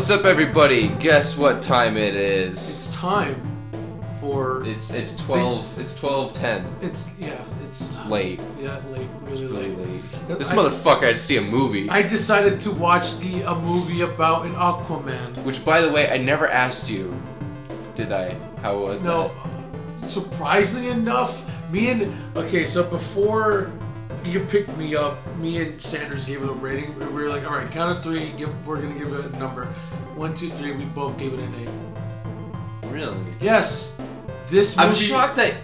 What's up, everybody? Guess what time it is? It's time for... It's 12:10. It's late. Yeah, late. Really late. This motherfucker had to see a movie. I decided to watch a movie about an Aquaman. Which, by the way, I never asked you. Did I? How was that? No. Surprisingly enough, so before you picked me up, me and Sanders gave it a rating. We were like, all right, count of three, we're going to give it a number. 1, 2, 3, we both gave it an 8. Really? Yes. This movie... I'm shocked that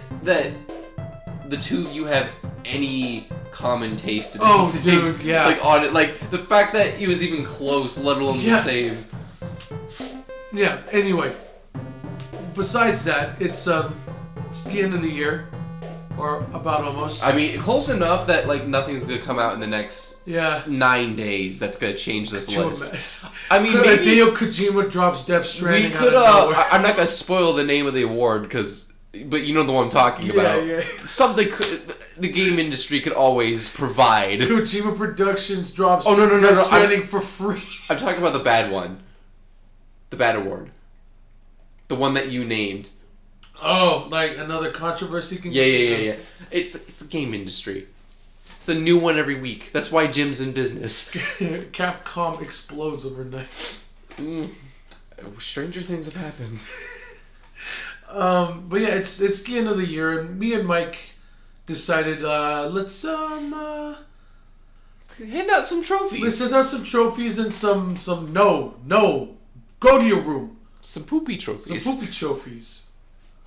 the two of you have any common taste in anything. Oh, dude, yeah. Like, on it. Like, the fact that he was even close, let alone the same. Yeah, anyway. Besides that, it's the end of the year. Or about almost. I mean, close enough that, like, nothing's gonna come out in the next 9 days that's gonna change this list. I mean, maybe... Hideo Kojima drops Death Stranding. We could, I'm not gonna spoil the name of the award, but you know the one I'm talking about. Yeah. Something the game industry could always provide. Kojima Productions drops no, Death Stranding for free. I'm talking about the bad one. The bad award. The one that you named. Oh, like another controversy? Yeah. It's the game industry. It's a new one every week. That's why Jim's in business. Capcom explodes overnight. Stranger things have happened. But yeah, it's the end of the year, and me and Mike decided let's hand out some trophies. Let's hand out some trophies and some no, go to your room. Some poopy trophies.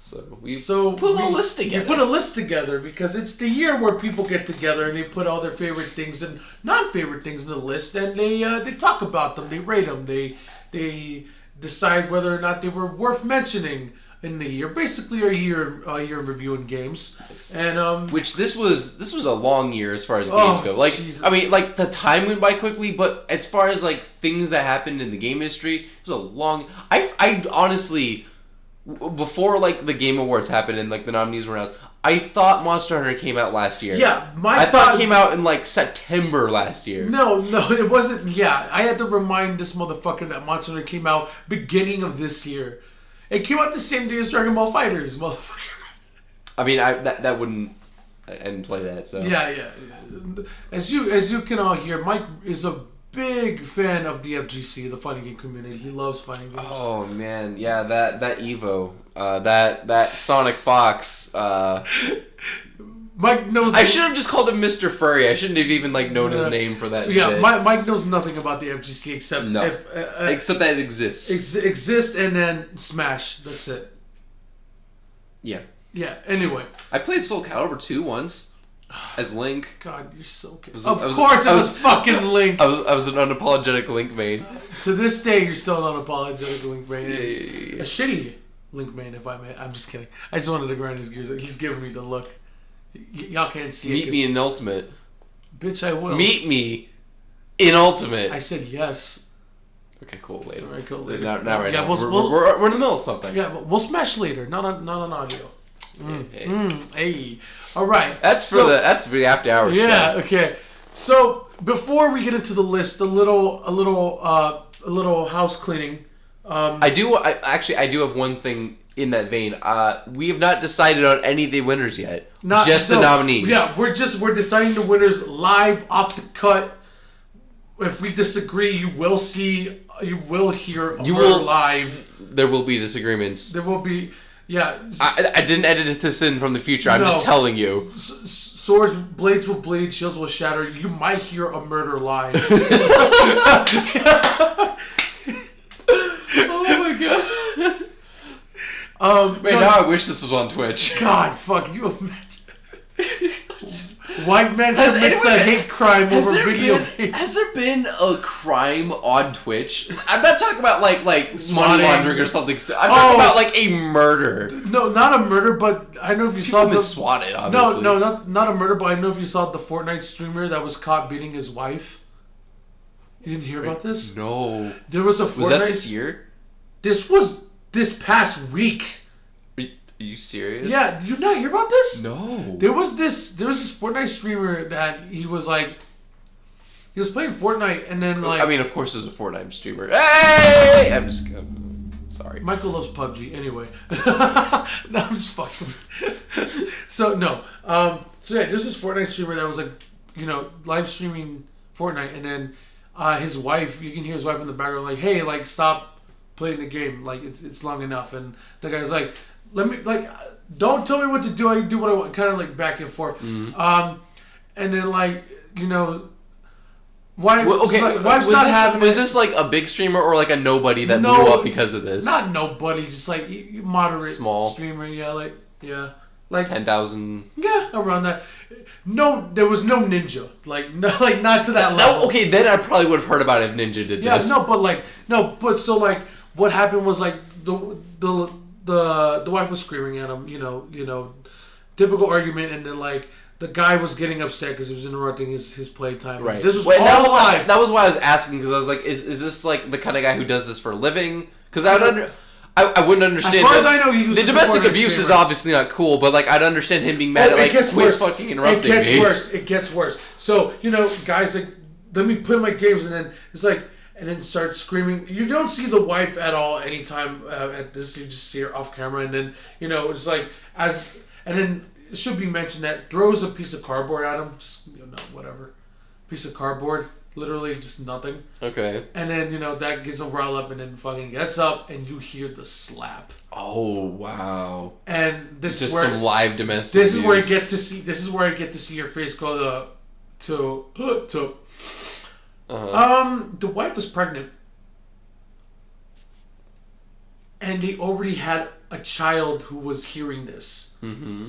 So we put a list together. We put a list together because it's the year where people get together and they put all their favorite things and non-favorite things in the list, and they talk about them, they rate them, they decide whether or not they were worth mentioning in the year. Basically, a year of reviewing games, and which this was a long year as far as games go. Like, Jesus. I mean, like, the time went by quickly, but as far as like things that happened in the game industry, it was a long. I honestly. Before, like, the Game Awards happened and, like, the nominees were announced, I thought Monster Hunter came out last year. Yeah, I thought it came out in, like, September last year. No, it wasn't. Yeah, I had to remind this motherfucker that Monster Hunter came out beginning of this year. It came out the same day as Dragon Ball FighterZ, motherfucker. I mean, that wouldn't... I didn't play that, so... Yeah. As you can all hear, Mike is a big fan of the FGC, the fighting game community. He loves fighting games. Oh man, yeah, that Evo, that Sonic Fox. Mike knows. I should have just called him Mr. Furry. I shouldn't have even known his name for that. Yeah, shit. Mike knows nothing about the FGC except except that it exists. Exists and then Smash. That's it. Yeah. Yeah. Anyway, I played Soul Calibur 2 once. As Link. God, you're so good. Of course it was fucking Link. I was an unapologetic Link main. To this day, you're still an unapologetic Link main. Yeah. A shitty Link main, if I may. I'm just kidding. I just wanted to grind his gears. He's giving me the look. Y'all can't see it. Meet me in Ultimate. Bitch, I will. Meet me in Ultimate. I said yes. Okay, cool. Later. All right, cool. Later. Not right now. We're in the middle of something. Yeah, we'll smash later. Not on audio. Hey. All right. That's for the after hours. Yeah. Show. Okay. So before we get into the list, a little house cleaning. I do have one thing in that vein. We have not decided on any of the winners yet. The nominees. Yeah, we're deciding the winners live off the cut. If we disagree, you will hear live. There will be disagreements. There will be. Yeah. I didn't edit this in from the future. I'm just telling you. Swords, blades will bleed, shields will shatter. You might hear a murder live. Oh my god. Now I wish this was on Twitch. God, fuck, you imagine. White man commits a hate crime over video games. Has there been a crime on Twitch? I'm not talking about like money laundering or something. I'm talking about like a murder. No, not a murder, but I don't know if you saw the swatted. Obviously. No, not a murder, but I don't know if you saw the Fortnite streamer that was caught beating his wife. You didn't hear about this? No. There was a Fortnite. Was that this year? This was this past week. Are you serious? Yeah, did you not hear about this? No. There was this Fortnite streamer that he was like, he was playing Fortnite, and then like I mean, of course, there's a Fortnite streamer. Hey, I'm sorry. Michael loves PUBG anyway. No, I'm just fucking. So no, so yeah, there's this Fortnite streamer that was like, live streaming Fortnite, and then his wife, you can hear his wife in the background like, hey, like stop playing the game, like it's long enough, and the guy's like, let me don't tell me what to do, I do what I want, kind of like back and forth. Mm-hmm. And then like wife, wife's not having. Was this like a big streamer or like a nobody that blew up because of this? Not nobody, just like moderate small streamer, like 10,000. Yeah, around that. No, there was no Ninja, not to that level. No, okay, then I probably would have heard about it if Ninja did this. Yeah, but so like what happened was like the wife was screaming at him, typical argument, and then like the guy was getting upset because he was interrupting his playtime. Right. This was all live. That was why I was asking, because I was like, is this like the kind of guy who does this for a living? Because I wouldn't understand. As far as I know, he was the domestic abuse is obviously not cool, but like I'd understand him being mad at like quit fucking interrupting me. It gets worse. So guys like, let me play my games, and then it's like, and then start screaming. You don't see the wife at all anytime at this. You just see her off camera, and then it's like and then it should be mentioned that throws a piece of cardboard at him, just whatever, piece of cardboard. Literally just nothing. Okay. And then, that gets him riled up, and then fucking gets up, and you hear the slap. Oh, wow. And this just is where some live domestic This abuse. is where I get to see your face go to the wife was pregnant. And they already had a child who was hearing this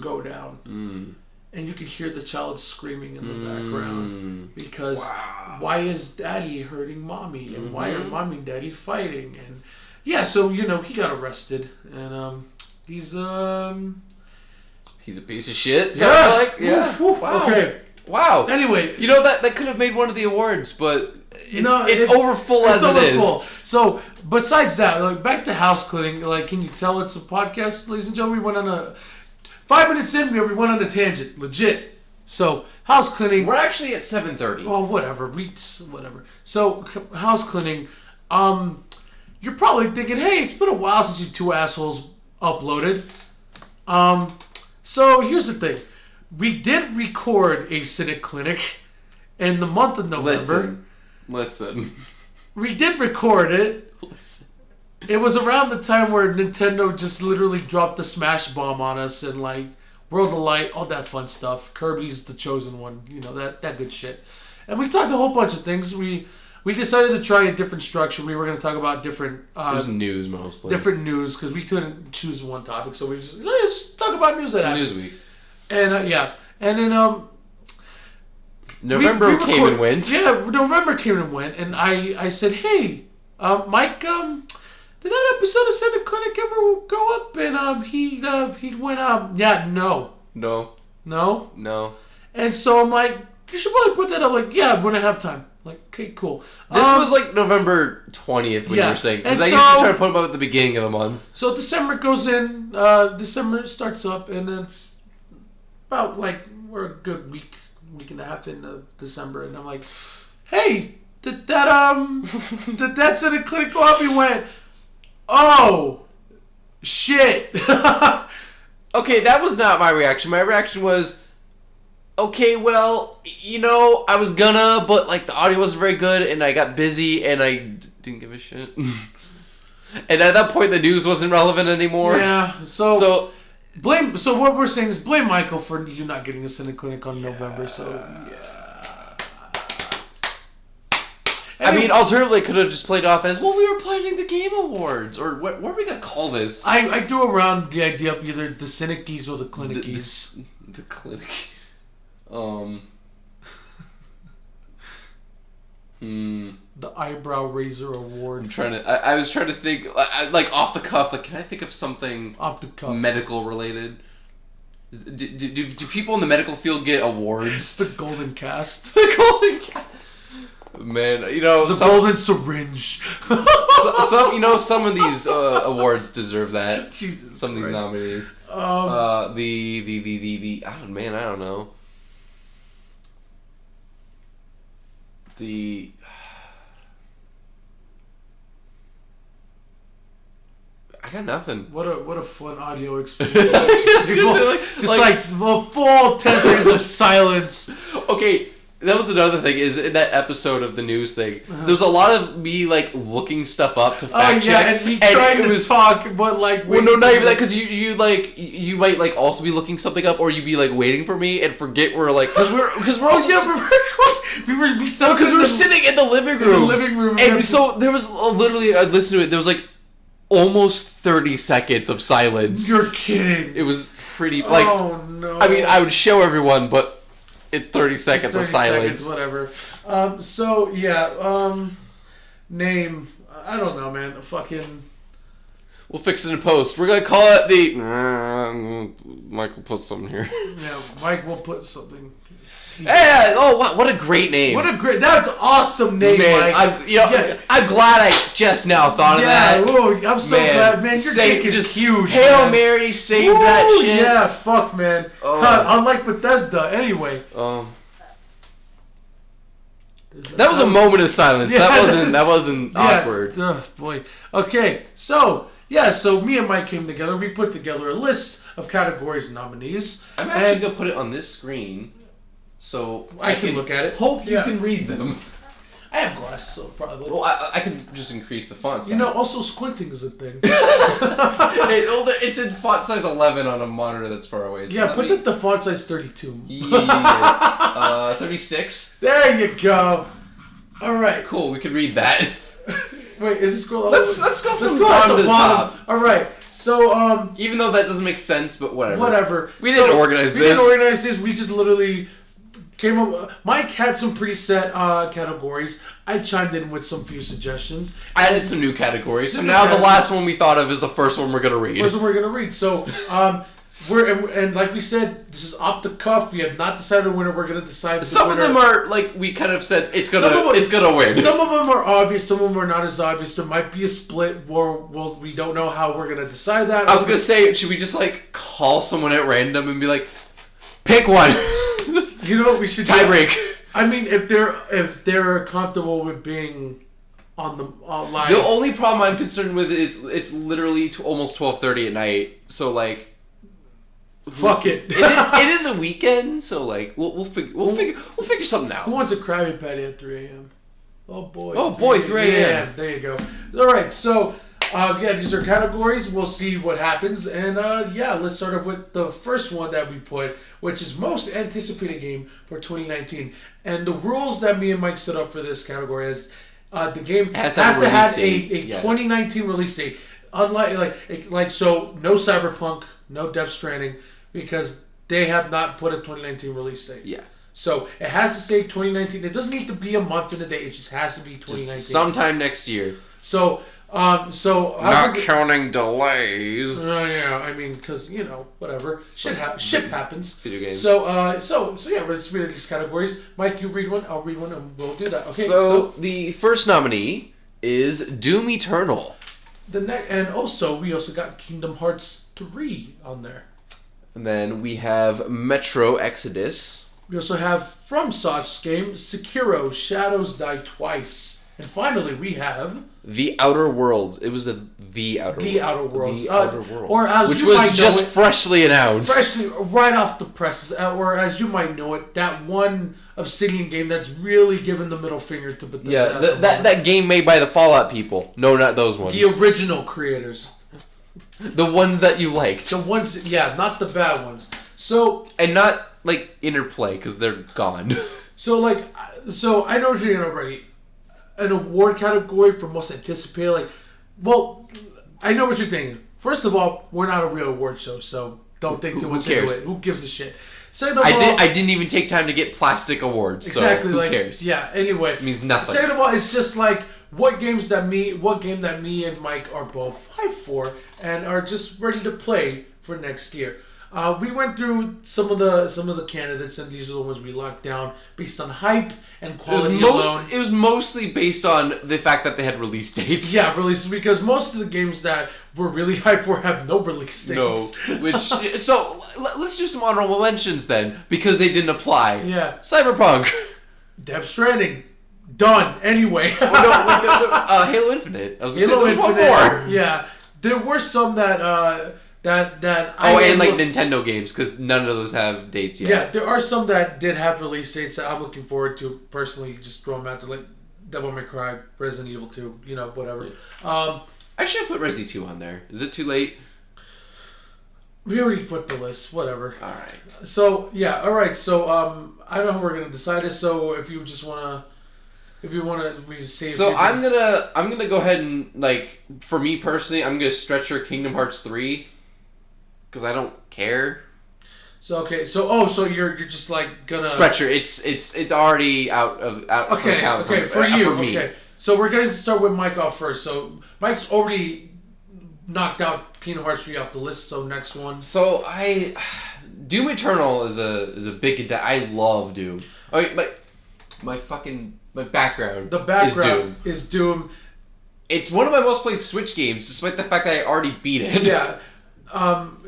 go down. Mm. And you could hear the child screaming in the background because why is daddy hurting mommy, and why are mommy and daddy fighting? And yeah, so he got arrested, and he's a piece of shit. Yeah. Wow. Okay. Wow. Anyway, that could have made one of the awards, but it's over full as it is. So besides that, like back to house cleaning, like can you tell it's a podcast, ladies and gentlemen? We went on a 5 minutes in, we went on a tangent, legit. So house cleaning. We're actually at 7:30. Well, whatever. Whatever. So house cleaning. You're probably thinking, hey, it's been a while since you two assholes uploaded. So here's the thing. We did record a Cynic clinic in the month of November. Listen. We did record it. Listen. It was around the time where Nintendo just literally dropped the Smash Bomb on us, and like World of Light, all that fun stuff. Kirby's the chosen one, that good shit. And we talked a whole bunch of things. We decided to try a different structure. We were going to talk about different... it was news mostly. Different news, because we couldn't choose one topic. So we just, let's talk about news that happened. Newsweek. And, yeah. And then, November came and went. Yeah, November came and went. And I said, hey, Mike, did that episode of Cynic Clinic ever go up? And he went, yeah, no. No? And so I'm like, you should probably put that up. Like, yeah, when I have time. Like, okay, cool. This was like November 20th when you were saying. Because I usually try to put them up at the beginning of the month. So December goes in. December starts up. And then it's about like, we're a good week and a half into December. And I'm like, hey, did that Cynic Clinic go up? He went, oh, shit. Okay, that was not my reaction. My reaction was, okay, well, I was gonna, but like the audio wasn't very good, and I got busy, and I didn't give a shit. And at that point, the news wasn't relevant anymore. Yeah. So blame. So what we're saying is blame Michael for you not getting a Cynic Clinic on November. So yeah. I mean, alternatively, could have just played off as, well, we were planning the Game Awards, or what are we gonna call this? I do around the idea of either the Cynic-ies or the Clinic-ies. The Clinic. The Eyebrow Raiser Award. I was trying to think, like off the cuff, like, can I think of something off the cuff medical related? Do people in the medical field get awards? The Golden Cast. The Golden Cast. Man, the golden syringe. Some of these awards deserve that. Jesus some of these Christ. nominees. I don't know. I got nothing. What a fun audio experience. Just like a full 10 seconds of silence. Okay, that was another thing, is in that episode of the news thing, there was a lot of me, like, looking stuff up to fact check. And me trying to talk, but, like... Well, no, not even that, because you might, like, also be looking something up, or you'd be, like, waiting for me and forget we're, like... Because we're also... we were sitting in the living room. In the living room. And so there was literally, I listened to it, there was, like, almost 30 seconds of silence. You're kidding. It was pretty, like... Oh, no. I mean, I would show everyone, but... It's 30 seconds of silence. Whatever. Name. I don't know, man. Fucking... We'll fix it in post. We're going to call it the... Mike will put something here. Yeah, Mike will put something... Hey, what a great name. That's awesome name, man, Mike. I'm glad I just now thought of that. Yeah, I'm so glad, man. Your dick is huge. Hail Mary, save that shit. Yeah, fuck, man. Unlike Bethesda, anyway. That was a moment of silence. Yeah. That wasn't awkward. Boy. Okay, so me and Mike came together. We put together a list of categories and nominees. I'm actually going to put it on this screen. So I can look at it. Hope you can read them. I have glasses, so probably. Well, I can just increase the font size. Also squinting is a thing. It's in font size 11 on a monitor that's far away. So yeah, put the font size 32. Yeah. 36. There you go. All right. Cool. We can read that. Wait, is this scroll? Let's go from the bottom to the top. All right. So even though that doesn't make sense, but whatever. Whatever. We didn't organize this. We just literally. Mike had some preset categories. I chimed in with some few suggestions. I added some new categories. So now the last one we thought of is the first one we're going to read. So, and like we said, this is off the cuff. We have not decided a winner. We're going to decide some winner. Of them are, like, we kind of said, it's going to win. Some of them are obvious. Some of them are not as obvious. There might be a split where we don't know how we're going to decide that. I was going to say, should we just, like, call someone at random and be like, pick one? You know what we should tie break. I mean, if they're comfortable with being on the live. The only problem I'm concerned with is it's literally almost 12:30 at night. So like, fuck it. It is a weekend, so like we'll figure something out. Who wants a Krabby Patty at 3 a.m.? Oh boy. 3 a.m. There you go. All right, so. These are categories. We'll see what happens. And, let's start off with the first one that we put, which is most anticipated game for 2019. And the rules that me and Mike set up for this category is the game has to have a 2019 release date. Unlike, so no Cyberpunk, no Death Stranding, because they have not put a 2019 release date. Yeah. So it has to say 2019. It doesn't need to be a month and a day. It just has to be 2019. Just sometime next year. So not counting delays. I mean, because whatever, shit happens. Video games. So let's read these categories. Mike, you read one, I'll read one, and we'll do that. Okay. So the first nominee is Doom Eternal. And also we also got Kingdom Hearts 3 on there. And then we have Metro Exodus. We also have FromSoft's game Sekiro: Shadows Die Twice. And finally, we have The Outer Worlds. It was The Outer Worlds. Or as which you was might just know it, freshly announced. Freshly, right off the presses. Or as you might know it, that one Obsidian game that's really given the middle finger to Bethesda. Yeah, that game made by the Fallout people. No, not those ones. The original creators. The ones that you liked. The ones, not the bad ones. So... And not, like, Interplay, because they're gone. So I know what you're going to already... An award category for most anticipated, I know what you're thinking. First of all, we're not a real award show, so don't think too much into it. Who gives a shit? Second of all, I didn't even take time to get plastic awards, exactly, so who cares? Yeah, anyway. It means nothing. Second of all, it's just like what game that me and Mike are both hyped for and are just ready to play for next year. We went through some of the candidates, and these are the ones we locked down based on hype and quality alone. It was mostly based on the fact that they had release dates. Yeah, releases, because most of the games that we're really hyped for have no release dates. No, so let's do some honorable mentions then, because they didn't apply. Yeah. Cyberpunk. Death Stranding. Done. Anyway. Halo Infinite. I was Halo Infinite. One Infinite. more. Yeah, there were some that and like Nintendo games, because none of those have dates yet. Yeah, there are some that did have release dates that I'm looking forward to personally. Just throw them out there, like Devil May Cry, Resident Evil 2, whatever. Yeah. I should have put Resi 2 on there. Is it too late? We already put the list. Whatever. All right. So yeah, all right. So I don't know how we're gonna decide this. So if you just wanna. If you want to, we say. So I'm gonna go ahead and, like, for me personally, I'm gonna stretch your Kingdom Hearts 3, because I don't care. So okay, so you're just like gonna Stretcher. It's already out. Okay, for you. For me. Okay, so we're gonna start with Mike off first. So Mike's already knocked out Kingdom Hearts 3 off the list. So next one. So Doom Eternal is a big. I love Doom. Okay, but my background. The background is Doom. It's one of my most played Switch games, despite the fact that I already beat it. Yeah.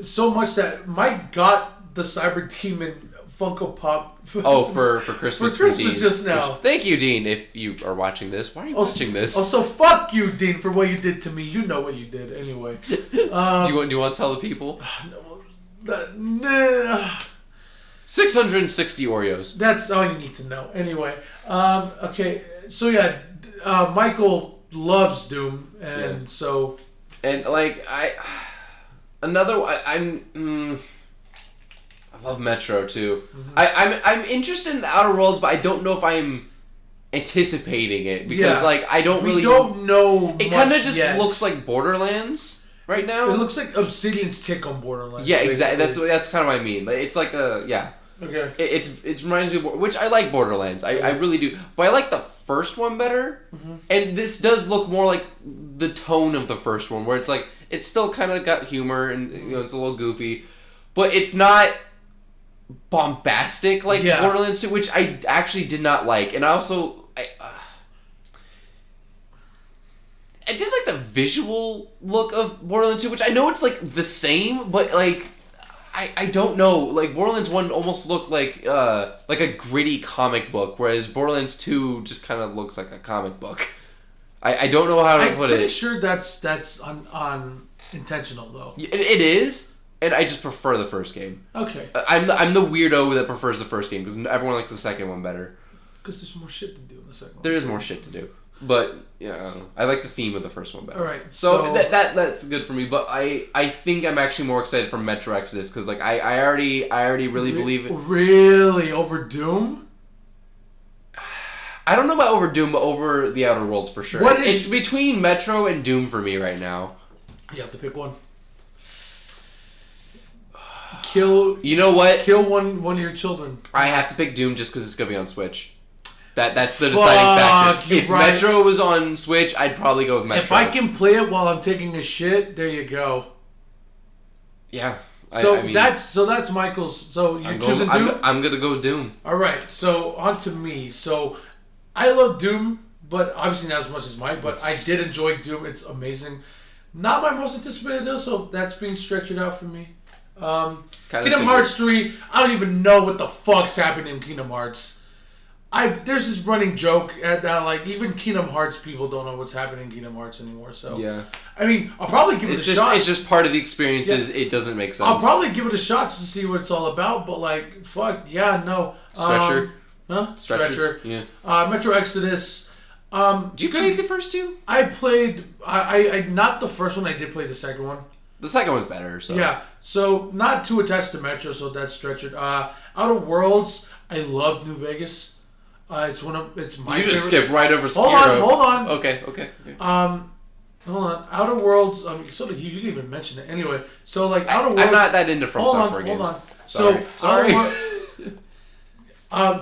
So much that Mike got the Cyber Demon Funko Pop. For Christmas. For Christmas just now. Thank you, Dean. If you are watching this, why are you watching this? Also, fuck you, Dean, for what you did to me. You know what you did, anyway. Do you want to tell the people? 660 Oreos. That's all you need to know. Anyway, okay. So yeah, Michael loves Doom, and so. And like I love Metro too. Mm-hmm. I'm interested in the Outer Worlds, but I don't know if I'm anticipating it because I don't really. We don't know. It kind of just looks like Borderlands right now. It looks like Obsidian's take on Borderlands. Yeah, exactly. That's kind of what I mean. Like, it's like Okay. It reminds me of, which I like Borderlands. I really do, but I like the first one better. Mm-hmm. And this does look more like the tone of the first one, where it's still kind of got humor and it's a little goofy, but it's not bombastic like Borderlands 2, which I actually did not like. And I also I did like the visual look of Borderlands 2, which I know it's like the same, but like I don't know. Like Borderlands 1 almost looked like a gritty comic book, whereas Borderlands 2 just kind of looks like a comic book. I don't know how to put it. I'm pretty sure that's on intentional though. It is, and I just prefer the first game. Okay. I'm the weirdo that prefers the first game because everyone likes the second one better. Because there's more shit to do in the second one. There is more shit to do, but yeah, I don't know. I like the theme of the first one better. All right, so that's good for me. But I think I'm actually more excited for Metro Exodus because like I already really believe it. Really over Doom? I don't know about over Doom, but over the Outer Worlds for sure. It's between Metro and Doom for me right now. You have to pick one. Kill. You know what? Kill one of your children. I have to pick Doom just because it's gonna be on Switch. That's the deciding factor. If Metro was on Switch, I'd probably go with Metro. If I can play it while I'm taking a shit, there you go. Yeah. So that's Michael's. So you're choosing Doom? I'm gonna go with Doom. All right. So on to me. So I love Doom, but obviously not as much as Mike. But I did enjoy Doom. It's amazing. Not my most anticipated though, so that's being stretched out for me. Kingdom Hearts 3. I don't even know what the fuck's happening in Kingdom Hearts. There's this running joke that like even Kingdom Hearts people don't know what's happening in Kingdom Hearts anymore. So yeah, I mean, I'll probably give it a shot. It's just part of the experience. It doesn't make sense. I'll probably give it a shot just to see what it's all about. But like, fuck yeah, no. Stretcher. Stretcher. Yeah. Metro Exodus. Did you play the first two? I played. I not the first one. I did play the second one. The second one's better. So yeah. So not too attached to Metro. So that's Stretcher. Outer Worlds. I love New Vegas. It's my favorite. You just skip right over Sekiro. Hold on. Okay. Hold on. Outer Worlds. So you didn't even mention it. Anyway, so like Outer Worlds. I'm not that into From Software games. Hold on. Sorry.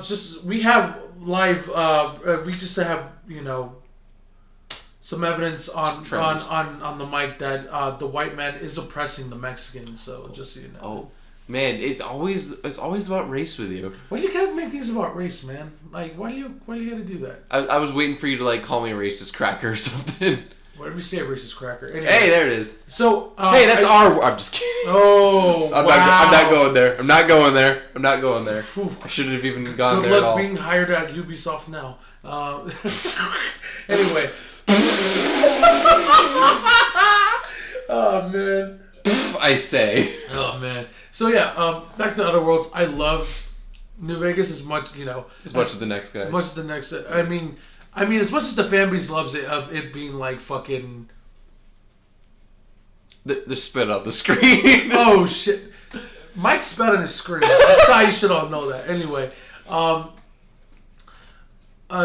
Just we have live. We just have some evidence on the mic that the white man is oppressing the Mexican. So just so you know. Oh. Man, it's always about race with you. Why do you gotta make things about race, man? Like, why do you gotta do that? I was waiting for you to like call me a racist cracker or something. Whatever you say, racist cracker. Anyway. Hey, there it is. So, hey, that's our... I'm just kidding. Oh, I'm not going there. I'm not going there. I shouldn't have even gone there at all. Good luck being hired at Ubisoft now. Anyway. Oh, man. I say. Oh, man. So, yeah, back to Outer Worlds. I love New Vegas as much, as much as the next guy. As much as the next... I mean, as much as the fan base loves it, of it being like fucking... They're spit on the screen. Oh, shit. Mike spat on his screen. That's how you should all know that. Anyway.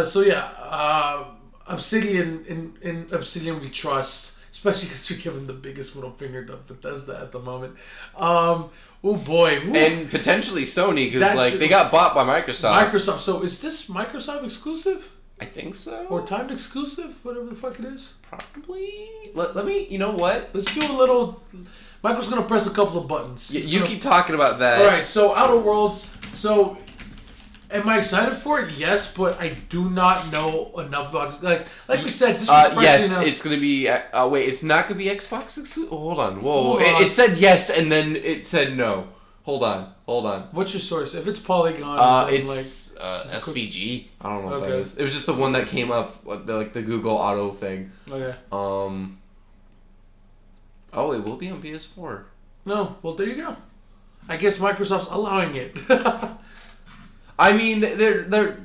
So, yeah. Obsidian, in Obsidian we trust... Especially because you're giving the biggest middle finger to Bethesda at the moment. Oh boy. Ooh. And potentially Sony, because they got bought by Microsoft. So is this Microsoft exclusive? I think so. Or timed exclusive? Whatever the fuck it is. Probably. Let me, you know what? Let's do a little... Michael's going to press a couple of buttons. You keep talking about that. Alright, so Outer Worlds. So... Am I excited for it? Yes, but I do not know enough about it. Like we said, this was yes, it's going to be... wait, it's not going to be Xbox exclusive? Oh, hold on. Whoa. It said yes, and then it said no. Hold on. What's your source? If it's Polygon... it's SVG. I don't know what that is. It was just the one that came up, the Google Auto thing. Okay. Oh, it will be on PS4. No. Well, there you go. I guess Microsoft's allowing it. I mean, they're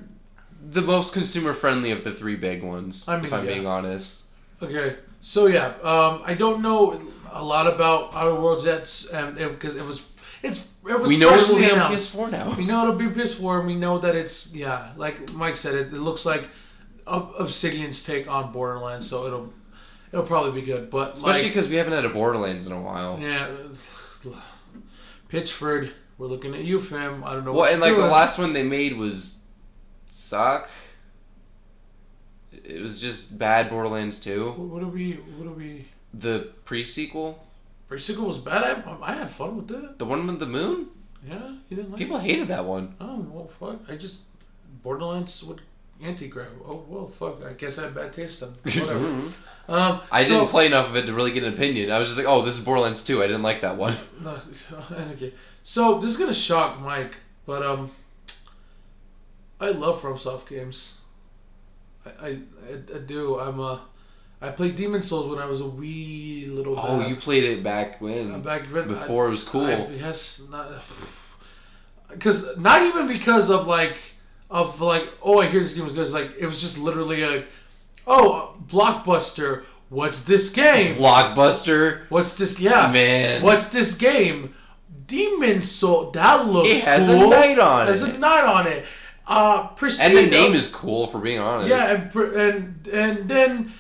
the most consumer friendly of the three big ones. If I'm being honest. Okay, so yeah, I don't know a lot about Outer Worlds yet, because it was. We know it will be on PS4 now. We know it'll be PS4, and we know that it's like Mike said, it looks like Obsidian's take on Borderlands, so it'll probably be good. But especially because we haven't had a Borderlands in a while. Yeah, Pitchford. We're looking at you, fam. I don't know. Well, and the last one they made was suck. It was just bad Borderlands 2. What are we? The pre-sequel. Pre-sequel was bad. I had fun with it. The one with the moon. Yeah, you didn't like. People hated that one. Oh well, fuck. Borderlands would anti-grab. Oh well, fuck. I guess I had bad taste then. Whatever. I didn't play enough of it to really get an opinion. I was just like, oh, this is Borderlands 2. I didn't like that one. No, okay. So this is gonna shock Mike, but I love FromSoft games. I do. I played Demon's Souls when I was a wee little. Oh, you played it back when? Before it was cool. Yes, not even because of oh, I hear this game was good. It's like it was just literally Blockbuster. What's this game? Blockbuster. What's this? Yeah, man. What's this game? Demon's Soul. That looks cool. It has a knight on it. There's a knight on it. And the name is cool, for being honest. Yeah, and then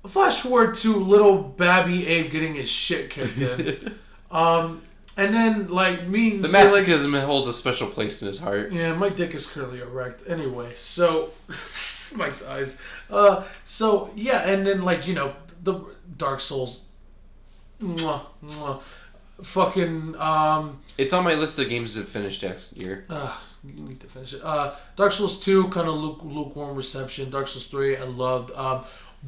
flash forward to little Babby Abe getting his shit kicked in. And then me. The masochism holds a special place in his heart. Yeah, my dick is currently erect. Anyway, so Mike's eyes. So yeah, and then the Dark Souls. Mwah, mwah. Fucking it's on my list of games to finish next year. You need to finish it. Dark Souls 2 kind of lukewarm reception. Dark Souls 3 I loved.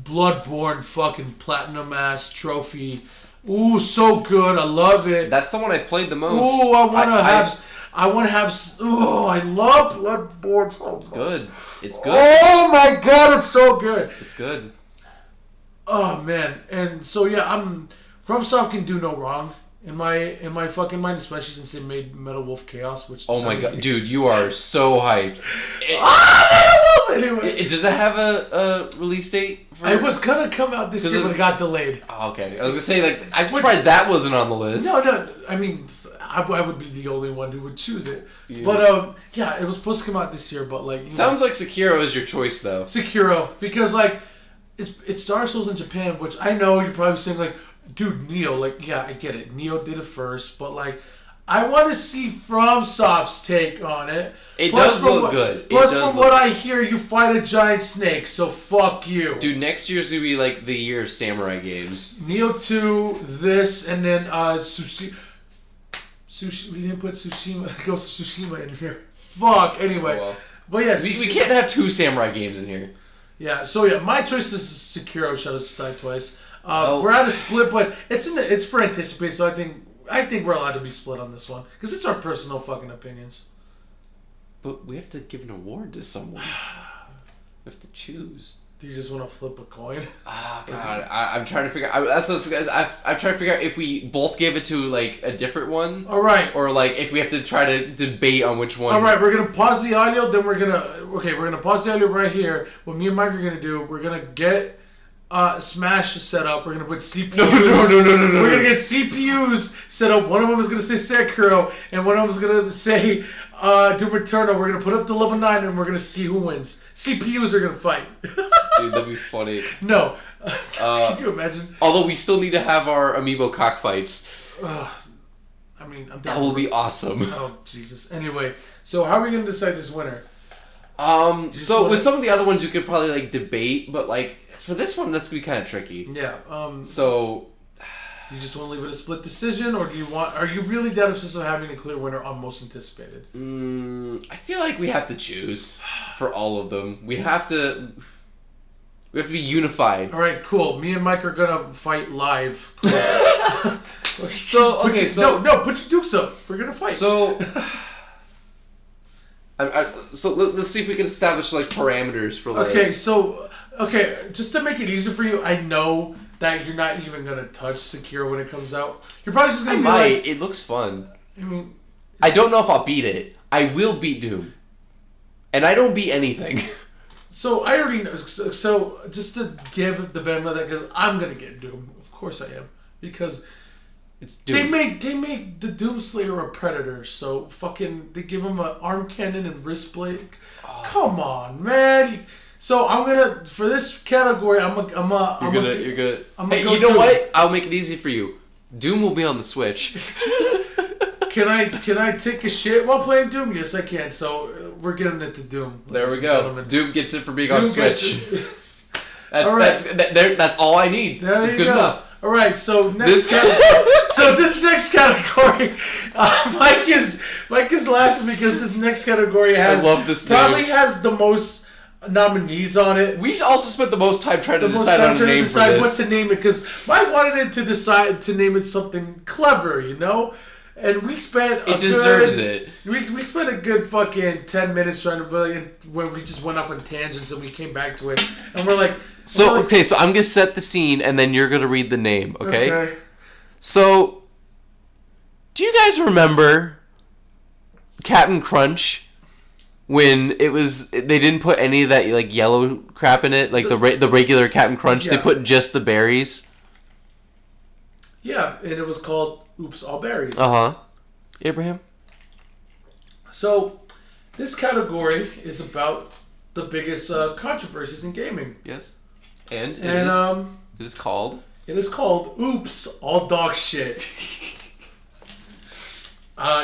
Bloodborne fucking platinum ass trophy. Ooh, so good. I love it. That's the one I've played the most. Ooh, I want to have. Oh, I love Bloodborne so much. It's good. It's good. Oh my god, it's so good. It's good. Oh man, and so yeah, FromSoft can do no wrong. In my fucking mind, especially since they made Metal Wolf Chaos, which... Oh my god, dude, you are so hyped. Metal Wolf! Anyway. Does it have a release date? It was gonna come out this year, but it got delayed. Oh, okay. I was gonna say, I'm surprised that wasn't on the list. No, I mean, I would be the only one who would choose it. Yeah. But, yeah, it was supposed to come out this year, but, Sounds like Sekiro is your choice, though. Sekiro, because, it's Dark Souls in Japan, which I know you're probably saying, dude, Neo, yeah, I get it. Neo did it first, but, I want to see FromSoft's take on it. It does look good. Plus, from what I hear, you fight a giant snake, so fuck you. Dude, next year's going to be, the year of samurai games. Neo 2, this, and then, Sushi, we didn't put Tsushima, Ghost of Tsushima in here. Fuck, anyway. Oh, well. But yeah, we can't have two samurai games in here. Yeah. So yeah, my choice is Sekiro: Shadows Die Twice. We're at a split, but it's for anticipate. So I think we're allowed to be split on this one because it's our personal fucking opinions. But we have to give an award to someone. We have to choose. Do you just want to flip a coin? Oh God, I'm trying to figure. That's what I'm trying to figure out if we both gave it to like a different one. All right. Or like if we have to try to debate on which one. All right, we're gonna pause the audio. Then we're gonna pause the audio right here. What me and Mike are gonna do, we're gonna get Smash set up. We're gonna put CPUs. No. We're gonna get CPUs set up. One of them is gonna say Sekiro, and one of them is gonna say Doom Eternal. We're gonna put up to level 9, and we're gonna see who wins. CPUs are gonna fight. Dude, that'd be funny. No. Can you imagine? Although we still need to have our amiibo cockfights. I mean, that will be awesome. Oh Jesus. Anyway, so how are we gonna decide this winner? So with some of the other ones you could probably like debate, but like for this one that's gonna be kind of tricky. Yeah. So do you just want to leave it a split decision, or are you really that obsessed with having a clear winner on most anticipated? I feel like we have to choose for all of them. We have to be unified. All right, cool. Me and Mike are gonna fight live. Cool. So put your dukes up. We're gonna fight. So, so let's see if we can establish like parameters for like. Okay, just to make it easier for you, I know that you're not even gonna touch Sekiro when it comes out. You're probably just gonna like. It looks fun. I mean, I don't know if I'll beat it. I will beat Doom, and I don't beat anything. So I already know. So just to give the benefit of that, because I'm gonna get Doom. Of course I am, because it's Doom. They make the Doom Slayer a predator. So fucking they give him an arm cannon and wrist blade. Oh. Come on, man. So I'm gonna for this category. You're gonna. Hey, you know what? I'll make it easy for you. Doom will be on the Switch. Can I take a shit while playing Doom? Yes, I can. So we're getting it to Doom. There we go. Gentlemen. Doom gets it for being on Switch. All right. That's all I need. It's good enough. All right. So this next category, Mike is laughing because this next category has has the most nominees on it. We also spent the most time trying to decide on a name for this. What to name it, because Mike wanted it to decide to name it something clever, you know. And we spent it deserves it. We spent a good fucking 10 minutes trying to when we just went off on tangents and we came back to it and we're like. So I'm gonna set the scene and then you're gonna read the name. Okay. So, do you guys remember Captain Crunch when they didn't put any of that like yellow crap in it, like the regular Captain Crunch? Yeah. They put just the berries. Yeah, and it was called Oops, All Berries. Abraham? So, this category is about the biggest controversies in gaming. Yes. And it is called? It is called Oops, All Dog Shit.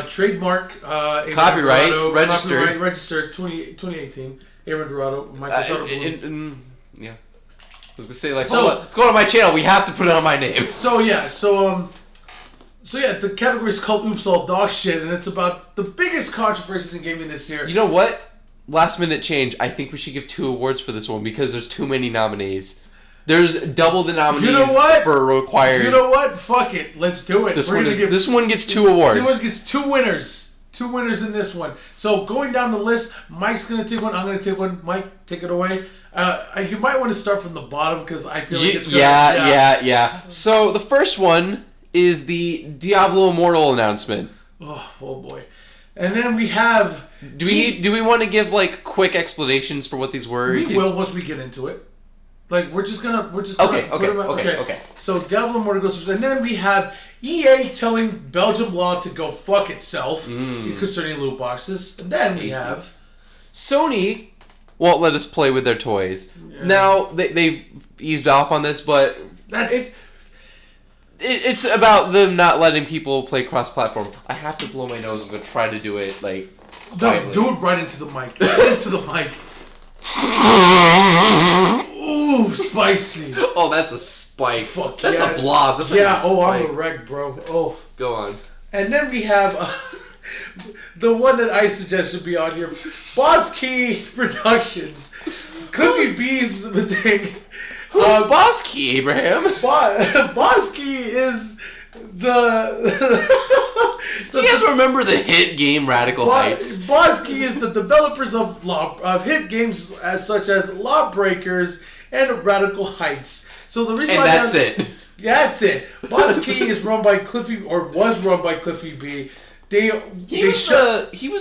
Trademark. Copyright. Dorado, registered 2018. Abraham Dorado. Microsoft. Yeah. I was gonna say hold on, let's go to my channel. We have to put it on my name. So the category is called Oops All Dog Shit, and it's about the biggest controversies in gaming this year. You know what? Last minute change. I think we should give 2 awards for this one because there's too many nominees. There's double the nominees for required. You know what? Fuck it. Let's do it. This one gets 2 awards. This one gets 2 winners. 2 winners in this one. So going down the list, Mike's gonna take one. I'm gonna take one. Mike, take it away. You might want to start from the bottom because I feel like it's gonna... Yeah. So the first one is the Diablo Immortal announcement. Oh boy. And then we have... Do we want to give like quick explanations for what these were? We will once we get into it. Like we're just gonna put them okay. So Diablo Immortal goes, and then we have EA telling Belgium Law to go fuck itself concerning loot boxes. And then we have Sony won't let us play with their toys. Yeah. Now they've eased off on this, but it's about them not letting people play cross-platform. I have to blow my nose. I'm gonna try to do it like. No, do it right into the mic. Right into the mic. Ooh, spicy. Oh, that's a spike. Fuck that's a blob. That's I'm a wreck, bro. Oh. Go on. And then we have the one that I suggest should be on here. Boss Key Productions. Cliffy B's thing. Who's Bosky, Abraham? Bosky is the. Do you guys remember the hit game Radical Heights? Bosky is the developers of hit games such as Lawbreakers and Radical Heights. So the reason that's it. Yeah, that's it. Bosky is run by Cliffy, or was run by Cliffy B. He was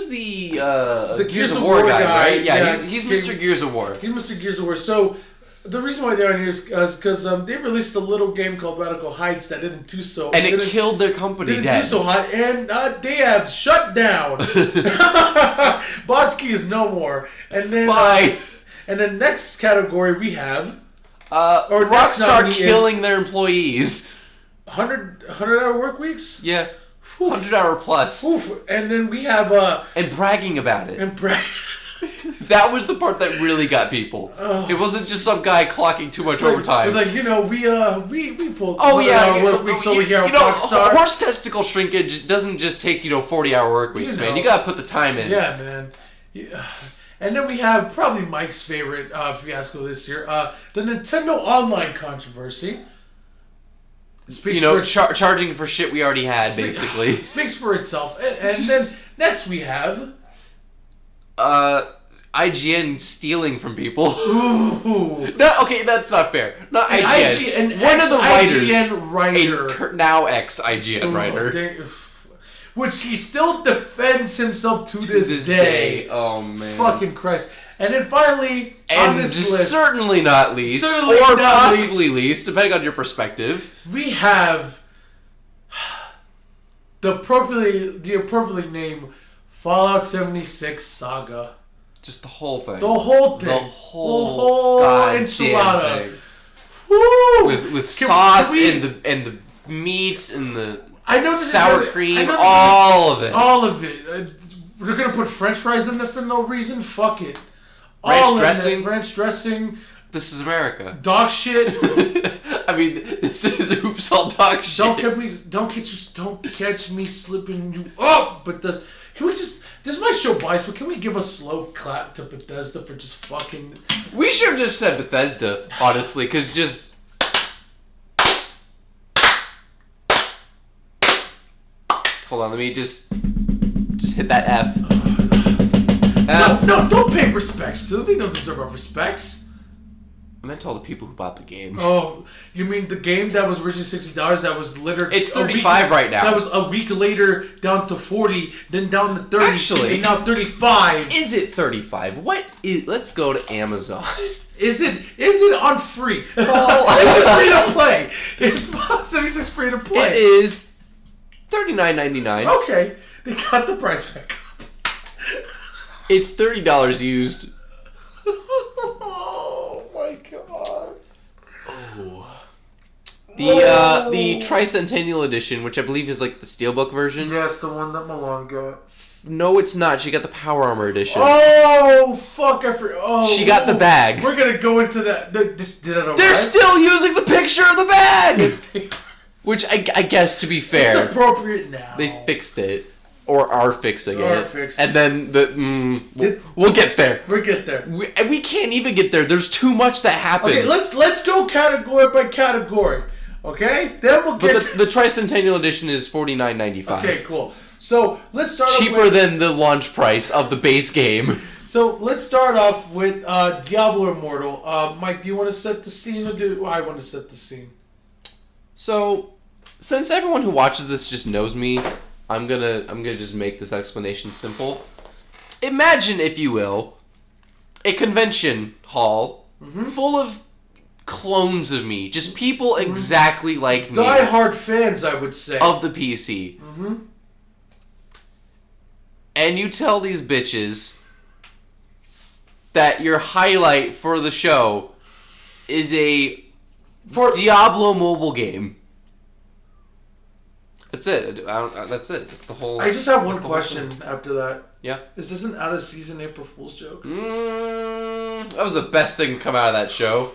the Gears of War guy, right? Yeah, he's Mr. Gears of War. He's Mr. Gears of War. So the reason why they're on here is because they released a little game called Radical Heights that didn't do so. And it killed their company. Didn't do so hot, and they have shut down. Bosky is no more. And then bye. And then next category we have Rockstar killing their employees. 100-hour work weeks. Yeah. 100-hour plus. Oof. And then we have and bragging about it. That was the part that really got people. It wasn't just some guy clocking too much overtime. It was like, we pulled. Work weeks over here at Rockstar. Horse testicle shrinkage doesn't just take 40-hour work weeks, man. You gotta put the time in. Yeah, man. Yeah. And then we have probably Mike's favorite fiasco this year, the Nintendo Online controversy. Charging for shit we already had, basically. Speaks for itself. And then next we have... IGN stealing from people. Ooh. No, okay, that's not fair. Not IGN. One of the IGN writer. Now ex-IGN writer. Which he still defends himself to this day. Oh, man. Fucking Christ. And then finally, on this list... Certainly not least. Or possibly least, depending on your perspective. We have the appropriately named Fallout 76 Saga. Just the whole thing. The whole thing. The whole enchilada. Thing. Woo! With sauce and the meats and the sour cream, all of it. All of it. They're gonna put French fries in there for no reason. Fuck it. Ranch dressing. Ranch dressing. This is America. Dog shit. I mean, this is oops all dog shit. Don't catch me slipping you up. But can we just? This might show bias, but can we give a slow clap to Bethesda for just fucking... We should have just said Bethesda, honestly, because just... Hold on, let me just hit that F. No, don't pay respects to them. They don't deserve our respects. I meant to all the people who bought the game. Oh, you mean the game that was originally $60 that was literally... It's $35 right now. That was a week later down to $40, then down to $30, actually, and now $35. Is it $35? Let's go to Amazon. Is it on free? It's free to play. It's Fallout 76 free to play. It is $39.99. Okay, they got the price back up. It's $30 used. The Tricentennial Edition, which I believe is like the Steelbook version. Yeah, it's the one that Milan got. No, it's not. She got the Power Armor Edition. Oh, fuck. She got the bag. We're going to go into that. They're still using the picture of the bag! Which, I guess, to be fair... It's appropriate now. They fixed it. Or are fixing it. And then we'll get there. We'll get there. We can't even get there. There's too much that happened. Okay, let's go category by category. Okay? Then we'll get... But the Tricentennial Edition is $49.95. Okay, cool. So, let's start cheaper than the launch price of the base game. So, let's start off with Diablo Immortal. Mike, do you want to set the scene or do I want to set the scene? So, since everyone who watches this just knows me, I'm gonna just make this explanation simple. Imagine, if you will, a convention hall full of clones of me. Just people exactly like me. Die-hard fans, I would say. Of the PC. Mm-hmm. And you tell these bitches that your highlight for the show is a Diablo mobile game. That's it. That's it. That's the whole... I just have one question after that. Yeah? Is this an out-of-season April Fool's joke? That was the best thing to come out of that show.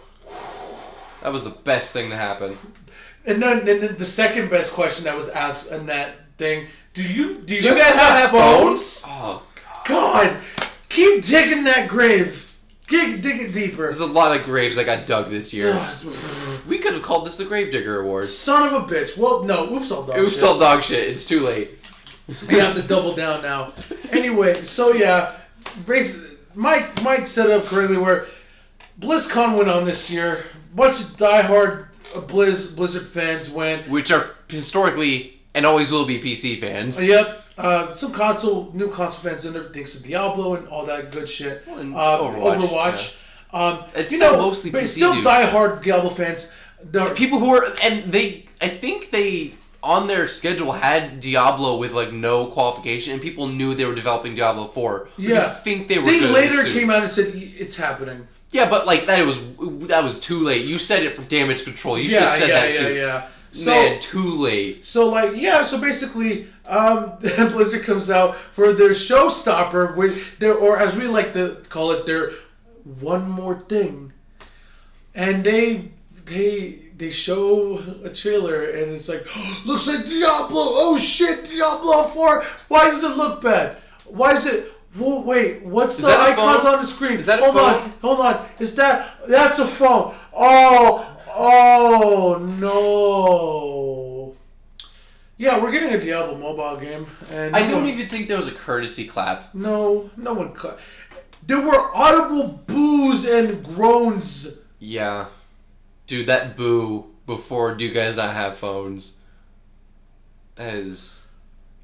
That was the best thing to happen. And then the second best question that was asked in that thing, do you guys have phones? Oh, God. Keep digging that grave. Dig it deeper. There's a lot of graves that got dug this year. We could have called this the Gravedigger Award. Son of a bitch. Well, no. Oops, all dog shit. Oops, all dog shit. It's too late. We have to double down now. Anyway, so yeah, Mike set it up correctly where BlizzCon went on this year. Bunch of diehard Blizzard fans went, which are historically and always will be PC fans. Yep. Some new console fans and everything. So Diablo and all that good shit. Well, and Overwatch. Yeah. It's still mostly but PC still dudes. diehard Diablo fans. The people who are I think they on their schedule had Diablo with like no qualification, and people knew they were developing Diablo 4. Yeah, I think they were. They later came out and said it's happening. Yeah, but like that was too late. You said it for damage control. You should have said that too. Yeah. So, man, too late. So so basically, Blizzard comes out for their showstopper with or as we like to call it, their one more thing, and they show a trailer and it's like, looks like Diablo. Oh shit, Diablo 4. Why does it look bad? Why is it? Whoa, wait, what's the icons on the screen? Is that a phone? Hold on. That's a phone. Oh no. Yeah, we're getting a Diablo mobile game. And I don't even think there was a courtesy clap. No one cut. There were audible boos and groans. Yeah. Dude, that boo before do you guys not have phones? That is...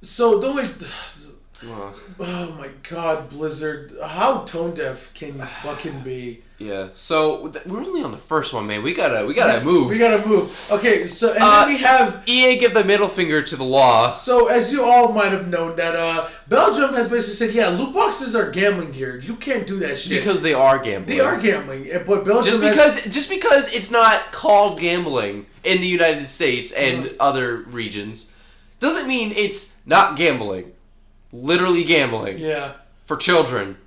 So, the only... Oh my god, Blizzard. How tone deaf can you fucking be? Yeah, so we're only on the first one, man. We gotta move. We gotta move. Okay, so and then we have EA give the middle finger to the law. So as you all might have known that Belgium has basically said, yeah, loot boxes are gambling here. You can't do that shit. Because they are gambling. They are gambling, but Belgium just because it's not called gambling in the United States and other regions doesn't mean it's not gambling. Literally gambling. Yeah. For children.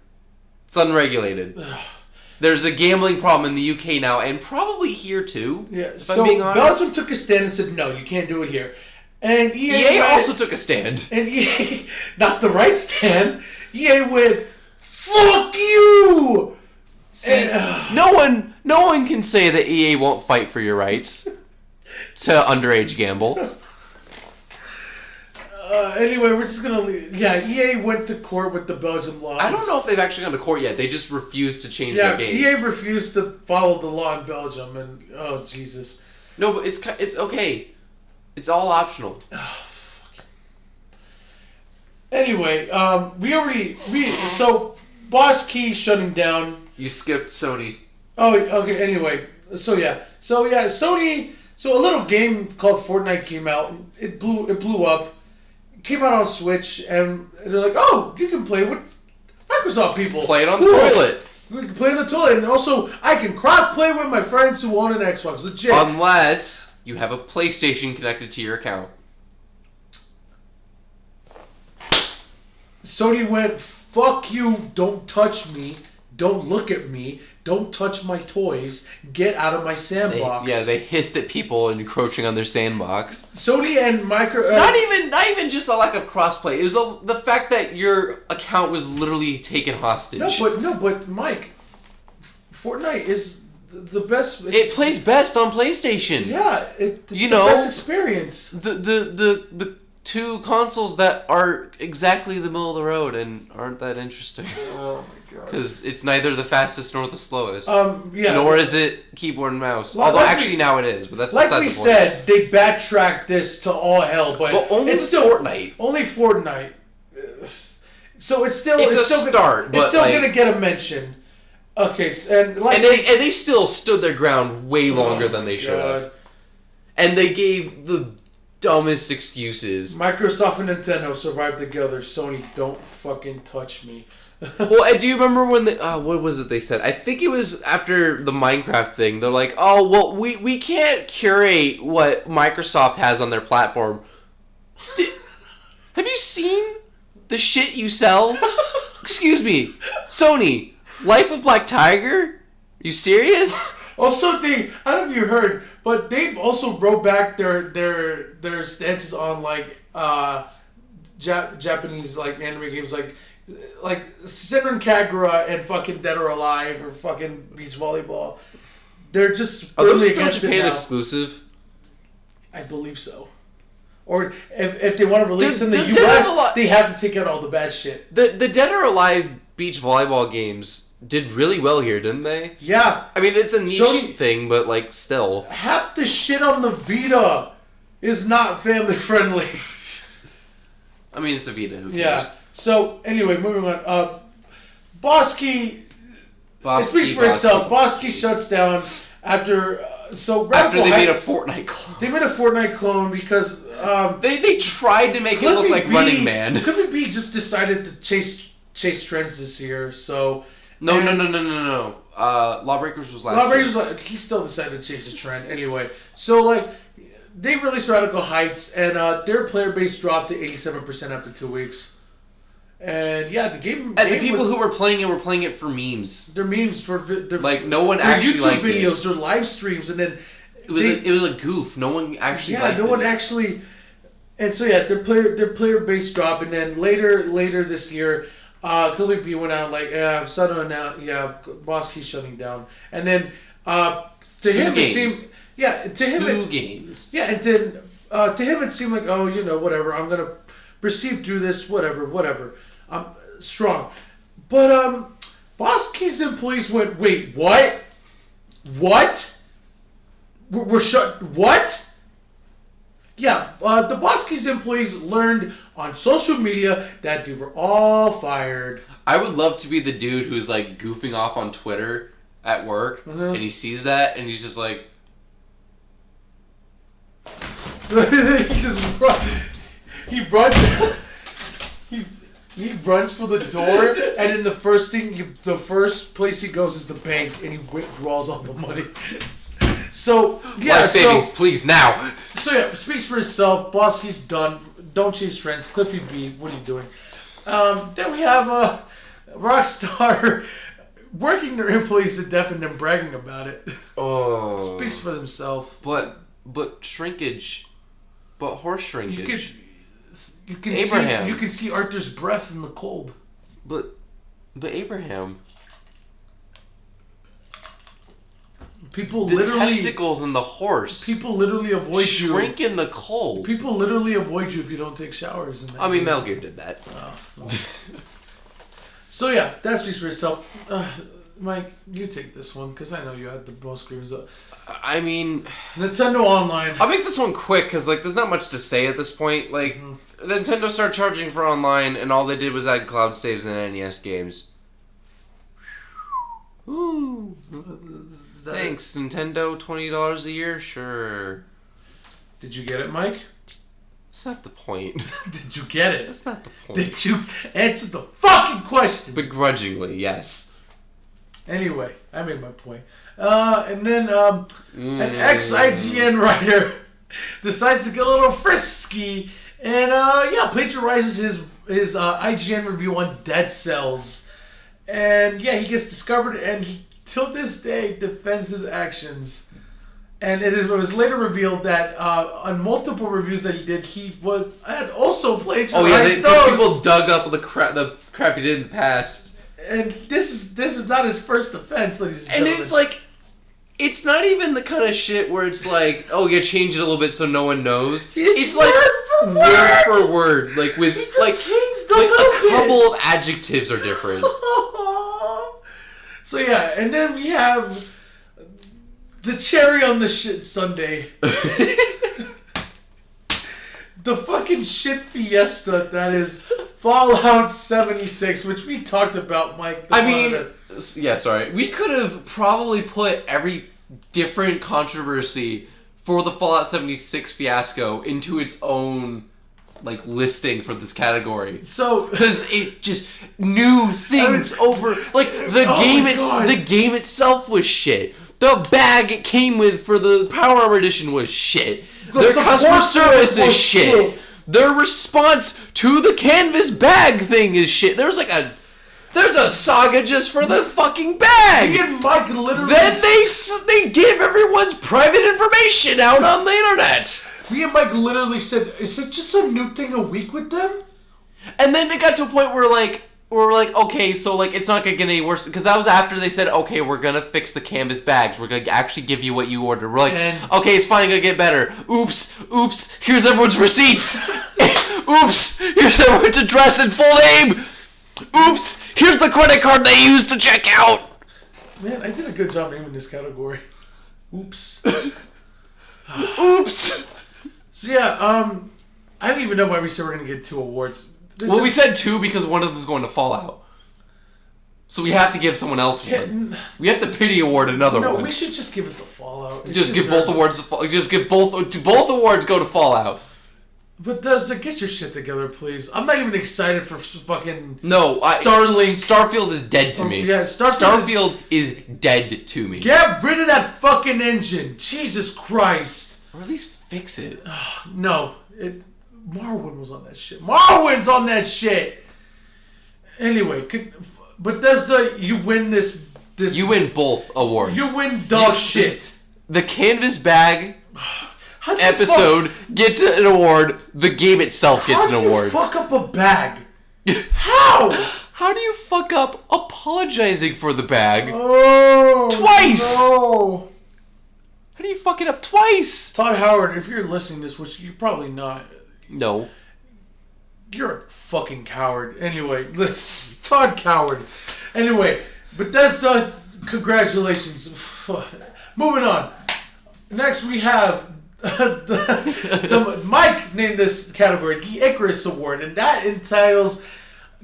It's unregulated. There's a gambling problem in the UK now, and probably here too. Yeah. If I'm being honest. Belgium took a stand and said, no, you can't do it here. And EA also took a stand. And EA, not the right stand. EA went, fuck you! See, no one can say that EA won't fight for your rights to underage gamble. Anyway, we're just gonna leave. Yeah, EA went to court with the Belgium law. I don't know if they've actually gone to court yet. They just refused to change their game. EA refused to follow the law in Belgium, and oh Jesus. No, but it's okay. It's all optional. Anyway, so Boss Key shutting down. You skipped Sony. Oh, okay. Anyway, Sony. So a little game called Fortnite came out. It blew up. Came out on Switch, and they're like, "Oh, you can play with Microsoft people. Play it on the toilet. We can play on the toilet, and also I can cross-play with my friends who own an Xbox. Legit. Unless you have a PlayStation connected to your account." Sony went, "Fuck you! Don't touch me. Don't look at me. Don't touch my toys. Get out of my sandbox." They hissed at people encroaching on their sandbox. Sony and Micro... not even just a lack of crossplay. It was the fact that your account was literally taken hostage. No, but Mike, Fortnite is the best... It plays best on PlayStation. Yeah, it's the best experience. The two consoles that are exactly the middle of the road and aren't that interesting. Oh my god. Because it's neither the fastest nor the slowest. Yeah. Nor is it keyboard and mouse. Well, although actually now it is, but that's like beside we the point. said, they backtracked this to all hell, but only it's still Fortnite. Only Fortnite. So it's still it's still a start. It's still gonna get a mention. Okay, and they still stood their ground way longer than they should have. And they gave the dumbest excuses. Microsoft and Nintendo survived together. Sony, don't fucking touch me. Well, do you remember when what was it they said? I think it was after the Minecraft thing. They're like, oh, well, we can't curate what Microsoft has on their platform. Have you seen the shit you sell? Excuse me, Sony, Life of Black Tiger? You serious? Also, I don't know if you heard, but they've also wrote back their stances on like Japanese like anime games like Senran Kagura and fucking Dead or Alive or fucking beach volleyball. They're just are those still Japan exclusive? I believe so. Or if they want to release in the US, they have to take out all the bad shit. The Dead or Alive beach volleyball games did really well here, didn't they? Yeah. I mean, it's a niche thing, but like still. Half the shit on the Vita is not family friendly. I mean, it's a Vita. Who cares? Yeah. So anyway, moving on. Bosky. It speaks for itself. Bosky shuts down after. After they made a Fortnite clone. They made a Fortnite clone because they tried to make it look like Running Man. Cliffy B just decided to chase trends this year. So no. Lawbreakers was last. Lawbreakers he still decided to chase the trend anyway. So like they released Radical Heights and their player base dropped to 87% after 2 weeks. And yeah, the game. And the people who were playing it for memes. They're memes for like no one actually YouTube liked videos, their live streams, and then it was a goof. No one actually. Yeah, no one actually. And so yeah, their player base dropped, and then later this year, Cliffy B went out like Sutter now Bosky's shutting down, and then to him it seems two games. Yeah, and then to him it seemed like whatever, I'm gonna proceed through this whatever. I'm strong. But Bosky's employees went, wait, what? What? We're shut. What? Yeah, the Bosky's employees learned on social media that they were all fired. I would love to be the dude who's like goofing off on Twitter at work, and he sees that, and he's just like, he runs for the door, and then the first place he goes is the bank, and he withdraws all the money. So yeah, life savings, please now. So yeah, speaks for itself. Bosky's done. Don't chase trends. Cliffy B, what are you doing? Then we have Rockstar working their employees to death and then bragging about it. Oh, speaks for themselves. But shrinkage, but horse shrinkage. You can Abraham. You can see Arthur's breath in the cold. But Abraham. People the literally testicles in the horse. People literally avoid you. Shrink in the cold. People literally avoid you if you don't take showers. I mean, Metal Gear did that. Well. So yeah, that speaks for itself. Mike, you take this one because I know you had the most screams up. I mean, Nintendo Online. I'll make this one quick because like there's not much to say at this point. Like Nintendo started charging for online, and all they did was add cloud saves in NES games. Ooh. Thanks, Nintendo. $20 a year, sure. Did you get it, Mike? That's not the point. Did you get it? That's not the point. Did you answer the fucking question? Begrudgingly, yes. Anyway, I made my point. And then an ex-IGN writer decides to get a little frisky and plagiarizes his IGN review on Dead Cells. And yeah, he gets discovered and he, till this day, defends his actions. And it was later revealed that on multiple reviews that he did, he had also plagiarized those. People dug up the crap he did in the past. And this is not his first offense, ladies and gentlemen. And it's like, it's not even the kind of shit where it's like, oh, yeah, change it a little bit so no one knows. It's like word for word, like with a couple of adjectives are different. So yeah, and then we have the cherry on the shit sundae. The fucking shit fiesta that is Fallout 76, which we talked about, Mike. Sorry. We could have probably put every different controversy for the Fallout 76 fiasco into its own listing for this category. So because it just new things over the game itself was shit. The bag it came with for the Power Armor Edition was shit. Their customer service is shit. Their response to the canvas bag thing is shit. There's a saga just for the fucking bag. Me and Mike literally. Then they give everyone's private information out on the internet. Me and Mike literally said, "Is it just a new thing a week with them? And then it got to a point where we're like, okay, so like it's not gonna get any worse, because that was after they said, okay, we're gonna fix the canvas bags. We're gonna actually give you what you ordered. We're like, okay, it's finally gonna get better. Oops. Here's everyone's receipts. Oops. Here's everyone's address and full name. Oops. Here's the credit card they used to check out. Man, I did a good job naming this category. Oops. Oops. So yeah, I didn't even know why we said we're gonna get 2 awards. We said 2 because one of them is going to Fallout. So we have to give someone else one. We have to pity award another one. No, we should just give it to Fallout. Just give both awards. Just give both awards go to Fallout. But get your shit together, please. I'm not even excited for fucking Starlink. Starfield is dead to me. Yeah, Starfield is dead to me. Get rid of that fucking engine, Jesus Christ. Or at least fix it. No, Marwin was on that shit. Marwin's on that shit. Anyway, Bethesda, you win this. You win both awards. You win dog shit. The canvas bag episode gets an award. The game itself gets an award. How do you fuck up a bag? How? How do you fuck up apologizing for the bag? Twice. No. How do you fuck it up twice? Todd Howard, if you're listening to this, which you're probably not. No. You're a fucking coward. Anyway, Todd Coward. Anyway, Bethesda, congratulations. Moving on. Next we have Mike named this category the Icarus Award, and that entitles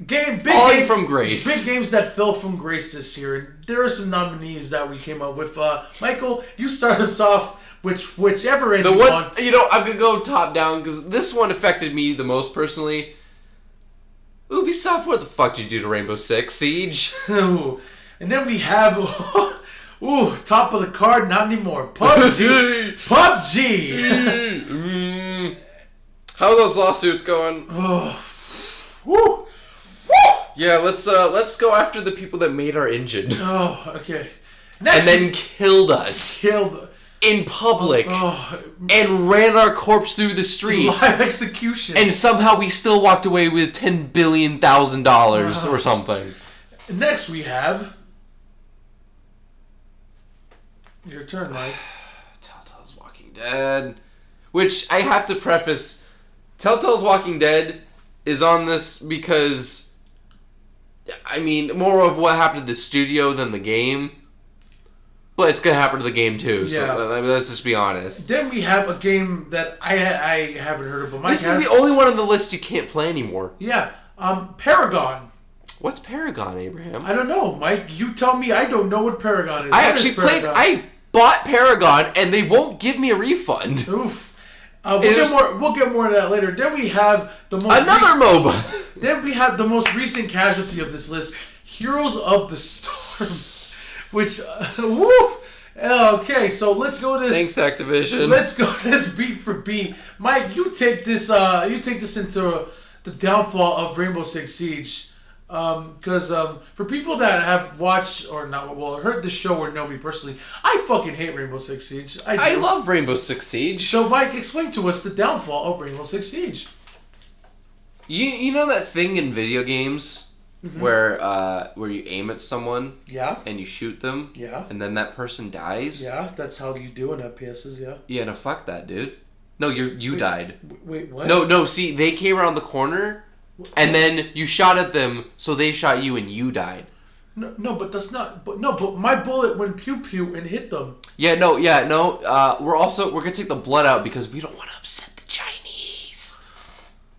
Falling from Grace. Big games that fell from grace this year. And there are some nominees that we came up with. Michael, you start us off. Whichever end you want. I'm going to go top down because this one affected me the most personally. Ubisoft, what the fuck did you do to Rainbow Six Siege? And then we have... top of the card, not anymore. PUBG! How are those lawsuits going? Yeah, let's go after the people that made our engine. Okay. Next, and then killed us. In public, and ran our corpse through the street. Live execution. And somehow we still walked away with $10 billion or something. Next we have... Your turn, Mike. Telltale's Walking Dead. Which, I have to preface, Telltale's Walking Dead is on this because, more of what happened to the studio than the game. But it's going to happen to the game too, so let's just be honest. Then we have a game that I haven't heard of, but Mike This is the only one on the list you can't play anymore. Yeah, Paragon. What's Paragon, Abraham? I don't know, Mike. You tell me. I don't know what Paragon is. I bought Paragon, and they won't give me a refund. Oof. We'll get more of that later. Then we have the most MOBA. Then we have the most recent casualty of this list, Heroes of the Storm. Which, okay, so let's go this. Thanks, Activision. Let's go this beat for beat. Mike, you take this into the downfall of Rainbow Six Siege, because for people that have watched or heard the show or know me personally, I fucking hate Rainbow Six Siege. I love Rainbow Six Siege. So, Mike, explain to us the downfall of Rainbow Six Siege. You know that thing in video games. Mm-hmm. Where you aim at someone, and you shoot them, and then that person dies. Yeah, that's how you do in FPSs. Yeah. Yeah, no, fuck that, dude. No, you died. Wait, what? No. See, they came around the corner, and then you shot at them, so they shot you, and you died. No, but that's not. But my bullet went pew pew and hit them. No. We're gonna take the blood out because we don't want to upset the Chinese.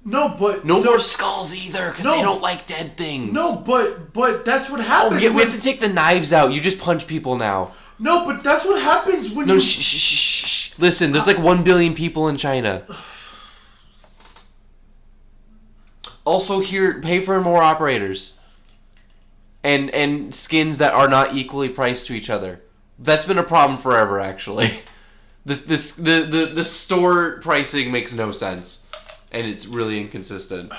No, but... No more skulls either, because they don't like dead things. No, but that's what happens. We have to take the knives out. You just punch people now. No, but that's what happens when you... No, shh. Listen, there's like 1 billion people in China. Also here, pay for more operators. And skins that are not equally priced to each other. That's been a problem forever, actually. The store pricing makes no sense. And it's really inconsistent.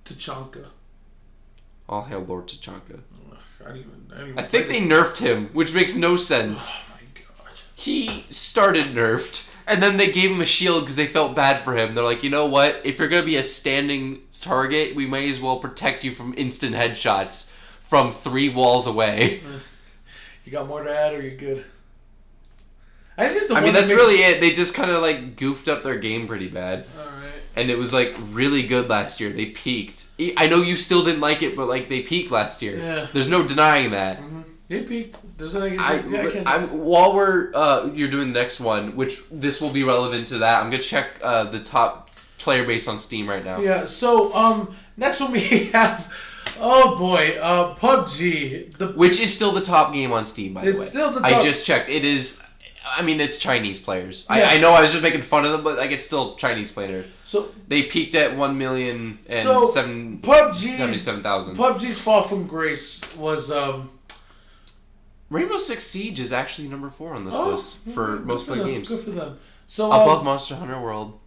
Tachanka. All hail Lord Tachanka. I think they nerfed him, which makes no sense. Oh my god. he started nerfed, and then they gave him a shield because they felt bad for him. They're like, you know what? If you're going to be a standing target, we may as well protect you from instant headshots from 3 walls away. You got more to add, or you good? That's really it. They just kind of like goofed up their game pretty bad. All right. And it was like really good last year. They peaked. I know you still didn't like it, but like they peaked last year. Yeah. There's no denying that. Mm-hmm. They peaked. There's nothing. While you're doing the next one, which this will be relevant to that. I'm gonna check the top player base on Steam right now. Yeah. So next one we have. Oh boy, PUBG. Which is still the top game on Steam, by the way. It's still the top. I just checked. It is. I mean, it's Chinese players. Yeah. I know I was just making fun of them, but like it's still Chinese players. So they peaked at 1,077,000. PUBG's fall from grace was Rainbow Six Siege is actually number 4 on this list for most played games. Good for them. So above Monster Hunter World.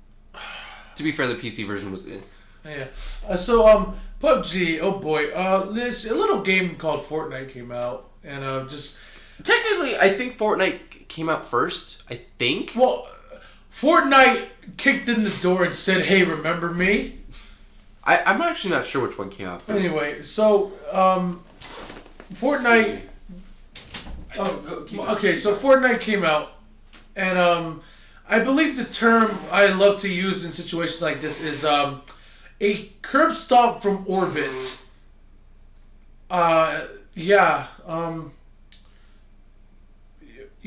To be fair, the PC version was in. Yeah. PUBG. Oh boy. It's a little game called Fortnite came out, and just. Technically, I think Fortnite came out first. I think. Well, Fortnite kicked in the door and said, "Hey, remember me?" I'm actually not sure which one came out first. Anyway, so Fortnite. So Fortnite came out, and I believe the term I love to use in situations like this is a curb stomp from orbit.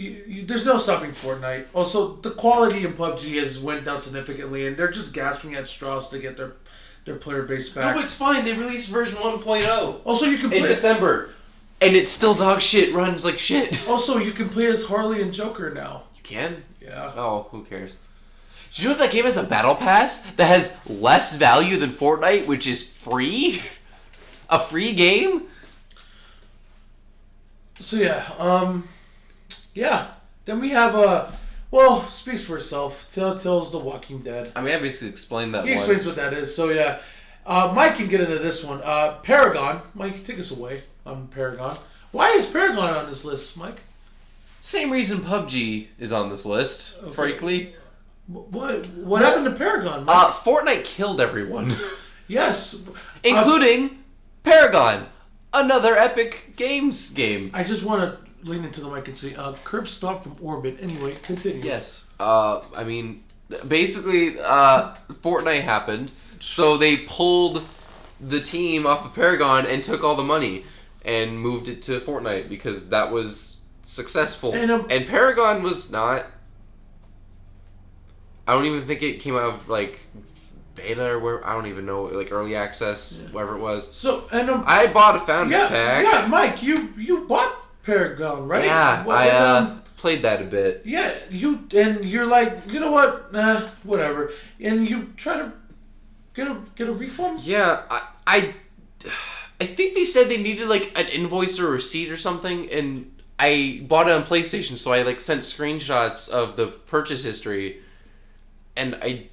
There's no stopping Fortnite. Also, the quality in PUBG has went down significantly, and they're just gasping at straws to get their player base back. No, it's fine. They released version 1.0. Also, you can play in December, and it's still dog shit. Runs like shit. Also, you can play as Harley and Joker now. You can? Yeah. Oh, who cares? Did you know that game has a battle pass that has less value than Fortnite, which is free? A free game? So yeah. Then we have speaks for itself. Telltale's The Walking Dead. I mean, I basically explained that. He explains what that is. So yeah, Mike can get into this one. Paragon. Mike, take us away on Paragon. Why is Paragon on this list, Mike? Same reason PUBG is on this list. Okay. Frankly. What happened to Paragon, Mike? Fortnite killed everyone. Yes, including Paragon, another Epic Games game. I just want to lean into the mic and say, curb stop from orbit. Anyway, continue. Yes. I mean, basically, Fortnite happened, so they pulled the team off of Paragon and took all the money and moved it to Fortnite because that was successful. And Paragon was not. I don't even think it came out of like beta or where, I don't even know, like early access, whatever it was. So I bought a Founders Pack. Yeah, Mike, you bought Paragon, right? Yeah, I played that a bit. Yeah, you're like, you know what? Whatever. And you try to get a refund? Yeah, I think they said they needed like an invoice or a receipt or something, and I bought it on PlayStation, so I like sent screenshots of the purchase history, and it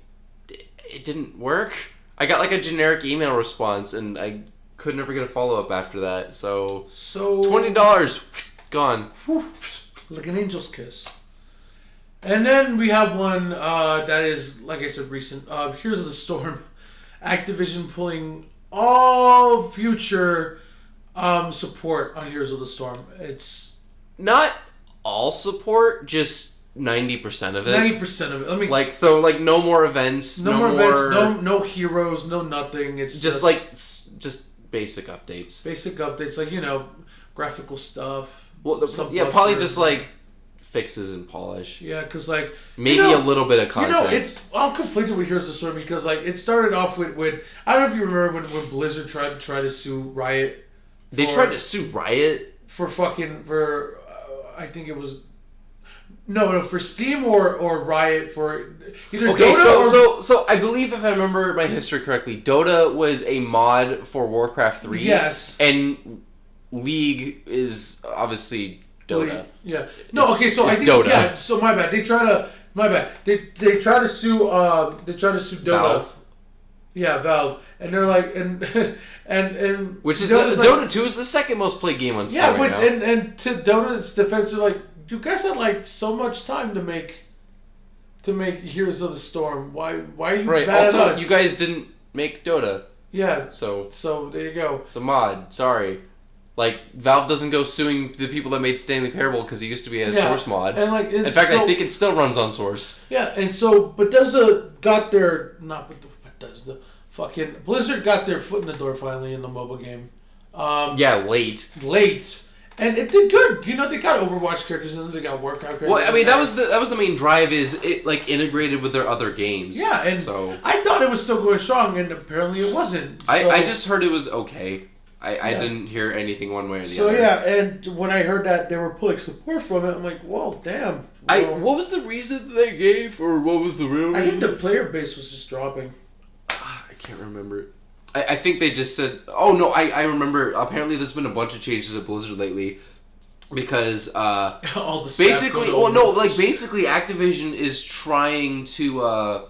didn't work. I got like a generic email response, and I could never get a follow-up after that. So $20 gone. Whew, like an angel's kiss. And then we have one that is, like I said, recent. Heroes of the Storm. Activision pulling all future support on Heroes of the Storm. It's not all support, just 90% of it. 90% of it. I mean, no more events. No more events. No heroes. No nothing. It's just basic updates. Basic updates, like graphical stuff. Well, probably just like fixes and polish. Yeah, because like maybe a little bit of content. I'm conflicted with Heroes of the Storm because like it started off with I don't know if you remember when Blizzard tried to sue Riot. They tried to sue Riot for I think it was. No, for Steam or Riot for either Dota so I believe if I remember my history correctly, Dota was a mod for Warcraft 3. Yes. And League is obviously Dota. Yeah. No, okay, so I think Dota. Yeah, so my bad. They try to sue Dota. Valve. Yeah, Valve. And they're like and which is Dota 2 is the second most played game on Steam. Yeah, and to Dota's defense, they're like, you guys had like so much time to make Heroes of the Storm. Why are you right? mad Also, at us? you guys didn't make Dota. Yeah. So there you go. It's a mod. Sorry. Like, Valve doesn't go suing the people that made Stanley Parable because he used to be a Source mod. And like, in fact, I think it still runs on Source. Yeah, and so Bethesda got their Bethesda, fucking Blizzard got their foot in the door finally in the mobile game. Late. And it did good. You know, they got Overwatch characters and they got Warcraft characters. Well, I mean, that was the main drive, is it like integrated with their other games. Yeah, and so I thought it was still going strong, and apparently it wasn't. So, I just heard it was okay. I didn't hear anything one way or the other. So yeah, and when I heard that they were pulling support from it, I'm like, well, damn. What was the reason they gave, or what was the real reason? I think the player base was just dropping. I can't remember. I think they just said... Oh, no, I remember. Apparently there's been a bunch of changes at Blizzard lately. Because, all the basically... basically Activision is trying to,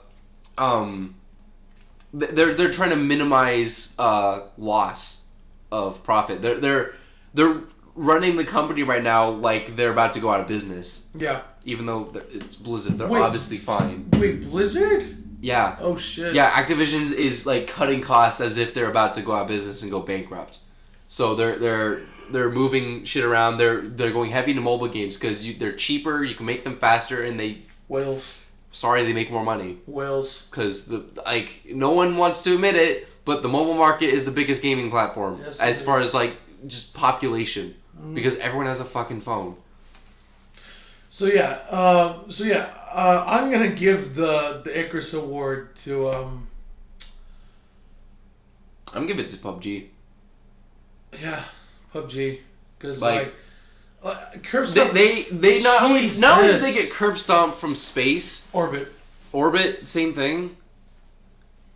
They're trying to minimize, loss of profit. They're running the company right now like they're about to go out of business. Yeah. Even though it's Blizzard. They're obviously fine. Wait, Blizzard? Yeah. Oh, shit. Yeah, Activision is like cutting costs as if they're about to go out of business and go bankrupt. So they're moving shit around. They're going heavy into mobile games because they're cheaper. You can make them faster, and they they make more money. Because no one wants to admit it, but the mobile market is the biggest gaming platform as far as like just population, because everyone has a fucking phone. So I'm gonna give the Icarus Award to I'm giving it to PUBG. Yeah, PUBG, because curb stomp. They not only did they get curb stomped from space, orbit, same thing.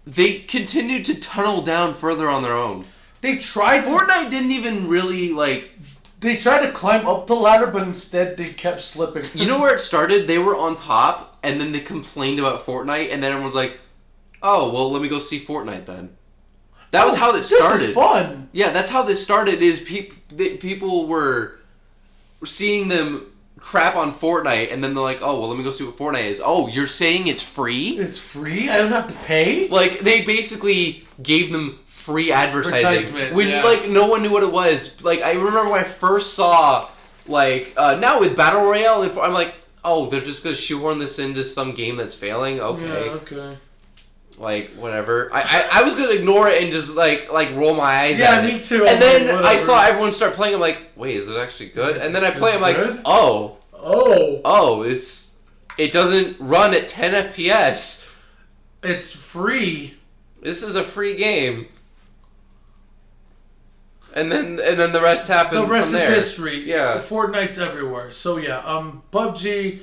They continued to tunnel down further on their own. They tried. Fortnite didn't even really like. They tried to climb up the ladder, but instead they kept slipping. You know where it started? They were on top, and then they complained about Fortnite, and then everyone's like, "Oh, well, let me go see Fortnite then." That was how this started. This is fun. Yeah, that's how this started. Is people were seeing them crap on Fortnite, and then they're like, "Oh, well, let me go see what Fortnite is." Oh, you're saying it's free? It's free? I don't have to pay? Like, they basically gave them free advertising when no one knew what it was. Like, I remember when I first saw now with Battle Royale, I'm like, oh, they're just gonna shoehorn this into some game that's failing. Okay. Yeah, okay. Like, whatever. I was gonna ignore it and just like roll my eyes at it. Yeah, me too. And then I saw everyone start playing. I'm like, wait, is it actually good? And then I play. I'm like, oh, it doesn't run at 10 FPS. It's free. This is a free game. And then the rest happened. The rest from is there. history. Yeah, Fortnite's everywhere. So yeah, PUBG.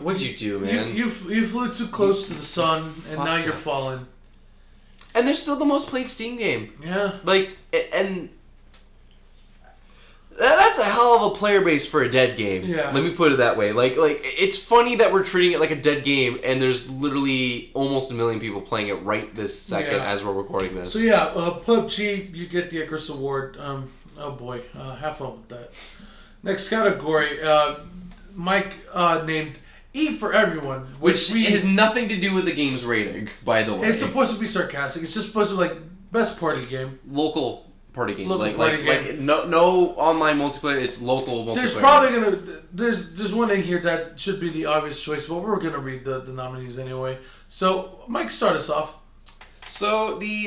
What'd you do, man? You flew too close to the sun, and now you're falling. And they're still the most played Steam game. Yeah. And that's a hell of a player base for a dead game. Yeah. Let me put it that way. Like it's funny that we're treating it like a dead game, and there's literally almost 1 million people playing it right this second as we're recording this. So yeah, PUBG, you get the Icarus Award. Oh boy, have fun with that. Next category, Mike named E for Everyone, which has nothing to do with the game's rating, by the way. It's supposed to be sarcastic. It's just supposed to be like best party game. Local party game. Local party game. Like no online multiplayer. It's local multiplayer. There's probably there's one in here that should be the obvious choice, but we're gonna read the nominees anyway. So Mike, start us off. So the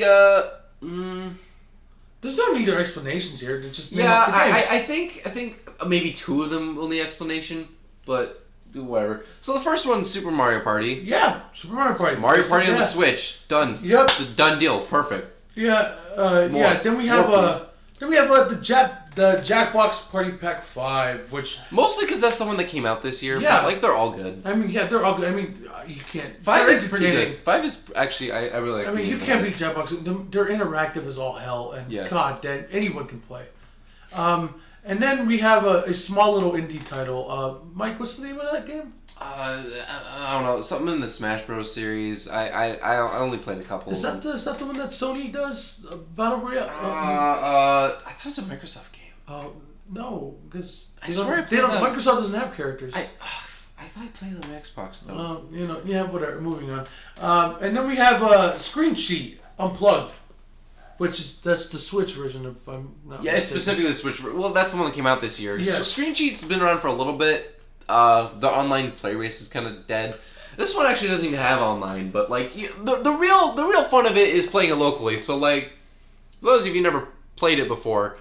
there's no need or explanations here. Just name yeah, off the games. I think maybe 2 of them will need explanation, but do whatever. So the first one's Super Mario Party. Yeah, Super Mario Party. Mario Party on the Switch. Done. Yep. Done deal. Perfect. Yeah. Yeah. Then we have the Jackbox Party Pack 5, which mostly because that's the one that came out this year. Yeah. But they're all good. I mean, yeah, they're all good. I mean, you can't. 5 is pretty good. 5 is actually I really like. I mean, you can't beat Jackbox. They're interactive as all hell, and God, then anyone can play. And then we have a small little indie title. Mike, what's the name of that game? I don't know. Something in the Smash Bros. Series. I only played a couple. Is that the one that Sony does? Battle Royale? I thought it was a Microsoft game. No, because Microsoft doesn't have characters. I thought I played them on Xbox though. Whatever. Moving on. And then we have Screen Sheet Unplugged, that's the Switch version of. It's specifically the Switch. Well, that's the one that came out this year. Yes. So Screen Sheet's been around for a little bit. The online play race is kind of dead. This one actually doesn't even have online, but like the real fun of it is playing it locally. So like, for those of you who never played it before,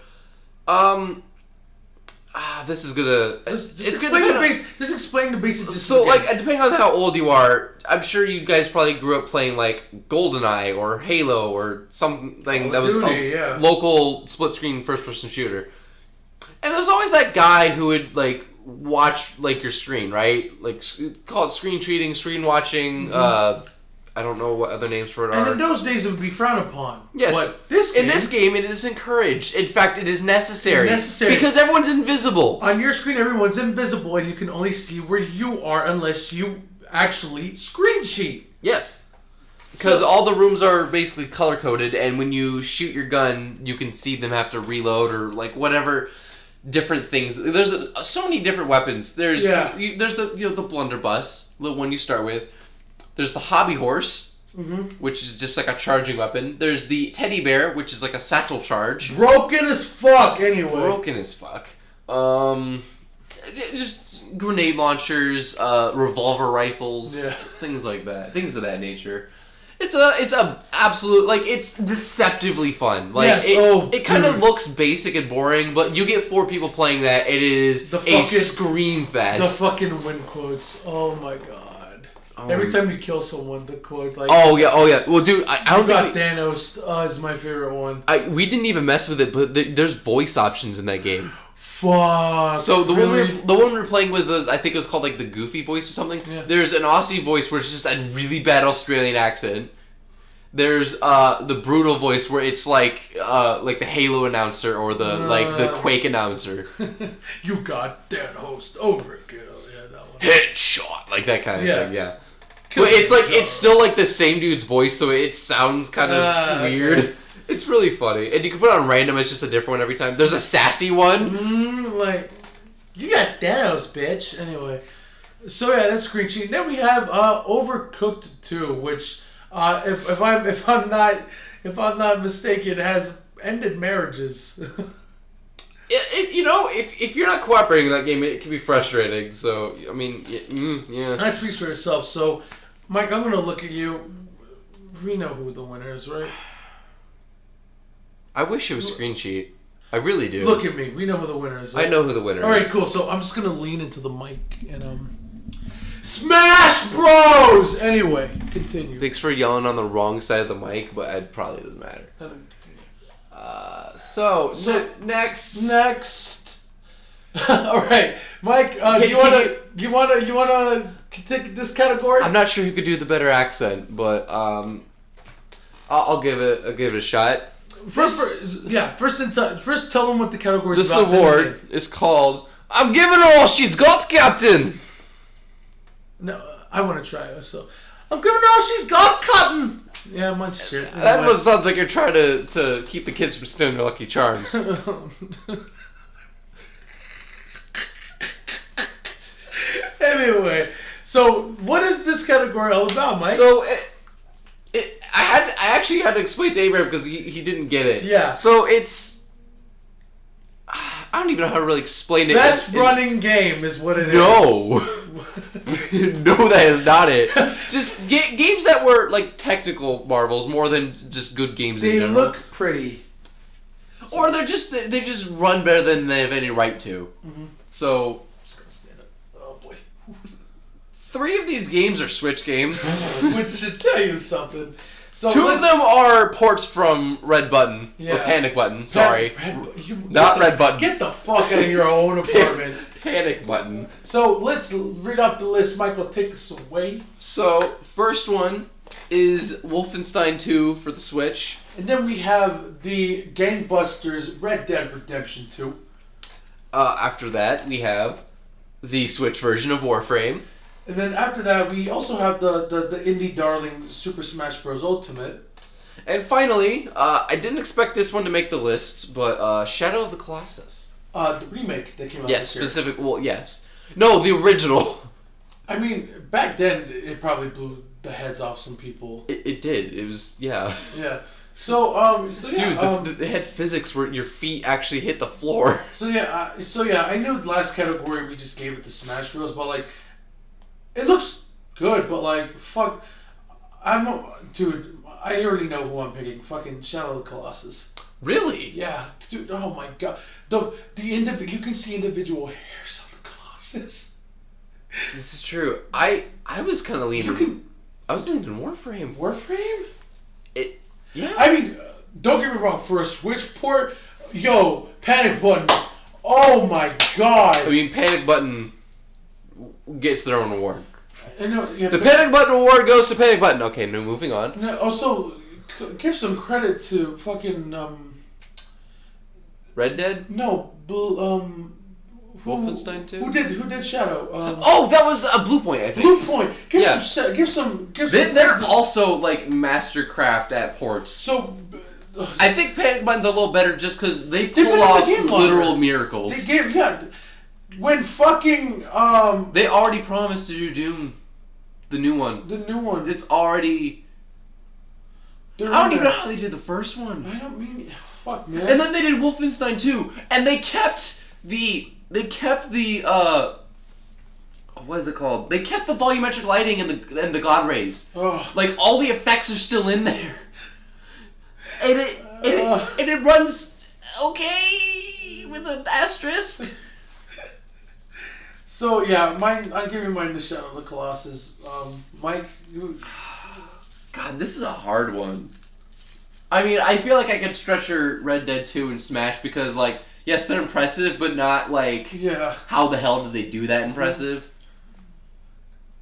this is gonna. Just explain the basic. So like, depending on how old you are, I'm sure you guys probably grew up playing like GoldenEye or Halo or something that was a local split screen first person shooter. And there's always that guy who would like watch like your screen, right? Like call it screen cheating, screen watching. Mm-hmm. I don't know what other names for it are. And in those days, it would be frowned upon. Yes. But in this game, it is encouraged. In fact, it is necessary. Because everyone's invisible. On your screen, everyone's invisible, and you can only see where you are unless you actually screen cheat. Yes. Because all the rooms are basically color-coded, and when you shoot your gun, you can see them have to reload or like whatever different things. There's so many different weapons. There's the blunderbuss, the one you start with. There's the hobby horse, which is just like a charging weapon. There's the teddy bear, which is like a satchel charge. Broken as fuck, anyway. Broken as fuck. Just grenade launchers, revolver rifles, things like that. Things of that nature. It's a absolute, like, it's deceptively fun. Like, it kind of looks basic and boring, but you get 4 people playing that, it is a scream fest. The fucking win quotes. Oh my god. Every time you kill someone, the quote like. Oh yeah. Well, dude, I don't think Thanos is my favorite one. We didn't even mess with it, but there's voice options in that game. Fuck. So the one we were playing with was, I think it was called like the Goofy voice or something. Yeah. There's an Aussie voice where it's just a really bad Australian accent. There's the brutal voice where it's like the Halo announcer or the Quake announcer. You got Thanos overkill. Yeah, that one. Headshot, like that kind of thing. Yeah. But it's still like the same dude's voice, so it sounds kind of weird. Okay. It's really funny, and you can put it on random. It's just a different one every time. There's a sassy one, like you got Thanos, bitch. Anyway, so yeah, that's Screen Sheet. Then we have Overcooked 2, which if I'm not mistaken, has ended marriages. If you're not cooperating in that game, it can be frustrating. So I mean, yeah. That speaks for itself. So, Mike, I'm gonna look at you. We know who the winner is, right? I wish it was Screen Sheet. I really do. Look at me. We know who the winner is. Right? I know who the winner is. All right, cool. So I'm just gonna lean into the mic and Smash Bros. Anyway, continue. Thanks for yelling on the wrong side of the mic, but it probably doesn't matter. Next. All right, Mike. You wanna take this category? I'm not sure who could do the better accent, but I'll give it a shot. First tell them what the category is about. This award is called "I'm giving her all she's got, Captain." No, I want to try it. So, I'm giving her all she's got, Cotton. Yeah, much shit. That one sounds like you're trying to keep the kids from stealing their Lucky Charms. Anyway, so what is this category all about, Mike? So, I actually had to explain to Abraham because he didn't get it. Yeah. So it's, I don't even know how to really explain it. Best running game is what it is. No, that is not it. Just games that were like technical marvels more than just good games. They in general. Look pretty, or they just run better than they have any right to. Mm-hmm. So. 3 of these games are Switch games. Which should tell you something. So 2 of them are ports from Red Button. Or Panic Button, sorry. Red Button. Get the fuck out of your own apartment. Panic Button. So let's read off the list. Michael, take us away. So, first one is Wolfenstein 2 for the Switch. And then we have the Gangbusters Red Dead Redemption 2. After that, we have the Switch version of Warframe. And then after that, we also have the indie darling Super Smash Bros. Ultimate. And finally, I didn't expect this one to make the list, but Shadow of the Colossus. The remake that came out Yes, this year. specific. Well, yes. No, the original. I mean, back then, it probably blew the heads off some people. It did. It was, yeah. Yeah. So yeah. Dude, it had physics where your feet actually hit the floor. So yeah, I knew the last category we just gave it to Smash Bros, but like, it looks good, but like, fuck, dude, I already know who I'm picking. Fucking Shadow of the Colossus. Really? Yeah, dude. Oh my god, you can see individual hairs on the Colossus. This is true. I was kind of leaning. I was leaning Warframe. Warframe? Yeah. I mean, don't get me wrong. For a Switch port, yo, Panic Button. Oh my god. I mean, Panic Button gets their own award. Yeah, the Panic Button award goes to Panic Button. Okay, no, moving on. No, also, give some credit to fucking Red Dead? No, Wolfenstein 2? Who did Shadow? That was a Blue Point, I think. Blue Point. Give some. They're also like mastercraft at ports. So, I think Panic Button's a little better just because they pull off literal miracles. When fucking they already promised to do Doom, the new one. The new one. It's already. I don't even know how they did the first one. I don't mean. Fuck, man. And then they did Wolfenstein 2, and they kept the what is it called? They kept the volumetric lighting and the God rays. Oh. Like all the effects are still in there, and it runs okay with an asterisk. So yeah, I'm giving mine to Shadow of the Colossus. Mike, God, this is a hard one. I mean, I feel like I could stretch your Red Dead 2 and Smash because, like, yes, they're impressive, but not, like, how the hell did they do that impressive?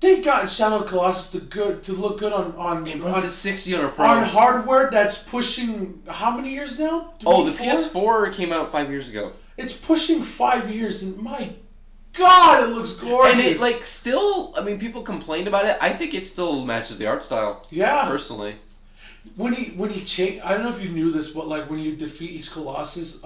They got Shadow of the Colossus to look good on it runs at 60 on a Pro. On hardware that's pushing, how many years now? The PS4 came out 5 years ago. It's pushing 5 years, and my God, it looks gorgeous. And it, like, still, I mean, people complained about it. I think it still matches the art style. Yeah. Personally. When he change, I don't know if you knew this, but like when you defeat each Colossus,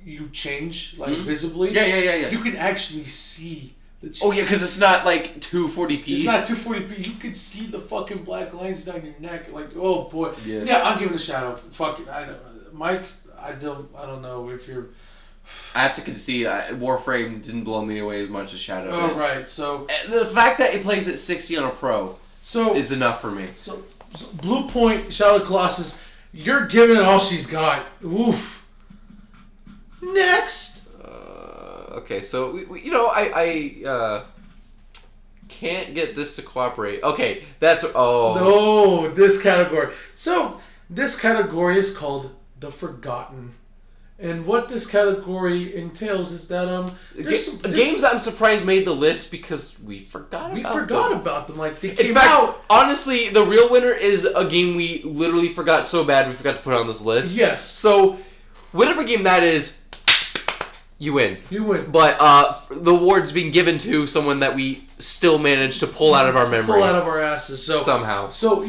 you change like visibly. Yeah. You can actually see the change. Oh yeah, because it's not like 240p. It's not 240p. You can see the fucking black lines down your neck. Like, oh boy. Yeah. I'm giving it a Shadow. Fuck it. I know, Mike. I don't know if you're. I have to concede, Warframe didn't blow me away as much as Shadow did. Oh right, so the fact that it plays at 60 on a Pro is enough for me. So Blue Point, Shadow of the Colossus, you're giving it all she's got. Oof. Next. Okay, so I can't get this to cooperate. Okay, that's No, this category. So this category is called the Forgotten. And what this category entails is that games that I'm surprised made the list because we forgot about them. Like they came In fact, out. Honestly, the real winner is a game we literally forgot so bad we forgot to put it on this list. Yes. So, whatever game that is, you win. You win. But the award's being given to someone that we still managed to pull out of our memory. Pull out of our asses. So somehow. So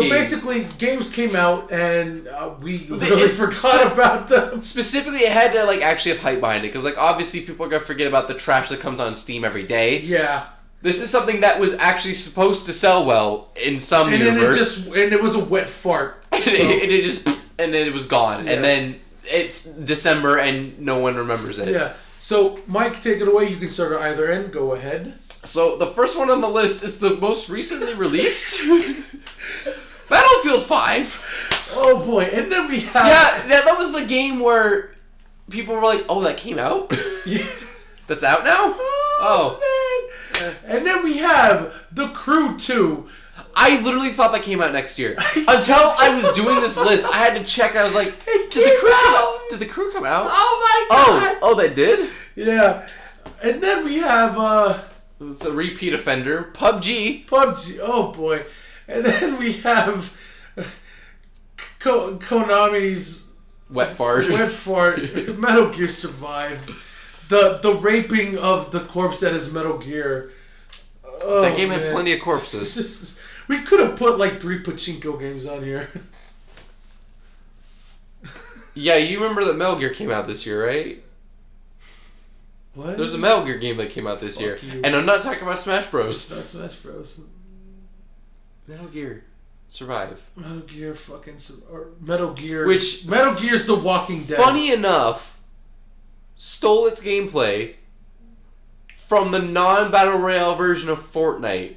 basically, games came out and we literally forgot about them. Specifically, it had to like actually have hype behind it because like obviously people are gonna forget about the trash that comes on Steam every day. Yeah. This is something that was actually supposed to sell well in some universe. And it was a wet fart. And it was gone. Yeah. And then it's December and no one remembers it. Yeah. So, Mike, take it away. You can start at either end. Go ahead. So, the first one on the list is the most recently released Battlefield 5. Oh, boy. And then we have... Yeah, that was the game where people were like, oh, that came out? Yeah. That's out now? Oh. Man. And then we have The Crew 2. I literally thought that came out next year. Until I was doing this list, I had to check. I was like, did the crew come out? Oh my God. Oh, they did? Yeah. And then we have it's a repeat offender, PUBG. Oh boy. And then we have Konami's Wet fart, Metal Gear Survive. The raping of the corpse that is Metal Gear. Oh, that game had plenty of corpses. We could have put like 3 pachinko games on here. Yeah, you remember that Metal Gear came out this year, right? What? There's a Metal Gear game that came out this year. You. And I'm not talking about Smash Bros. Not Smash Bros. Metal Gear Survive. Metal Gear fucking... Or Metal Gear... Which... Metal Gear's The Walking Dead. Funny enough, stole its gameplay from the non-Battle Royale version of Fortnite.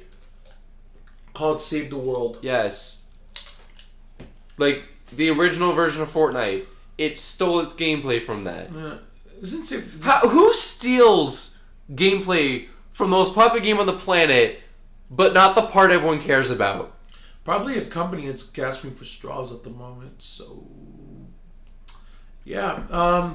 Called Save the World. Yes. Like, the original version of Fortnite. It stole its gameplay from that. Who steals gameplay from the most popular game on the planet, but not the part everyone cares about? Probably a company that's gasping for straws at the moment. So, yeah.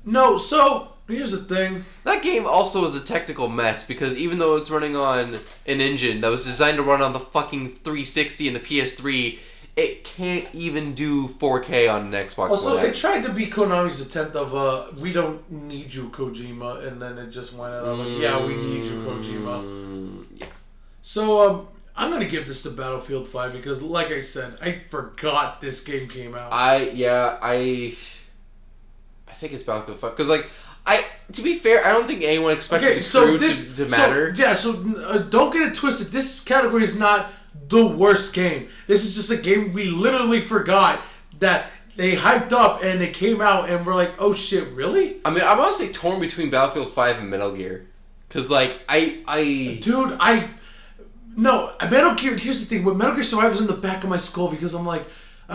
No, so here's the thing. That game also is a technical mess because even though it's running on an engine that was designed to run on the fucking 360 and the PS3, it can't even do 4K on an Xbox Also, One it X. tried to be Konami's attempt of, we don't need you, Kojima, and then it just went out like, yeah, we need you, Kojima. Yeah. So, I'm going to give this to Battlefield 5 because, like I said, I forgot this game came out. I think it's Battlefield 5 because, like, to be fair, I don't think anyone expected the crew to matter. Don't get it twisted. This category is not the worst game. This is just a game we literally forgot that they hyped up and it came out and we're like, oh shit, really? I mean, I'm honestly torn between Battlefield 5 and Metal Gear. Because, like, Metal Gear, here's the thing. When Metal Gear Survive was in the back of my skull because I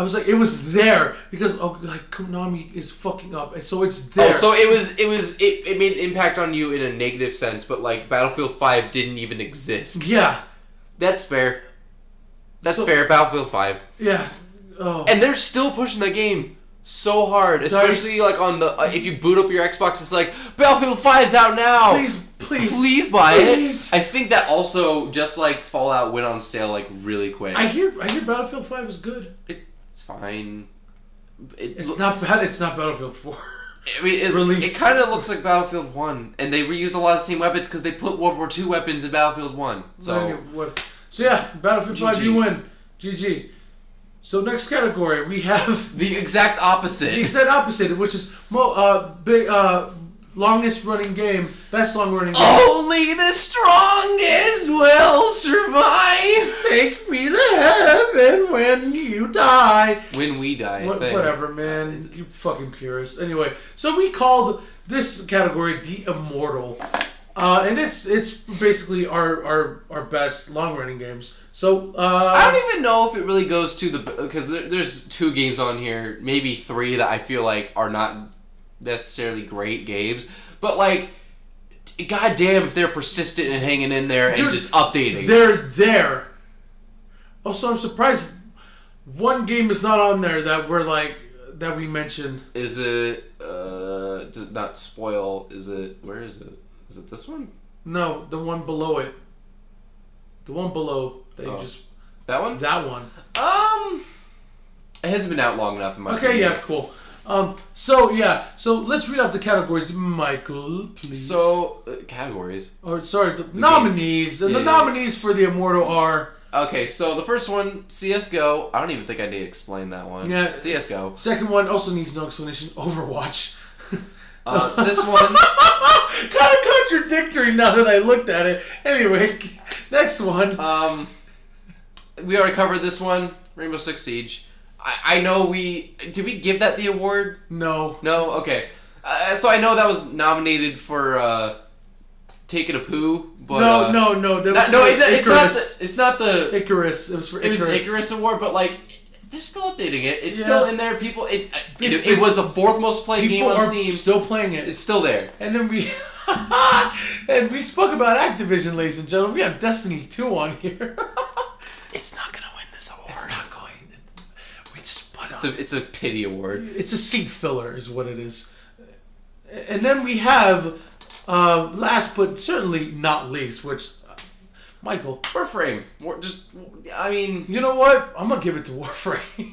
was like, it was there because Konami is fucking up, and so it's there. Oh, so it made an impact on you in a negative sense, but like Battlefield 5 didn't even exist. Yeah, that's fair. That's fair. Battlefield 5. Yeah. Oh. And they're still pushing the game so hard, especially like on the if you boot up your Xbox, it's like Battlefield 5's out now. Please buy it. I think that also just like Fallout went on sale like really quick. I hear Battlefield 5 is good. It's fine. It's not bad. It's not Battlefield 4. I mean, it kind of looks like Battlefield 1, and they reused a lot of the same weapons because they put World War II weapons in Battlefield 1. So yeah, Battlefield 5, you win. GG. So next category, we have the exact opposite. The exact opposite, which is longest running game, best long running game. Only the strongest will survive. Take me to heaven when you die. When we die, I think. Whatever, man. You fucking purist. Anyway, so we called this category the Immortal. And it's basically our best long running games. So I don't even know if it really goes to because there's 2 games on here, maybe 3 that I feel like are not necessarily great games, but like, goddamn if they're persistent and hanging in there and just updating. They're there. Also, I'm surprised one game is not on there that we mentioned. Is it not spoil? Is it where is it? Is it this one? No, the one below it. The one below that you just... That one? That one. It hasn't been out long enough in my opinion. Okay, yeah, cool. So let's read off the categories, Michael, please. So, categories? Or, sorry, the nominees. The nominees for the Immortal are... Okay, so the first one, CSGO. I don't even think I need to explain that one. Yeah. CSGO. Second one also needs no explanation. Overwatch. This one... kind of contradictory now that I looked at it. Anyway, next one. We already covered this one. Rainbow Six Siege. I know did we give that the award? No. No? Okay. So I know that was nominated for Taking a Poo, but... No. It's not the... Icarus. It was for Icarus. It was the Icarus Award, but like... They're still updating it. It's still in there. People, it was the 4th most played game on Steam. Still playing it. It's still there. And then we spoke about Activision, ladies and gentlemen. We have Destiny 2 on here. It's not gonna win this award. It's not going. We just put on. It's a pity award. It's a seat filler, is what it is. And then we have last but certainly not least, which. Michael. Warframe. I mean... You know what? I'm going to give it to Warframe.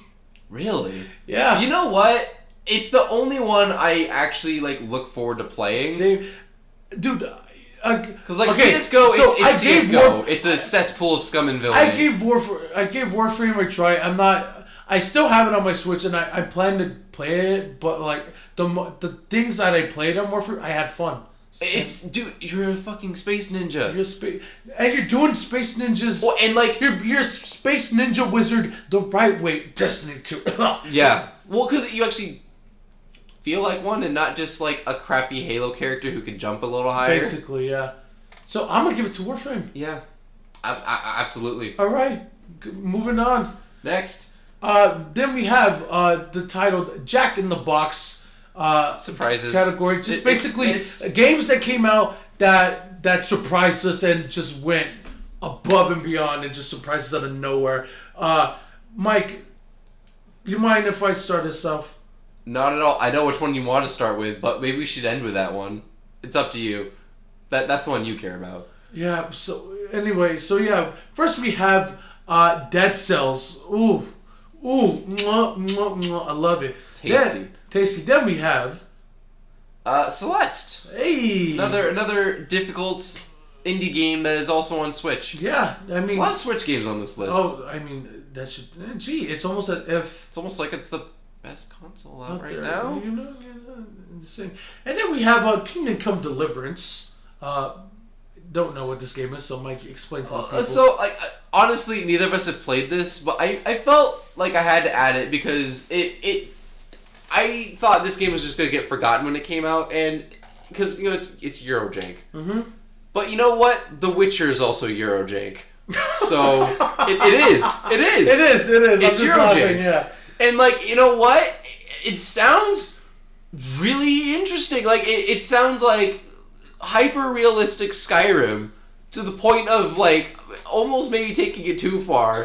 Really? Yeah. You know what? It's the only one I actually, like, look forward to playing. Same. Dude, because, like, CSGO, it's CSGO. It's a cesspool of scum and villainy. I gave Warframe a try. I still have it on my Switch, and I plan to play it, but, like, the things that I played on Warframe, I had fun. It's dude, you're a fucking space ninja. And you're doing Space Ninjas. Well, and like you're Space Ninja Wizard the right way. Destiny 2. Yeah. Well, because you actually feel like one, and not just like a crappy Halo character who can jump a little higher. Basically, yeah. So I'm gonna give it to Warframe. Yeah. I absolutely. All right. Moving on. Next. Then we have the title Jack in the Box surprises category. Just basically games that came out that surprised us and just went above and beyond and just surprised us out of nowhere. Mike, do you mind if I start this off? Not at all. I know which one you want to start with, but maybe we should end with that one. It's up to you. That's the one you care about. Yeah. So anyway, first we have Dead Cells. Ooh, mwah, mwah, mwah. I love it. Tasty. Then we have Celeste. Hey, another difficult indie game that is also on Switch. Yeah, I mean a lot of Switch games on this list. Oh, I mean that should. Gee, it's almost as if it's almost like it's the best console out right now. You know, insane. And then we have Kingdom Come Deliverance. Don't know what this game is, so Mike, explain to the people. So, like, honestly, neither of us have played this, but I felt like I had to add it because I thought this game was just going to get forgotten when it came out, and because, you know, it's Eurojank. Mm-hmm. But you know what? The Witcher is also Eurojank. So, it is. It's Eurojank. Yeah. And, like, you know what? It sounds really interesting. Like, it sounds like hyper-realistic Skyrim to the point of, like, almost maybe taking it too far.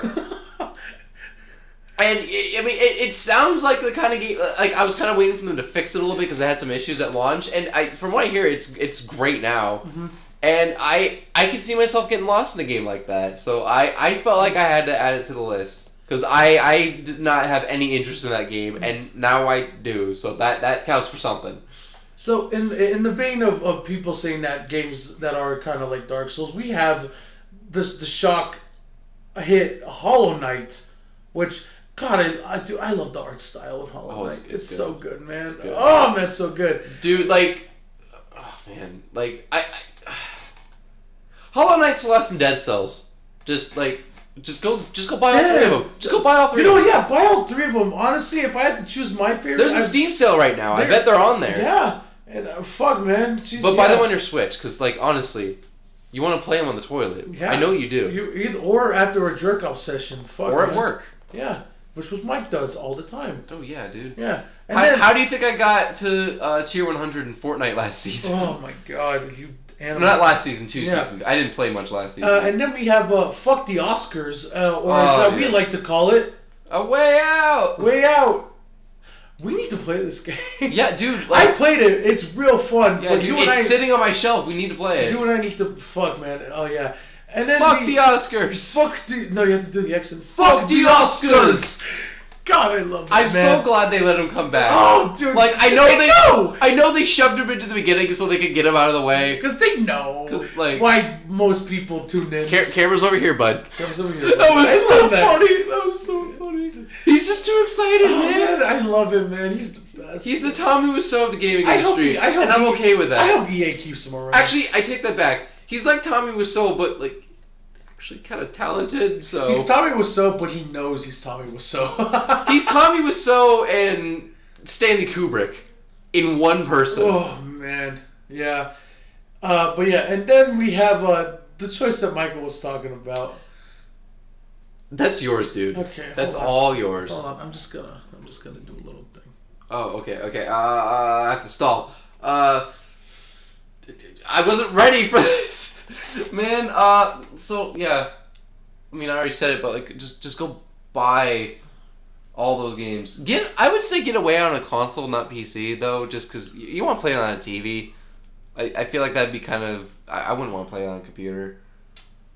And, I mean, it sounds like the kind of game, like, I was kind of waiting for them to fix it a little bit because they had some issues at launch, and from what I hear, it's great now. Mm-hmm. And I could see myself getting lost in a game like that, so I felt like I had to add it to the list. Because I did not have any interest in that game, and now I do, so that counts for something. So in the vein of people saying that games that are kind of like Dark Souls, we have the shock hit Hollow Knight, which God I love the art style of Hollow Knight. It's so good, man. Good. Oh man, it's so good, dude. Like, oh man, like I Hollow Knight, Celeste, and Dead Cells. Just go buy all three of them. Just go buy all three. You know, yeah, buy all three of them. Honestly, if I had to choose my favorite, there's a Steam sale right now. I bet they're on there. Yeah, and fuck, man. Jeez, but buy them on your Switch, because, like, honestly, you want to play them on the toilet. Yeah, I know you do. Or after a jerk off session. Fuck. Or at work. Yeah, which was Mike does all the time. Oh yeah, dude. Yeah. And how do you think I got to tier 100 in Fortnite last season? Oh my God, you. Not last season, 2 seasons. I didn't play much last season. And then we have Fuck the Oscars, or as we like to call it, A Way Out! Way Out! We need to play this game. Yeah, dude. Like, I played it. It's real fun. Yeah, but dude, it's sitting on my shelf. We need to play it. You and I need to... Fuck, man. Oh, yeah. And then Fuck the Oscars! No, you have to do the accent. Fuck the Oscars! God, I love that, I'm so glad they let him come back. Oh, dude. Like, I know they shoved him into the beginning so they could get him out of the way. Because they know why most people tune in. Camera's over here, bud. Camera's over here. That was so funny. That was so funny. He's just too excited, man. I love him, man. He's the best. He's the Tommy Wiseau of the gaming industry. And I'm okay with that. I hope EA keeps him around. Actually, I take that back. He's like Tommy Wiseau, but, like, actually kind of talented, so... He's Tommy Wiseau, but he knows he's Tommy Wiseau. He's Tommy Wiseau and Stanley Kubrick in one person. Oh, man. Yeah. But yeah, and then we have the choice that Michael was talking about. That's yours, dude. Okay. That's all yours. Hold on, I'm just gonna do a little thing. Oh, okay. I have to stall. I wasn't ready for this. Man, so, yeah. I mean, I already said it, but, like, just go buy all those games. I would say get away on a console, not PC, though, just because you want to play it on a TV. I feel like that'd be kind of... I wouldn't want to play it on a computer.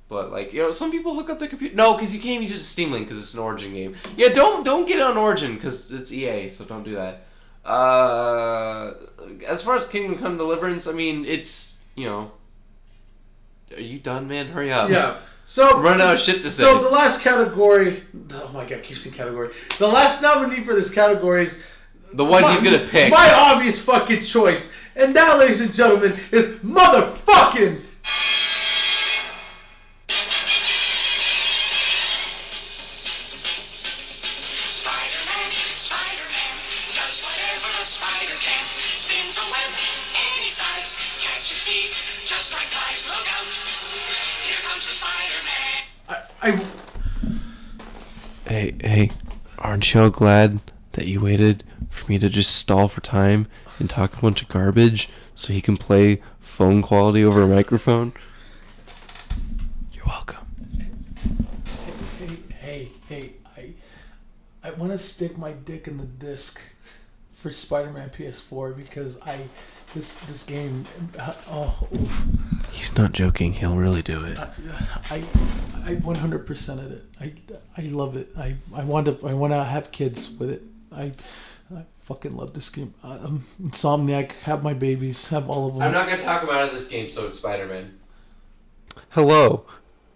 But, like, you know, some people hook up their computer... No, because you can't even use a Steam Link because it's an Origin game. Yeah, don't get it on Origin because it's EA, so don't do that. As far as Kingdom Come Deliverance, I mean, it's, you know... Are you done, man? Hurry up. Yeah. So run out of shit to say. So the last category... Oh my God, I keep saying category. The last nominee for this category is The one he's going to pick. My obvious fucking choice. And that, ladies and gentlemen, is motherfucking... Spider-Man, Spider-Man, does whatever a spider can. Spins a web any size, catches thieves just like flies. Look out, here comes the Spider-Man. Hey, aren't you all glad that you waited for me to just stall for time and talk a bunch of garbage so he can play phone quality over a microphone? You're welcome. Hey, I want to stick my dick in the disc for Spider-Man PS4 because this game, He's not joking. He'll really do it. I 100%ed it. I love it. I want to have kids with it. I fucking love this game. Insomniac, have my babies, have all of them. I'm not going to talk about this game, so it's Spider-Man. Hello.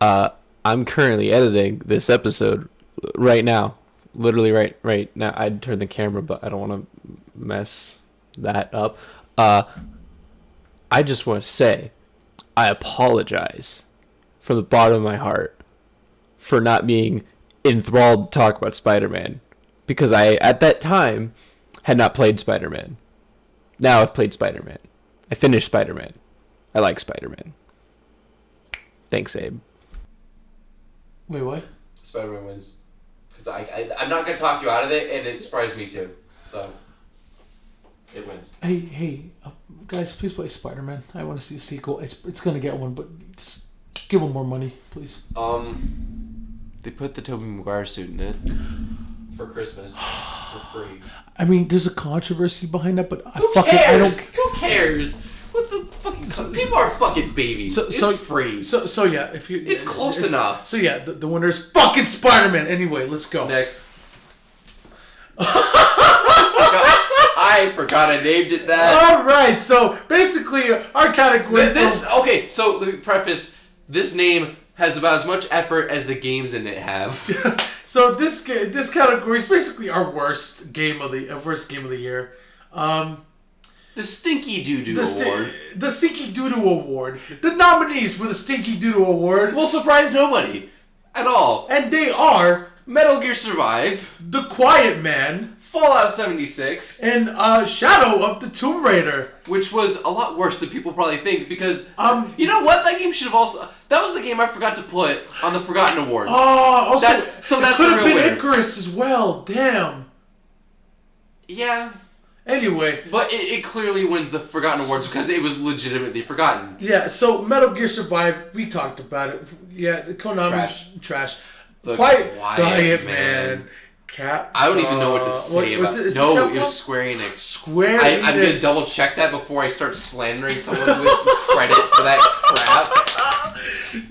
I'm currently editing this episode right now. Literally right now. I'd turn the camera, but I don't want to mess that up. I just want to say I apologize from the bottom of my heart for not being enthralled to talk about Spider-Man. Because I, at that time, had not played Spider-Man. Now I've played Spider-Man. I finished Spider-Man. I like Spider-Man. Thanks, Abe. Wait, what? Spider-Man wins. Because I'm not going to talk you out of it, and it surprised me too. So, it wins. Hey, guys, please play Spider-Man. I want to see a sequel. It's going to get one, but just give them more money, please. They put the Tobey Maguire suit in it for Christmas for free. I mean, there's a controversy behind that, but Who cares? Who cares? What the fucking... People are fucking babies. It's free. So yeah, if you... It's close enough. So yeah, the winner is fucking Spider-Man. Anyway, let's go. Next. I forgot I named it that. Alright, so basically our category... Okay, so let me preface. This name has about as much effort as the games in it have. So this category is basically our worst game of the year. The Stinky Doo-Doo Award. The Stinky Doo-Doo Award. The nominees for the Stinky Doo-Doo Award will surprise nobody at all. And they are Metal Gear Survive, The Quiet Man, Fallout 76, and Shadow of the Tomb Raider, which was a lot worse than people probably think because you know what, that game should have also... That was the game I forgot to put on the Forgotten Awards. Oh, also, that's the real winner. Could have been Icarus as well. Damn. Yeah. Anyway. But it clearly wins the Forgotten Awards because it was legitimately forgotten. Yeah, so Metal Gear Survive, we talked about it. Yeah, Konami. Trash. The Quiet Man. I don't even know what to say about it. No, it was Square Enix. Enix. I'm going to double check that before I start slandering someone with credit for that crap.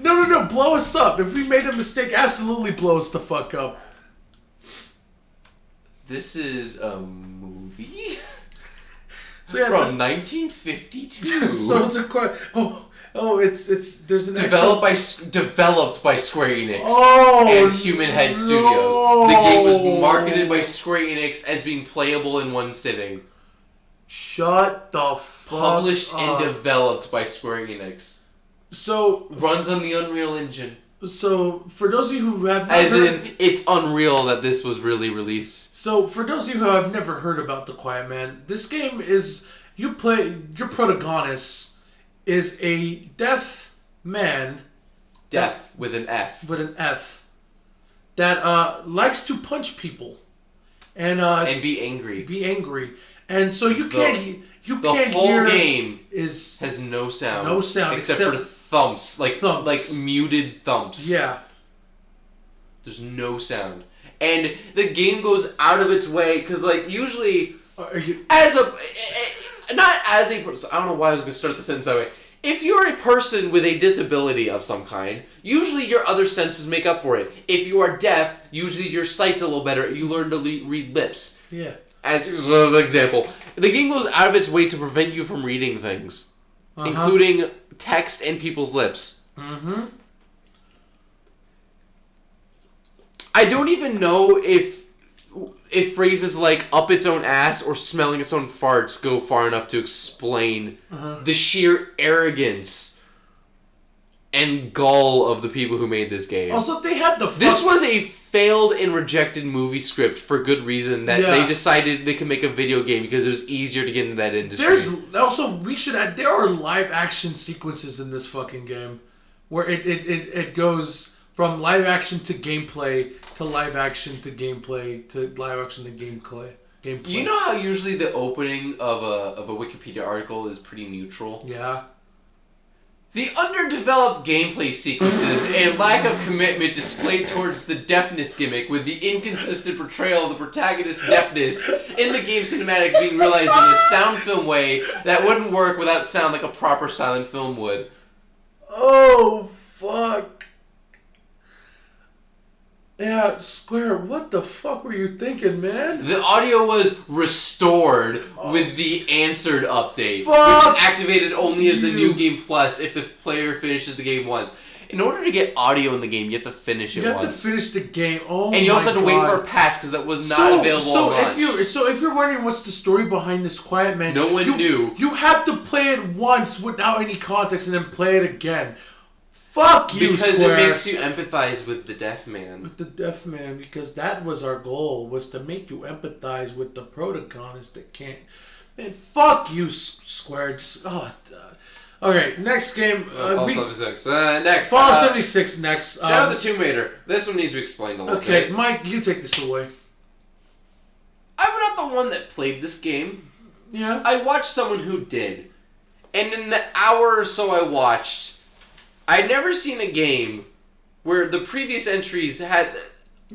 No, blow us up. If we made a mistake, absolutely blow us the fuck up. This is a movie from 1952. So it's there's an developed by Square Enix and Human Head Studios. No. The game was marketed by Square Enix as being playable in one sitting. Shut the fuck Published up. and developed by Square Enix. So runs on the Unreal Engine. So for those of you who have it's unreal that this was really released. So for those of you who have never heard about The Quiet Man, this game is your protagonist is a deaf man. Deaf with an F. With an F. That likes to punch people. And be angry. Be angry. And so you can't hear. The whole game has no sound. No sound. Except for thumps. Like muted thumps. Yeah. There's no sound. And the game goes out of its way, because usually, not as a person, I don't know why I was going to start the sentence that way. If you're a person with a disability of some kind, usually your other senses make up for it. If you are deaf, usually your sight's a little better. You learn to read lips. Yeah. As an example, the game goes out of its way to prevent you from reading things, including text and people's lips. Mm-hmm. I don't even know if if phrases like "up its own ass" or "smelling its own farts" go far enough to explain the sheer arrogance and gall of the people who made this game. Also, they had the... This was a failed and rejected movie script for good reason that they decided they could make a video game because it was easier to get into that industry. There's also, we should add, there are live action sequences in this fucking game where it goes from live action to gameplay to live action to gameplay to live action to gameplay. You know how usually the opening of a Wikipedia article is pretty neutral? Yeah. The underdeveloped gameplay sequences and lack of commitment displayed towards the deafness gimmick with the inconsistent portrayal of the protagonist's deafness in the game cinematics being realized in a sound film way that wouldn't work without sound like a proper silent film would. Oh, fuck. Yeah, Square, what the fuck were you thinking, man? The audio was restored with the answered update, Fuck which is activated only as the New Game Plus if the player finishes the game once. In order to get audio in the game, you have to finish it once. You have to finish the game. Oh, and you also have to wait for a patch because that was not available on launch. If you're wondering what's the story behind this Quiet Man, no one knew. You have to play it once without any context and then play it again. Fuck you, because Square. It makes you empathize with the deaf man. With the deaf man, because that was our goal, was to make you empathize with the protagonist that can't... Man, fuck you, Square. Just... Okay, next game. Fallout 76. Next. Fallout 76 next. Shadow of the Tomb Raider. This one needs to be explained a little bit. Okay, Mike, you take this away. I'm not the one that played this game. Yeah. I watched someone who did. And in the hour or so I watched... I'd never seen a game where the previous entries had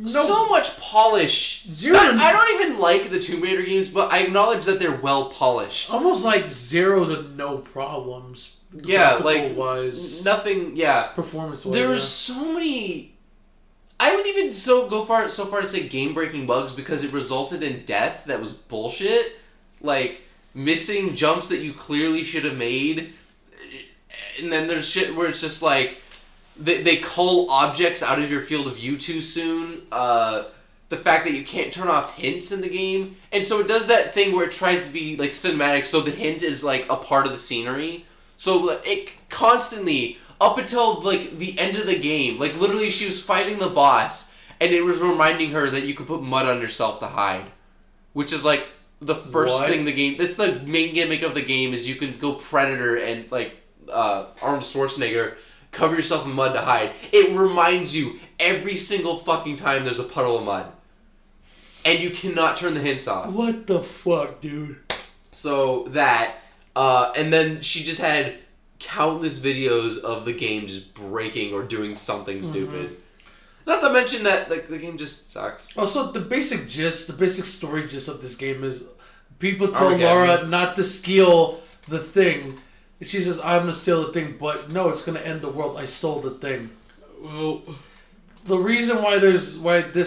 so much polish. I don't even like the Tomb Raider games, but I acknowledge that they're well polished. Almost like 0 to no problems. Yeah, like wise, nothing. Yeah, performance wise. There were so many. I would even go far as say game breaking bugs because it resulted in death that was bullshit. Like missing jumps that you clearly should have made. And then there's shit where it's just like they cull objects out of your field of view too soon. The fact that you can't turn off hints in the game, and so it does that thing where it tries to be like cinematic, so the hint is like a part of the scenery. So it constantly up until like the end of the game, like literally she was fighting the boss, and it was reminding her that you could put mud on yourself to hide, which is like the first thing the game. That's the main gimmick of the game is you can go Predator and like. Arnold Schwarzenegger, cover yourself in mud to hide. It reminds you every single fucking time there's a puddle of mud. And you cannot turn the hints off. What the fuck, dude? So that, and then she just had countless videos of the game just breaking or doing something stupid. Not to mention that the game just sucks. Also, the basic story gist of this game is people tell Laura not to steal the thing. She says, I'm going to steal the thing, but no, it's going to end the world. I stole the thing. Well, the reason why this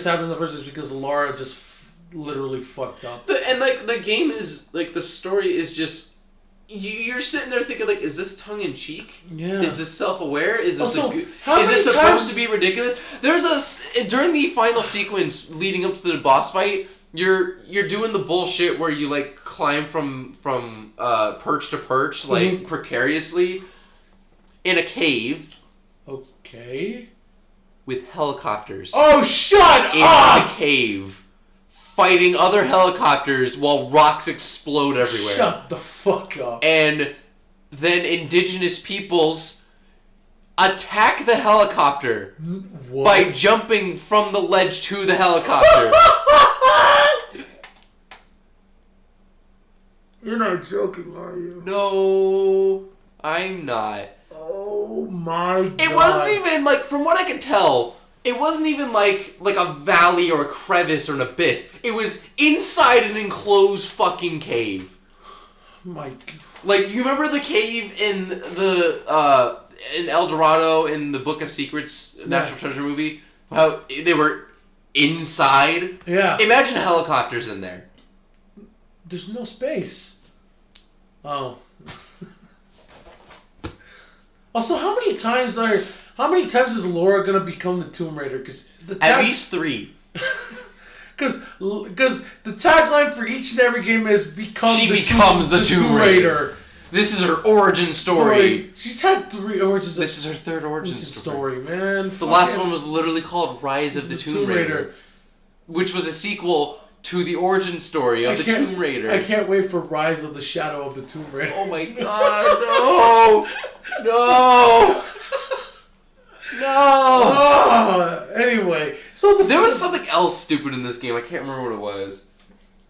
happened in the first place is because Laura just literally fucked up. And, the game is, the story is just, you're sitting there thinking, is this tongue-in-cheek? Yeah. Is this self-aware? Is this also, is this supposed to be ridiculous? During the final sequence leading up to the boss fight, You're doing the bullshit where you climb from perch to perch precariously in a cave. Okay. With helicopters. Oh, shut up! In the cave, fighting other helicopters while rocks explode everywhere. Shut the fuck up. And then indigenous peoples attack the helicopter by jumping from the ledge to the helicopter. You're not joking, are you? No, I'm not. Oh my god. It wasn't even, from what I could tell, it wasn't even like a valley or a crevice or an abyss. It was inside an enclosed fucking cave. My god. You remember the cave in in El Dorado in the Book of Secrets National Treasure movie? How they were inside? Yeah. Imagine helicopters in there. There's no space. Oh. Also, how many times is Laura gonna become the Tomb Raider? At least 3. Because the tagline for each and every game is She becomes the Tomb Raider. This is her origin story. She's had 3 origins. This is her 3rd origin story, man. The last one was literally called Rise of the Tomb Raider, which was a sequel to the origin story of the Tomb Raider. I can't wait for Rise of the Shadow of the Tomb Raider. Oh my god, no! No! No! Anyway, so there was something else stupid in this game. I can't remember what it was.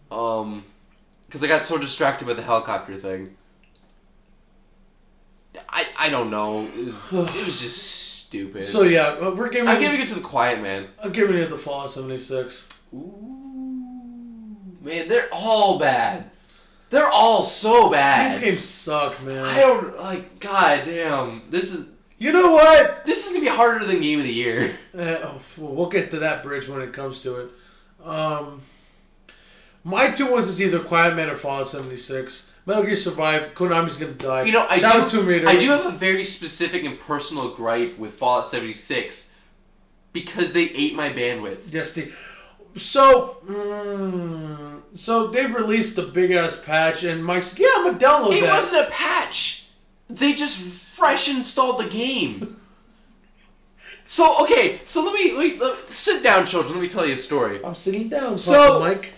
Because I got so distracted by the helicopter thing. I don't know. It was just stupid. So yeah, I'm giving it to the Quiet Man. I'm giving it the Fallout 76. Ooh, man, they're all bad. They're all so bad. These games suck, man. I don't like. God damn, this is. You know what? This is gonna be harder than Game of the Year. We'll get to that bridge when it comes to it. My 2 ones is either Quiet Man or Fallout 76. Metal Gear Survive. Konami's gonna die. You know, I do have a very specific and personal gripe with Fallout 76 because they ate my bandwidth. Yes, So they released a big ass patch, and Mike's like, yeah, I'm gonna download that. It wasn't a patch. They just fresh installed the game. So let me sit down, children. Let me tell you a story. I'm sitting down. So Mike.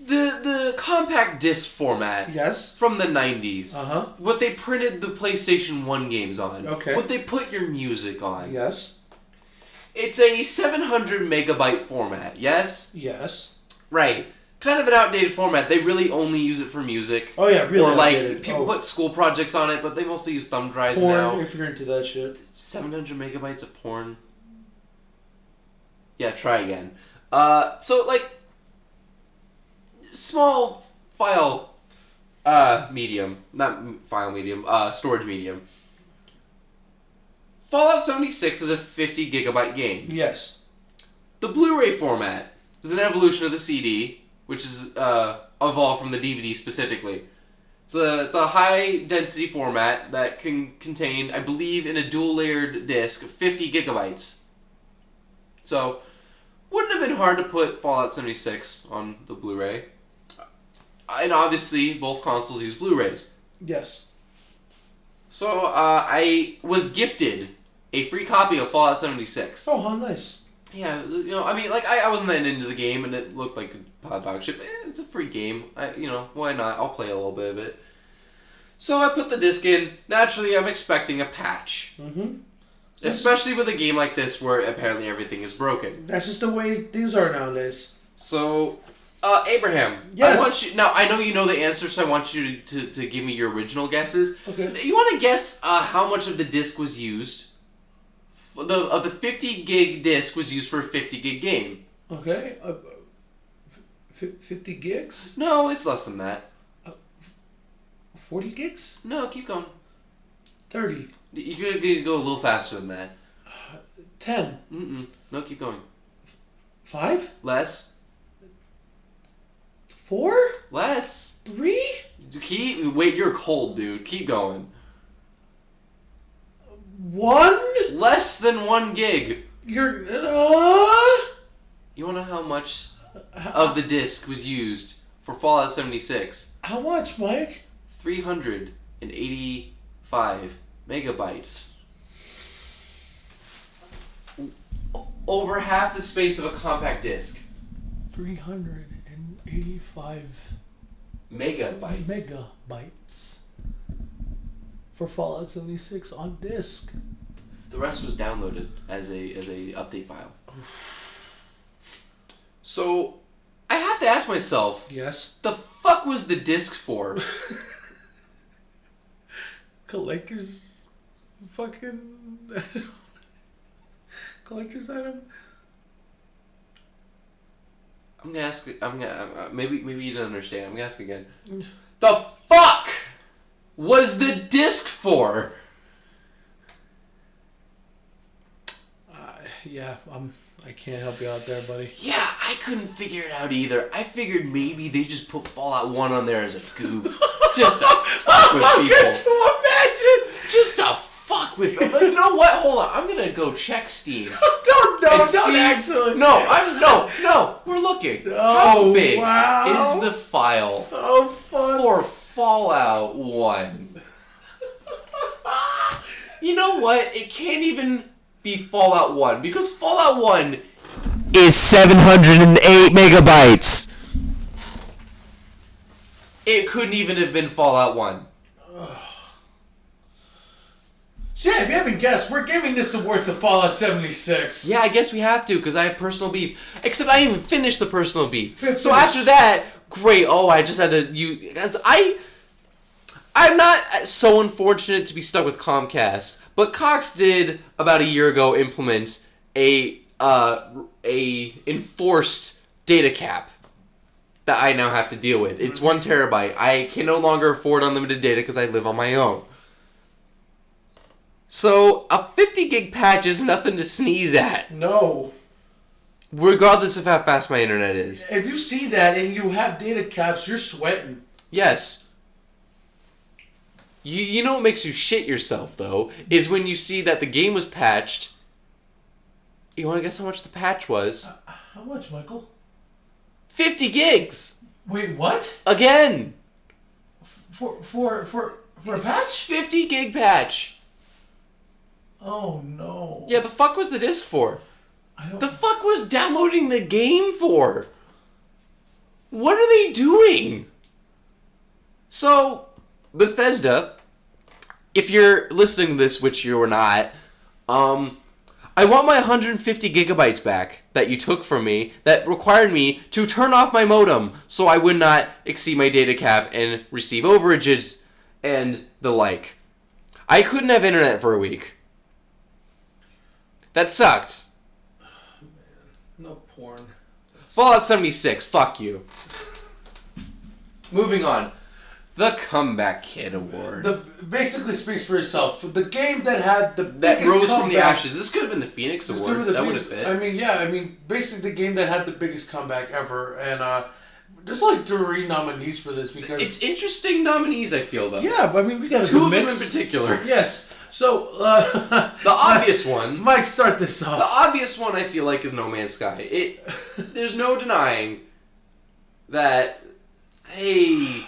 The compact disc format. Yes. From the 90s. Uh-huh. What they printed the PlayStation 1 games on. Okay. What they put your music on. Yes. It's a 700 megabyte format, yes? Yes. Right. Kind of an outdated format. They really only use it for music. Oh yeah, really. Or like people put school projects on it, but they mostly use thumb drives now. Porn, if you're into that shit. 700 megabytes of porn. Yeah, try again. So like small file medium, not file medium, storage medium. Fallout 76 is a 50 gigabyte game. Yes. The Blu-ray format is an evolution of the CD, which is evolved from the DVD specifically. It's a high density format that can contain, I believe, in a dual layered disc, 50 gigabytes. So, wouldn't have been hard to put Fallout 76 on the Blu-ray. And obviously, both consoles use Blu-rays. Yes. So, I was gifted a free copy of Fallout 76. Oh, how nice. Yeah, you know, I mean, like, I wasn't that into the game, and it looked like a hot dog shit. It's a free game. Why not? I'll play a little bit of it. So I put the disc in. Naturally, I'm expecting a patch. Mm-hmm. Especially with a game like this, where apparently everything is broken. That's just the way things are nowadays. So, Abraham. Yes. I want you, now, I know you know the answer, so I want you to give me your original guesses. Okay. You want to guess how much of the disc was used? The 50 gig disc was used for a 50 gig game. Okay. 50 gigs? No, it's less than that. 40 gigs? No, keep going. 30. You could go a little faster than that. 10. No, keep going. 5? Less. 4? Less. 3? Wait, you're cold, dude. Keep going. 1? Less than 1 gig. You want to know how much of the disc was used for Fallout 76? How much, Mike? 385 megabytes. Over half the space of a compact disc. 385 megabytes. For Fallout 76 on disc. The rest was downloaded as a update file. So, I have to ask myself. Yes. The fuck was the disc for? Collector's fucking collector's item. I'm gonna ask. Maybe you didn't understand. I'm gonna ask again. The fuck was the disc for? Yeah, I can't help you out there, buddy. Yeah, I couldn't figure it out either. I figured maybe they just put Fallout 1 on there as a goof. Just to fuck with people. Could you imagine? Just to fuck with them. You know what? Hold on. I'm gonna go check Steam. Don't actually. No. We're looking. How big is the file for Fallout 1? You know what? It can't even be Fallout 1 because Fallout 1 is 708 megabytes. It couldn't even have been Fallout 1. So yeah, if you haven't guessed, we're giving this award to Fallout 76. Yeah, I guess we have to, because I have personal beef. Except I didn't even finish the personal beef. So Finish. after that, great. Oh, I just had to... Because I'm not so unfortunate to be stuck with Comcast, but Cox did, about a year ago, implement a enforced data cap that I now have to deal with. It's 1 terabyte. I can no longer afford unlimited data because I live on my own. So, a 50 gig patch is nothing to sneeze at. No. Regardless of how fast my internet is. If you see that and you have data caps, you're sweating. Yes. You know what makes you shit yourself, though, is when you see that the game was patched. You want to guess how much the patch was? How much, Michael? 50 gigs! Wait, what? Again! For a patch? 50 gig patch. Oh, no. Yeah, the fuck was the disc for? I don't... The fuck was downloading the game for? What are they doing? So, Bethesda, if you're listening to this, which you're not, I want my 150 gigabytes back that you took from me that required me to turn off my modem so I would not exceed my data cap and receive overages and the like. I couldn't have internet for a week. That sucked. Oh, man. No porn. Fallout 76, fuck you. Moving on. The Comeback Kid Award. Basically speaks for itself. The game that had the that biggest rose comeback, from the ashes. This could have been the Phoenix Award. That would have fit. I mean, basically the game that had the biggest comeback ever, and there's like 3 nominees for this because It's interesting nominees, I feel, though. yeah, but I mean we got a 2 good of them in mix. particular. Yes. So The obvious one. Mike, start this The off. obvious one I feel like is No Man's Sky. There's no denying that. Hey,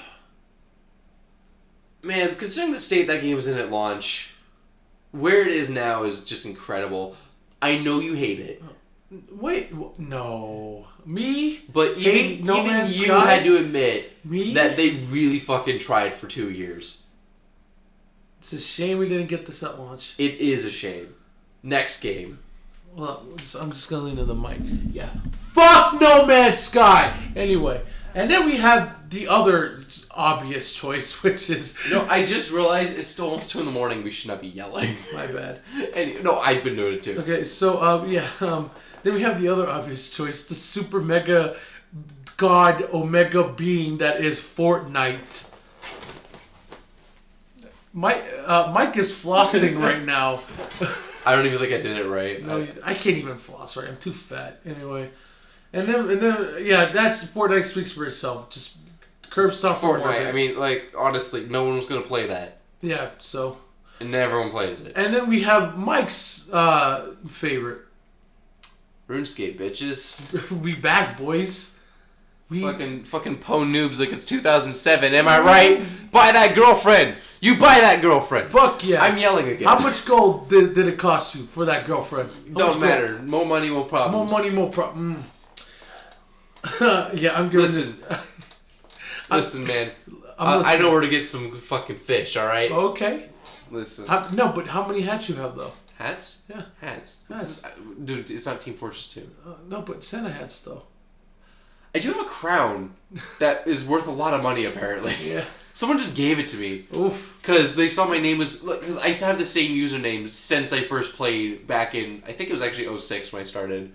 man, considering the state that game was in at launch, where it is now is just incredible. I know you hate it. Wait, no. Me? But Hate even, No even Man's you Sky? had to admit Me? that they really fucking tried for 2 years. It's a shame we didn't get this at launch. It is a shame. Next game. Well, I'm just gonna lean to the mic. Yeah. Fuck No Man's Sky! Anyway. And then we have the other obvious choice, which is... No, I just realized it's still almost 2 in the morning. We should not be yelling. My bad. And, no, I've been doing it too. Okay, so, then we have the other obvious choice, the super mega god omega being that is Fortnite. Mike is flossing right now. I don't even think I did it right. No, I can't even floss right. I'm too fat. Anyway. And then, yeah, that's Fortnite speaks for itself. Just curb stop for Fortnite. I mean, like, honestly, no one was going to play that. Yeah, so. And everyone plays it. And then we have Mike's favorite. RuneScape, bitches. We back, boys. Fucking po noobs like it's 2007. Am I right? Buy that girlfriend. You buy that girlfriend. Fuck yeah. I'm yelling again. How much gold did it cost you for that girlfriend? Don't matter. More money, more problems. More money, more problems. Yeah, I'm giving this. Listen, man. I know where to get some fucking fish, alright? Okay. Listen. No, but how many hats you have, though? Hats? Yeah. Hats. Hats. Dude, it's not Team Fortress 2. No, but Santa hats, though. I do have a crown that is worth a lot of money, apparently. Yeah. Someone just gave it to me. Oof. Because they saw my name was... Because I have the same username since I first played back in... I think it was actually 06 when I started.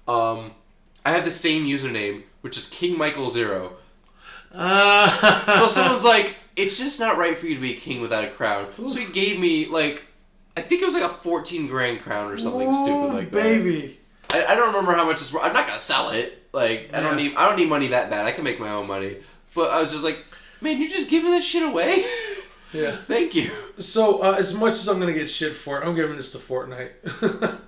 I have the same username, which is King Michael 0. So someone's like, it's just not right for you to be a king without a crown. Oof. So he gave me, like... I think it was like a 14 grand crown or something stupid like that. Baby. I don't remember how much it's worth. I'm not going to sell it. Like, I don't need money that bad. I can make my own money. But I was just like, man, you're just giving this shit away? Yeah. Thank you. So, as much as I'm going to get shit for it, I'm giving this to Fortnite.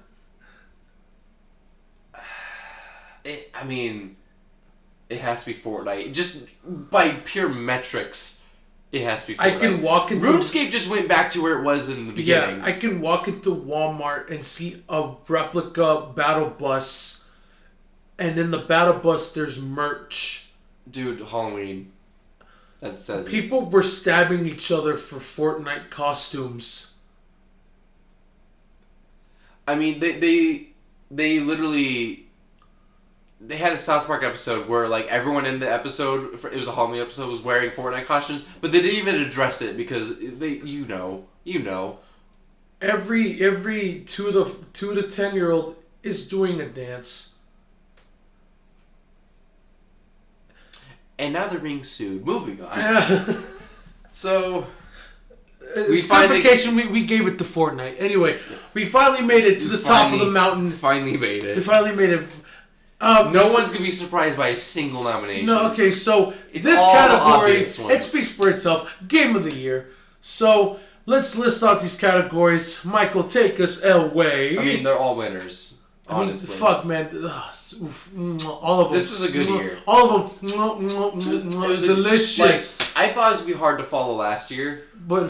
It has to be Fortnite. Just by pure metrics, it has to be Fortnite. I can walk into... RuneScape just went back to where it was in the beginning. Yeah, I can walk into Walmart and see a replica battle bus, and in the battle bus there's merch. Dude, Halloween. That says People were stabbing each other for Fortnite costumes. I mean, they literally... They had a South Park episode where, like, everyone in the episode, it was a Halloween episode, was wearing Fortnite costumes, but they didn't even address it because you know. Every 2 to 10-year-old is doing a dance. And now they're being sued. Moving on. So... Clarification, we gave it to Fortnite. Anyway, we finally made it to the top of the mountain. Finally made it. We finally made it. No one's going to be surprised by a single nomination. No, okay, so it's this all category, it speaks for itself. Game of the Year. So, let's list out these categories. Michael, take us away. I mean, they're all winners, honestly. Fuck, man. All of them. This was a good year. All of them. It was delicious. I thought it was going to be hard to follow last year. But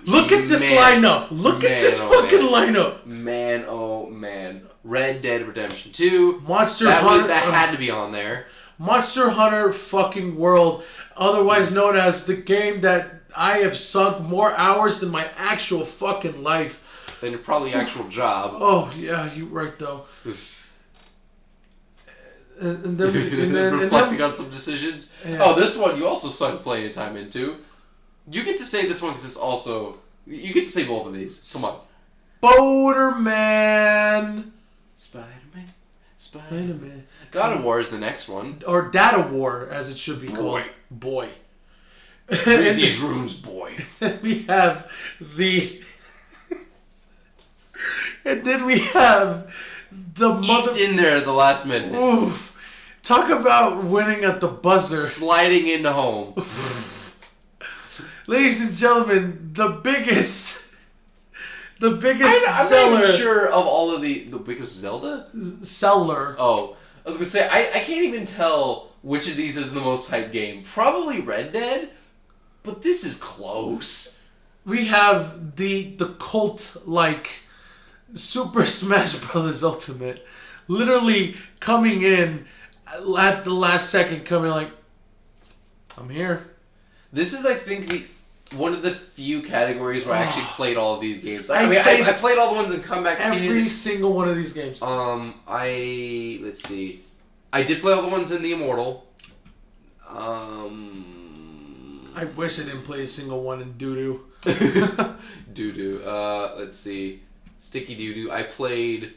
look at this lineup. Look at this fucking lineup. Man, oh man. Red Dead Redemption 2. Monster Hunter. That had to be on there. Monster Hunter fucking World. Otherwise known as the game that I have sunk more hours than my actual fucking life. Than your probably actual job. Oh, yeah, you're right, though. And then reflecting on some decisions. Yeah. Oh, this one you also sunk plenty of time into. You get to say this one because it's also... You get to say both of these. Come on. Spider-Man. God of War is the next one. Or Data War, as it should be called. Boy. Read these runes, boy. We have the... And then we have the mother... Eat in there at the last minute. Oof. Talk about winning at the buzzer. Sliding into home. Ladies and gentlemen, the biggest seller. I'm not even sure of all of the biggest Zelda? Seller. Oh, I was going to say, I can't even tell which of these is the most hyped game. Probably Red Dead, but this is close. We have the cult-like Super Smash Bros. Ultimate literally coming in at the last second, coming like, I'm here. This is, I think, one of the few categories where I actually played all of these games. I played all the ones in Comeback Every single one of these games. Let's see. I did play all the ones in The Immortal. I wish I didn't play a single one in Doo-Doo. Doo-Doo. Let's see. Sticky Doo-Doo. I played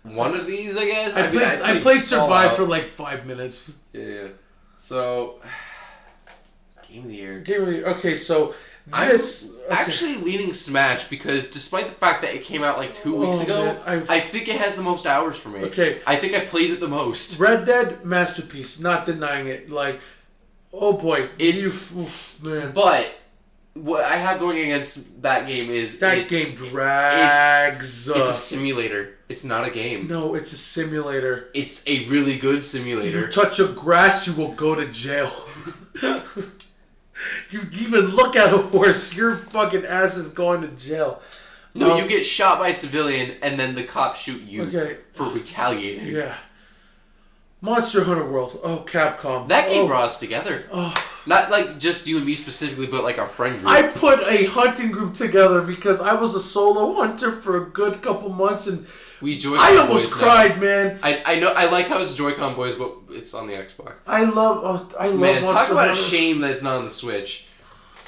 one of these, I guess. I played Survive for like 5 minutes. Yeah. So... Game of the Year. Okay, so this... I'm actually leaning Smash because despite the fact that it came out like 2 weeks ago, man, I think it has the most hours for me. Okay. I think I played it the most. Red Dead, masterpiece. Not denying it. Like, oh boy. Man. But what I have going against that game is... That game drags. It's a simulator. It's not a game. No, it's a simulator. It's a really good simulator. You touch a grass, you will go to jail. You even look at a horse, your fucking ass is going to jail. No, you get shot by a civilian, and then the cops shoot you for retaliating. Yeah. Monster Hunter World. Oh, Capcom. That game brought us together. Oh. Not like just you and me specifically, but like our friend group. I put a hunting group together because I was a solo hunter for a good couple months, and I almost cried, man. I know. I like how it's Joy-Con boys, but it's on the Xbox. I love man, Monster talk about Hunter. A shame that it's not on the Switch.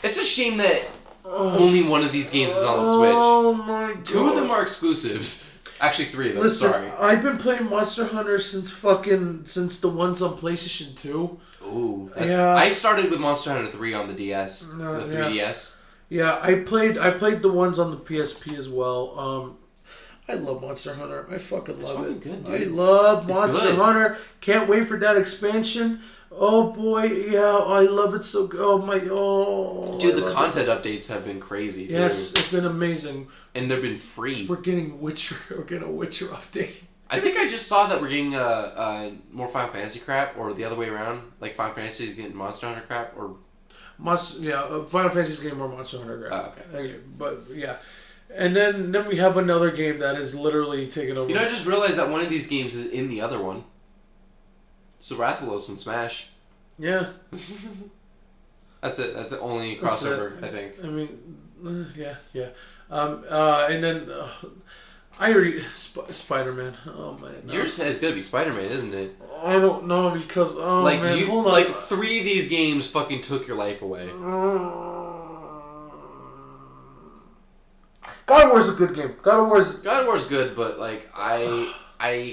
It's a shame that only one of these games is on the Switch. Oh my god. 2 of them are exclusives. Actually, 3 of them. Listen, sorry. I've been playing Monster Hunter since the ones on PlayStation 2. Ooh, I started with Monster Hunter 3 on the DS, the 3DS. Yeah, I played the ones on the PSP as well. I love Monster Hunter. I fucking love it. Good, dude. I love Monster Hunter. Can't wait for that expansion. Oh boy, yeah, I love it so good. Oh my, Dude, the content updates have been crazy. Yes, too. it's been amazing. And they've been free. We're getting Witcher. We're getting a Witcher update. I think I just saw that we're getting more Final Fantasy crap, or the other way around. Like Final Fantasy is getting Monster Hunter crap, or Final Fantasy's getting more Monster Hunter crap. Oh, okay. But yeah, and then we have another game that is literally taking over. You know, I just realized that one of these games is in the other one. So Rathalos and Smash. Yeah. That's it. That's the only crossover, I think. I mean, yeah. And then I already Spider-Man. Oh man. Yours has got to be Spider-Man, isn't it? I don't know because man, hold on. Like 3 of these games fucking took your life away. God of War's a good game. God of War's good, but like I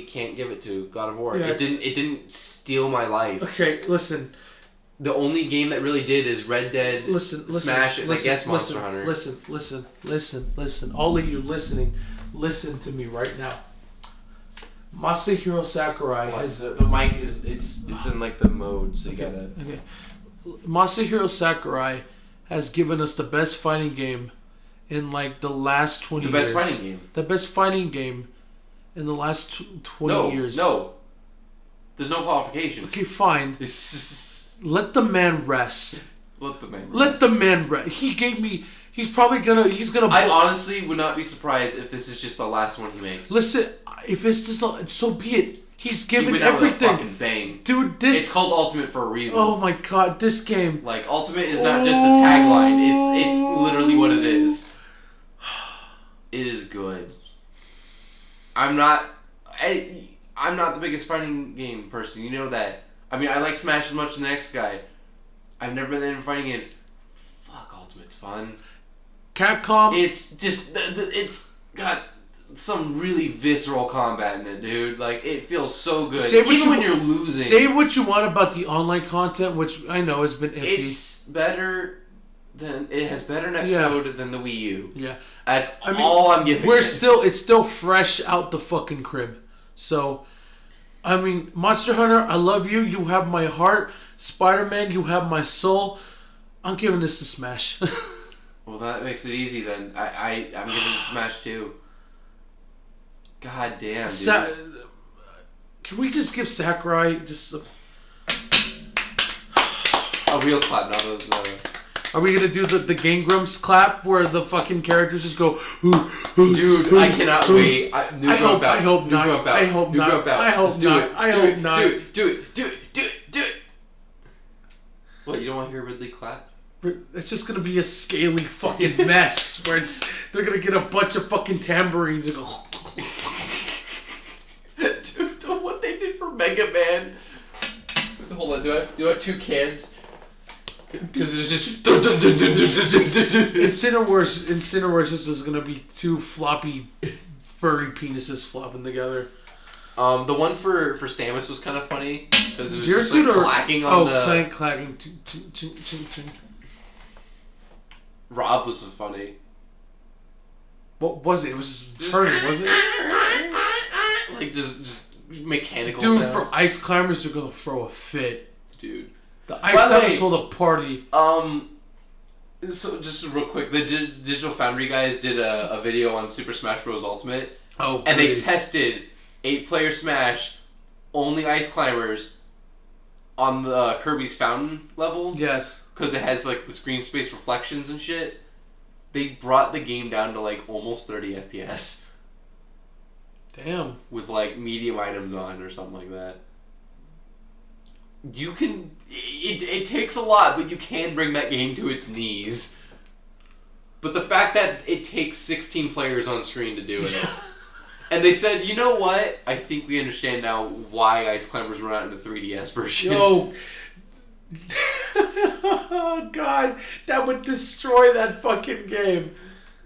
can't give it to God of War. Yeah. It didn't steal my life. Okay, listen. The only game that really did is Red Dead, Smash, and I guess Monster Hunter. Listen. All of you listening, listen to me right now. Masahiro Sakurai has the mic is it's in like the mode, so you gotta. Okay. Masahiro Sakurai has given us the best fighting game in like the last 20 years. The best fighting game. The best fighting game in the last 20 years. No. There's no qualification. Okay, fine. Let the man rest. Let the man rest. He gave me. He's gonna. I honestly would not be surprised if this is just the last one he makes. Listen, if it's just so be it. He's given he went everything. Out with a fucking bang. Dude, it's called Ultimate for a reason. Oh my god, this game. Like Ultimate is not just a tagline. It's literally what it is. It is good. I'm not the biggest fighting game person. You know that. I mean, I like Smash as much as the next guy. I've never been in fighting games. Fuck, Ultimate's fun. Capcom. It's just it's got some really visceral combat in it, dude. Like it feels so good, even when you're losing. Say what you want about the online content, which I know has been iffy. It has better netcode than the Wii U. Yeah, that's all I'm giving. It's still fresh out the fucking crib. So, I mean, Monster Hunter, I love you. You have my heart. Spider-Man, you have my soul. I'm giving this to Smash. Well, that makes it easy then. I'm giving it Smash too. God damn, dude. Can we just give Sakurai just a real clap, not the... Are we gonna do the Game Grumps clap where the fucking characters just go? Dude, I cannot wait. I hope not. I hope not. Do it. What? You don't want to hear Ridley clap? It's just gonna be a scaly fucking mess where they're gonna get a bunch of fucking tambourines and go. Dude, what they did for Mega Man. Hold on, do I have 2 cans? Because it's just Incineroar's just is gonna be 2 floppy furry penises flopping together. The one for Samus was kind of funny because it was just like clacking on the clacking. Rob was funny. What was it? It was turning, wasn't it? Like just mechanical. Dude, sounds. for Ice Climbers, they're gonna throw a fit. Dude. The Ice Climbers hold a party. So just real quick, the Digital Foundry guys did a video on Super Smash Bros. Ultimate. Oh, and they tested 8-player Smash, only Ice Climbers, on the Kirby's Fountain level. Yes. Because it has like the screen space reflections and shit. They brought the game down to like almost 30 FPS. Damn. With like medium items on or something like that. You can... It takes a lot, but you can bring that game to its knees. But the fact that it takes 16 players on screen to do it... And they said, you know what? I think we understand now why Ice Climbers were not in the 3DS version. Yo! Oh, God. That would destroy that fucking game.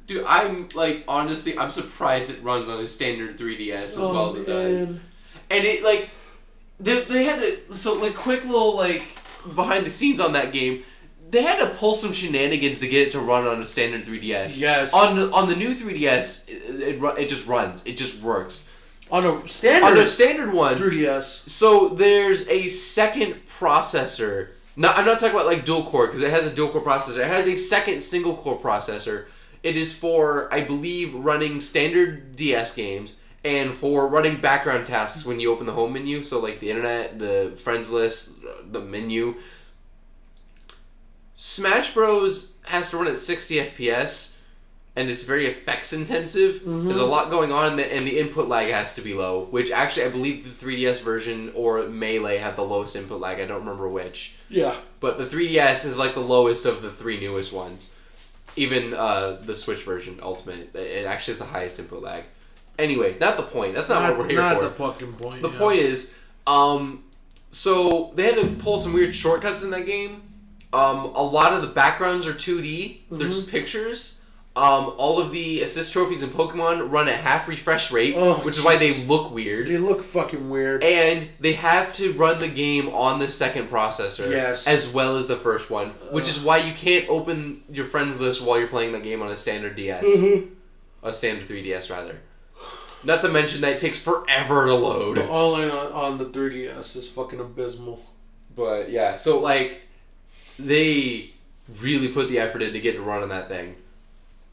Dude, I'm, like, honestly, I'm surprised it runs on a standard 3DS as well as it does. And it, like... They had to... So, like, quick little, like, behind the scenes on that game... They had to pull some shenanigans to get it to run on a standard 3DS. Yes. On the new 3DS, it just runs. It just works. On a standard one, 3DS. So there's a second processor. I'm not talking about like dual core because it has a dual core processor. It has a second single core processor. It is for, I believe, running standard DS games and for running background tasks when you open the home menu. So like the internet, the friends list, the menu. Smash Bros has to run at 60 FPS. And it's very effects intensive. Mm-hmm. There's a lot going on, and the input lag has to be low. Which actually, I believe the 3DS version or Melee have the lowest input lag. I don't remember which. Yeah. But the 3DS is like the lowest of the three newest ones. Even the Switch version, Ultimate, it actually has the highest input lag. Anyway, not the point. That's not what we're here for. Not the fucking point. The point is, so they had to pull some weird shortcuts in that game. A lot of the backgrounds are 2D. Mm-hmm. They're just pictures. All of the assist trophies in Pokemon run at half refresh rate, which is why they look weird. They look fucking weird. And they have to run the game on the second processor, as well as the first one, which is why you can't open your friends list while you're playing the game on a standard DS. Mm-hmm. A standard 3DS, rather. Not to mention that it takes forever to load. The online on the 3DS is fucking abysmal. But, yeah, so, like, they really put the effort in to get to run on that thing.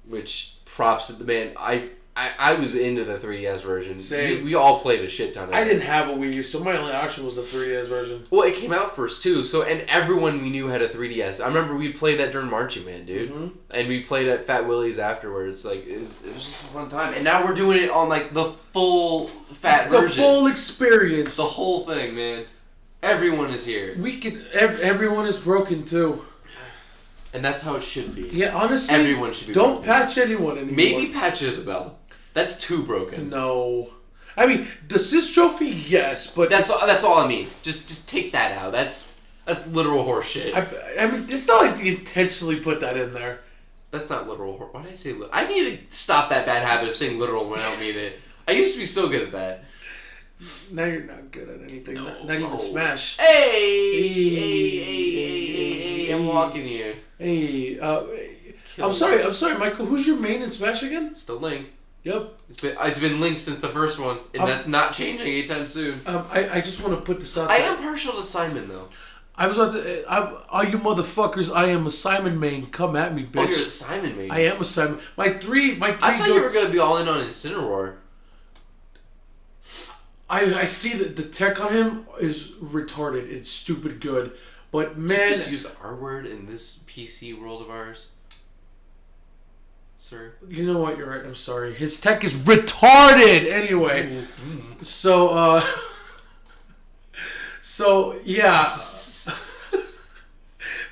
Which, props to the man. I was into the 3DS version. Same. We all played a shit ton of it. I didn't have a Wii U, so my only option was the 3DS version. Well, it came out first, too, and everyone we knew had a 3DS. I remember we played that during Marching Man, dude. Mm-hmm. And we played at Fat Willie's afterwards. Like, it was just a fun time. And now we're doing it on, like, the full fat version. The full experience. The whole thing, man. Everyone is here. Everyone is broken, too. And that's how it should be. Yeah, honestly, everyone should be don't broken. Patch anyone anymore. Maybe patch Isabel. That's too broken. No. I mean, the assist trophy, yes, but... That's all I mean. Just take that out. That's literal horseshit. I mean, it's not like they intentionally put that in there. That's not literal horse. Why did I say literal? I need to stop that bad habit of saying literal when I don't mean it. I used to be so good at that. Now you're not good at anything. No, not even Smash. Hey, I'm walking here. Hey, I'm sorry, Michael. Who's your main in Smash again? It's the Link. Yep. It's been Link since the first one, and that's not changing anytime soon. I just want to put this out there. I am partial to Simon, though. I was about to... all you motherfuckers, I am a Simon main. Come at me, bitch. Oh, you're a Simon main. I am a Simon. My three I thought you were going to be all in on Incineroar. I see that the tech on him is retarded. It's stupid good. But man... You just use the R word in this PC world of ours? Sir? You know what? You're right. I'm sorry. His tech is retarded! Anyway. Mm-hmm. So, yeah.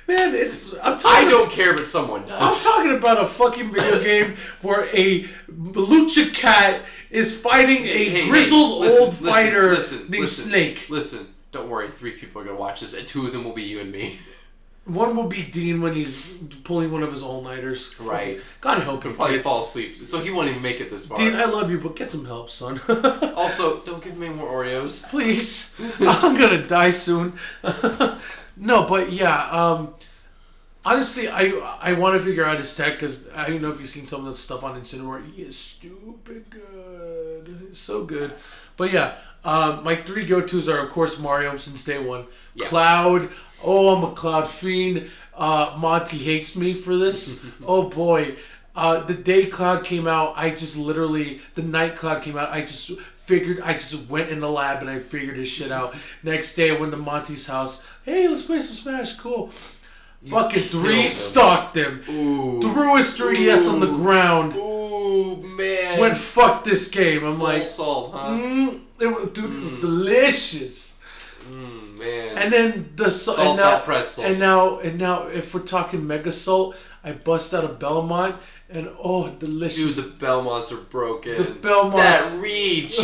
Man, I don't care, but someone does. I'm talking about a fucking video game where a lucha cat is fighting a grizzled old fighter named Snake. Listen, don't worry. 3 people are going to watch this, and 2 of them will be you and me. One will be Dean when he's pulling one of his all-nighters. Right. God help him. He'll probably fall asleep, so he won't even make it this far. Dean, I love you, but get some help, son. Also, don't give me more Oreos. Please. I'm going to die soon. No, but yeah, honestly, I want to figure out his tech, because I don't know if you've seen some of the stuff on Incineroar. He is stupid good. He's so good. But yeah, my 3 go-tos are, of course, Mario since day one. Yeah. Cloud. Oh, I'm a Cloud fiend. Monty hates me for this. Oh, boy. The day Cloud came out, the night Cloud came out, I just went in the lab and I figured his shit out. Next day, I went to Monty's house. Hey, let's play some Smash. Cool. Fucking 3-stocked him. Ooh. Threw his 3DS on the ground. Ooh, man. Went, fuck this game. I'm full like... salt, huh? It was delicious. Man. And then the salt that pretzel. And now, if we're talking Mega Salt, I bust out a Belmont, and oh, delicious. Dude, the Belmonts are broken. The Belmonts. That reach.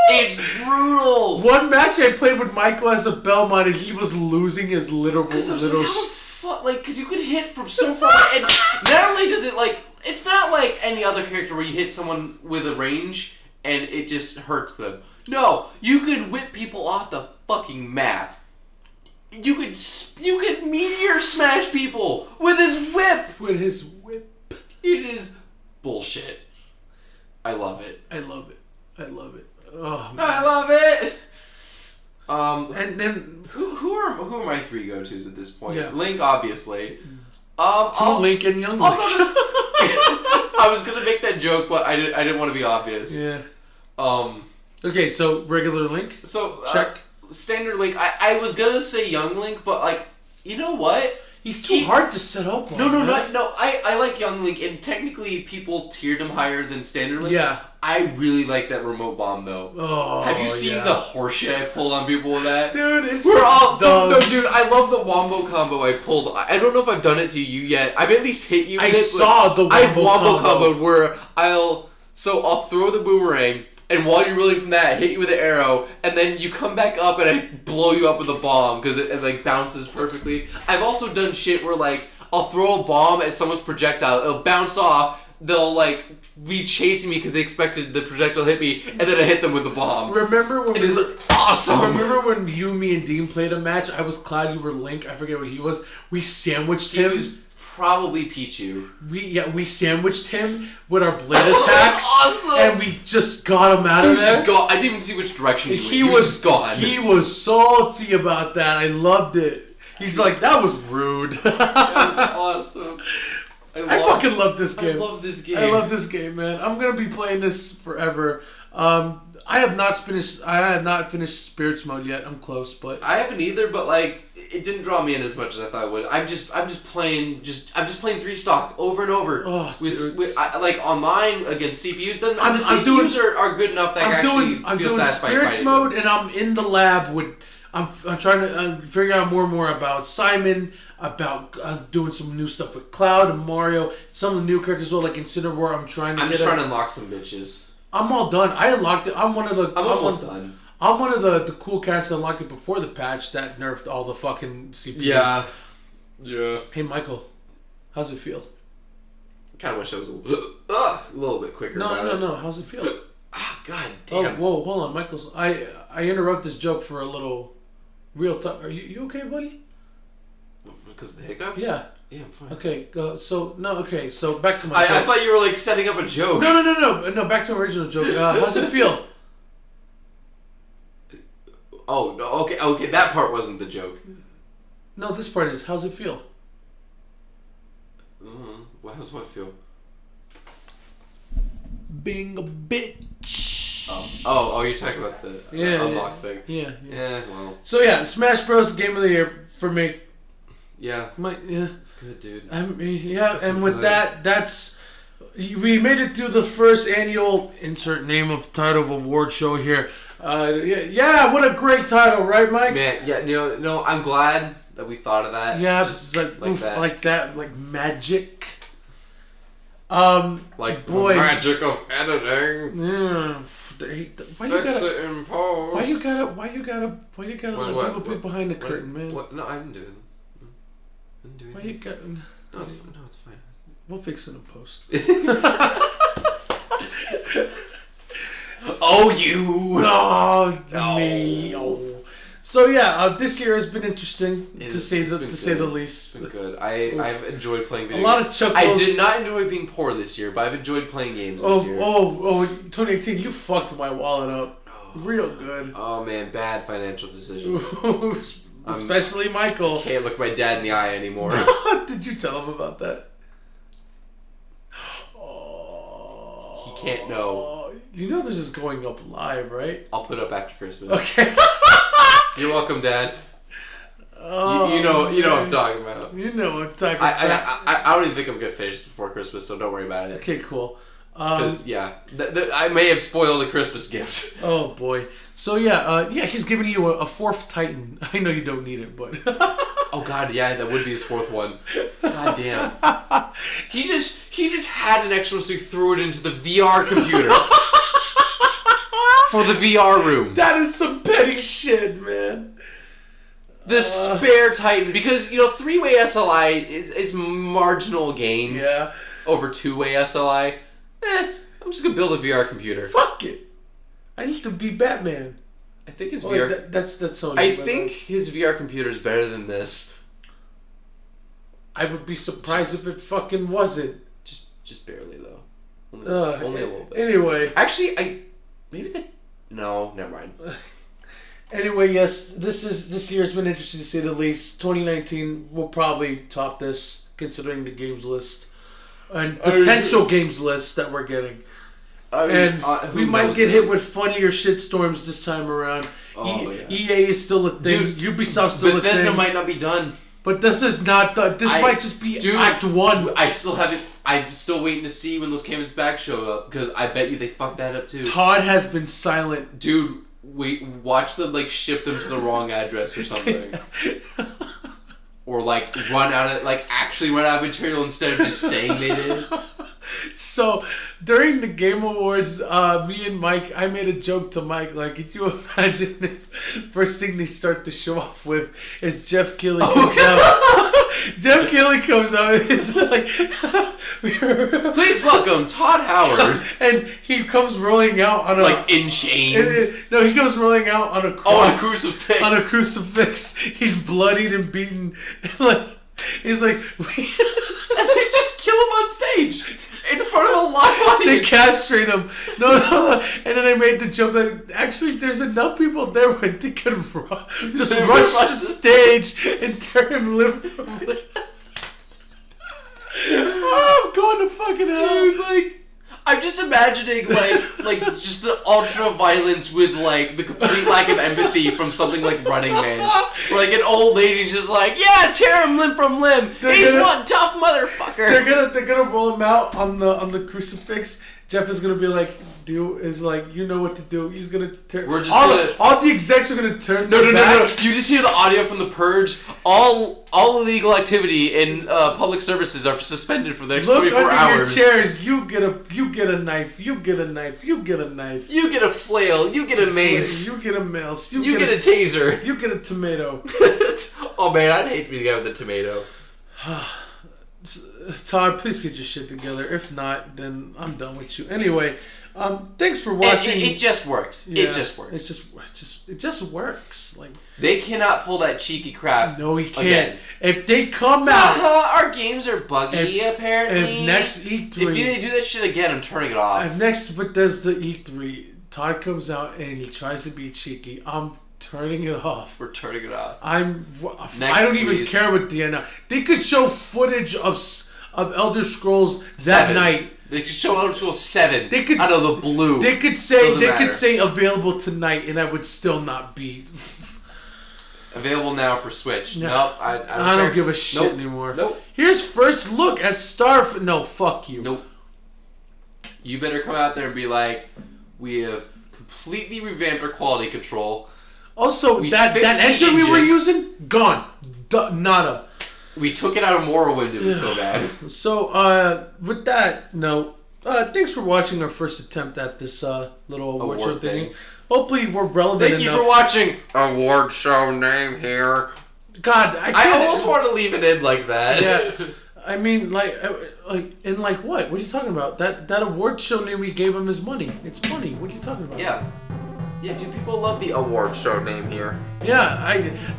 It's brutal. One match I played with Michael as a Belmont, and he was losing his little. Because you could hit from so far, and not only does it it's not like any other character where you hit someone with a range and it just hurts them. No, you could whip people off the fucking map. You could meteor smash people with his whip. It is bullshit. I love it. I love it. I love it. And then who are my 3 go-tos at this point? Yeah. Link, obviously. Link and Young Link. I was gonna make that joke, but I didn't want to be obvious. Yeah. Um. Okay, so regular Link. So check. Standard Link. I was gonna say Young Link, but like, you know what? He's too hard to set up on. No. I like Young Link, and technically people tiered him higher than Standard Link. Yeah. I really like that remote bomb though. Oh, have you seen the horseshit I pulled on people with that? Dude, it's we're all dumb. no, dude. I love the wombo combo I pulled. I don't know if I've done it to you yet. I've at least hit you. I saw the wombo combo where I'll throw the boomerang. And while you're reeling from that, I hit you with an arrow, and then you come back up and I blow you up with a bomb because it like bounces perfectly. I've also done shit where like I'll throw a bomb at someone's projectile, it'll bounce off, they'll like be chasing me because they expected the projectile to hit me, and then I hit them with the bomb. Remember when it is awesome. Remember when you, me, and Dean played a match? I was Cloud, you were Link. I forget what he was. We sandwiched him. He was probably Pichu. We sandwiched him with our blade attacks, awesome. And we just got him out of there. I didn't even see which direction he went. Was gone. He was salty about that. I loved it. He's like, that was rude. That was awesome. I fucking love this game. I love this game. I love this game, man. I'm gonna be playing this forever. I have not finished Spirits Mode yet. I'm close, but I haven't either. But like, it didn't draw me in as much as I thought it would. I'm just playing 3 stock over and over. Oh, like online against CPUs. The CPUs are good enough that I'm doing Spirits Mode, and I'm in the lab with. I'm trying to figure out more and more about Simon, about doing some new stuff with Cloud and Mario, some of the new characters as well, like Incineroar. I'm trying to unlock some bitches. I'm all done. I unlocked it. I'm almost done. I'm one of the cool cats that unlocked it before the patch that nerfed all the fucking CPUs. Yeah. Hey, Michael, how's it feel? I kind of wish I was a little bit quicker. No. How's it feel? Oh, God damn. Oh, whoa, hold on, Michael's. I interrupt this joke for a little real talk. Are you okay, buddy? Because of the hiccups? Yeah. Yeah, I'm fine. Okay, so back to my I thought you were like setting up a joke. No, back to my original joke. How's it feel? Oh, no, okay, that part wasn't the joke. No, this part is, how's it feel? Well, how's what feel? Being a bitch. Oh, you're talking about the unlock thing. Yeah, well. So yeah, Smash Bros. Game of the Year for me. Yeah. Yeah. It's good, dude. And with that's we made it through the first annual insert name of title of award show here. What a great title, right, Mike? Man, yeah, no, I'm glad that we thought of that. Yeah, just like that, like magic. Like boy, the magic of editing. Yeah. Why you gotta what, let people be behind the curtain, man? What? No, I didn't do it. Why you got? No, it's fine. We'll fix it in post. Me. Oh. So yeah, this year has been interesting to say the least. It's been good. I've enjoyed playing video games. A lot of chuckles. I did not enjoy being poor this year, but I've enjoyed playing games this year. 2018, you fucked my wallet up. Real good. Oh man, bad financial decisions. Especially Michael. Can't look my dad in the eye anymore. Did you tell him about that? He can't know. You know this is going up live, right? I'll put it up after Christmas. Okay. You're welcome, Dad. Oh, you know what I'm talking about. You know what I'm talking about. I don't even think I'm gonna finish this before Christmas, so don't worry about it. Okay, cool. Because I may have spoiled a Christmas gift. Oh boy. So he's giving you a 4th Titan. I know you don't need it, but oh god, yeah, that would be his 4th one. God damn. He just had an extra, so he threw it into the VR computer. For the VR room. That is some petty shit, man. The spare Titan, because 3-way SLI is marginal gains. Yeah. Over 2-way SLI. I'm just gonna build a VR computer. Fuck it. I need to be Batman. I think his VR. That's Sony. I think his VR computer is better than this. I would be surprised if it fucking wasn't. Just barely though. Only a little bit. Anyway, actually, maybe No, never mind. Anyway, yes, this year's been interesting to say the least. 2019 will probably top this, considering the games list and potential games list that we're getting. We might get hit with funnier shitstorms this time around. EA is still a thing. Dude, Ubisoft's still a thing. Bethesda might not be done. But this is not the. This might just be Act 1. I'm still waiting to see when those Camon's back show up, because I bet you they fucked that up too. Todd has been silent. Dude, watch them ship them to the wrong address or something. Or actually run out of material instead of just saying they did. So, during the Game Awards, me and Mike, I made a joke to Mike, can you imagine if first thing they start the show off with is Jeff Keighley comes out. Jeff Keighley comes out and is like... Please welcome Todd Howard. And he comes rolling out on a... in chains. No, he goes rolling out on a cross. Oh, on a crucifix. On a crucifix. He's bloodied and beaten. He's like... And they just kill him on stage. In front of a live audience. They castrate him. No. And then I made the joke that actually there's enough people there where they could just rush the stage and turn him limb from limb. I'm going to fucking hell. Dude, I'm just imagining just the ultra violence with the complete lack of empathy from something like Running Man, where an old lady's just yeah, tear him limb from limb. He's one tough motherfucker. They're gonna roll him out on the crucifix. Jeff is gonna be you know what to do. He's gonna turn. We're just all the execs are gonna turn. No. You just hear the audio from The Purge. All illegal activity in public services are suspended for the next 24 hours. Your chairs. You get a knife. You get a knife. You get a knife. You get a flail. You get a mace. You get a mace. You get a taser. You get a tomato. Oh man, I'd hate to be the guy with the tomato. Todd, please get your shit together. If not, then I'm done with you. Anyway, thanks for watching. It just works. Yeah, it just works. It just works. They cannot pull that cheeky crap. No, he can't. Again. If they come out, our games are buggy. Apparently, if next E3, if they do that shit again, I'm turning it off. If next Bethesda E3, Todd comes out and he tries to be cheeky, I'm turning it off. We're turning it off. I don't even care what the end. They could show footage of Elder Scrolls that night. They could show Elder Scrolls 7 they could, out of the blue. They could say available tonight, and I would still not be available now for Switch. No. Nope, I don't give a shit anymore. Nope. Here's first look at Starfield. No, fuck you. Nope. You better come out there and be like, we have completely revamped our quality control. Also, that engine we were using, gone. Nada. We took it out of Morrowind. It was so bad. So, with that note, thanks for watching our first attempt at this little award show thing. Hopefully, we're relevant enough. Thank you for watching. Award show name here. God, I almost want to leave it in like that. Yeah. I mean, what? What are you talking about? That award show name we gave him is money. It's money. What are you talking about? Yeah. Yeah, do people love the award show name here? Yeah,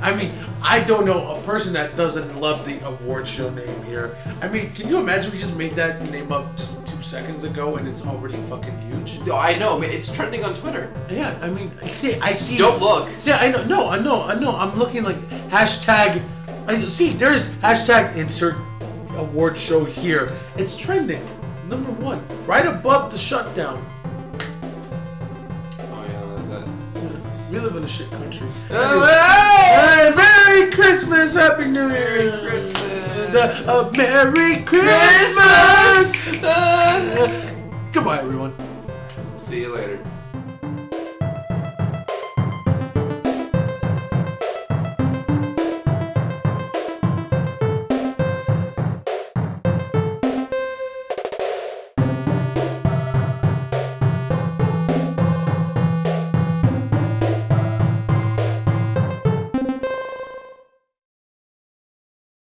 I mean, I don't know a person that doesn't love the award show name here. I mean, can you imagine we just made that name up just 2 seconds ago and it's already fucking huge? No, I know. It's trending on Twitter. Yeah, I mean, I see. Don't look. Yeah, I know. I know. I'm looking hashtag. There's hashtag insert award show here. It's trending. Number 1, right above the shutdown. We live in a shit country. Hey, Merry Christmas, Happy New Year. Merry Christmas. Merry Christmas. Goodbye, everyone. See you later.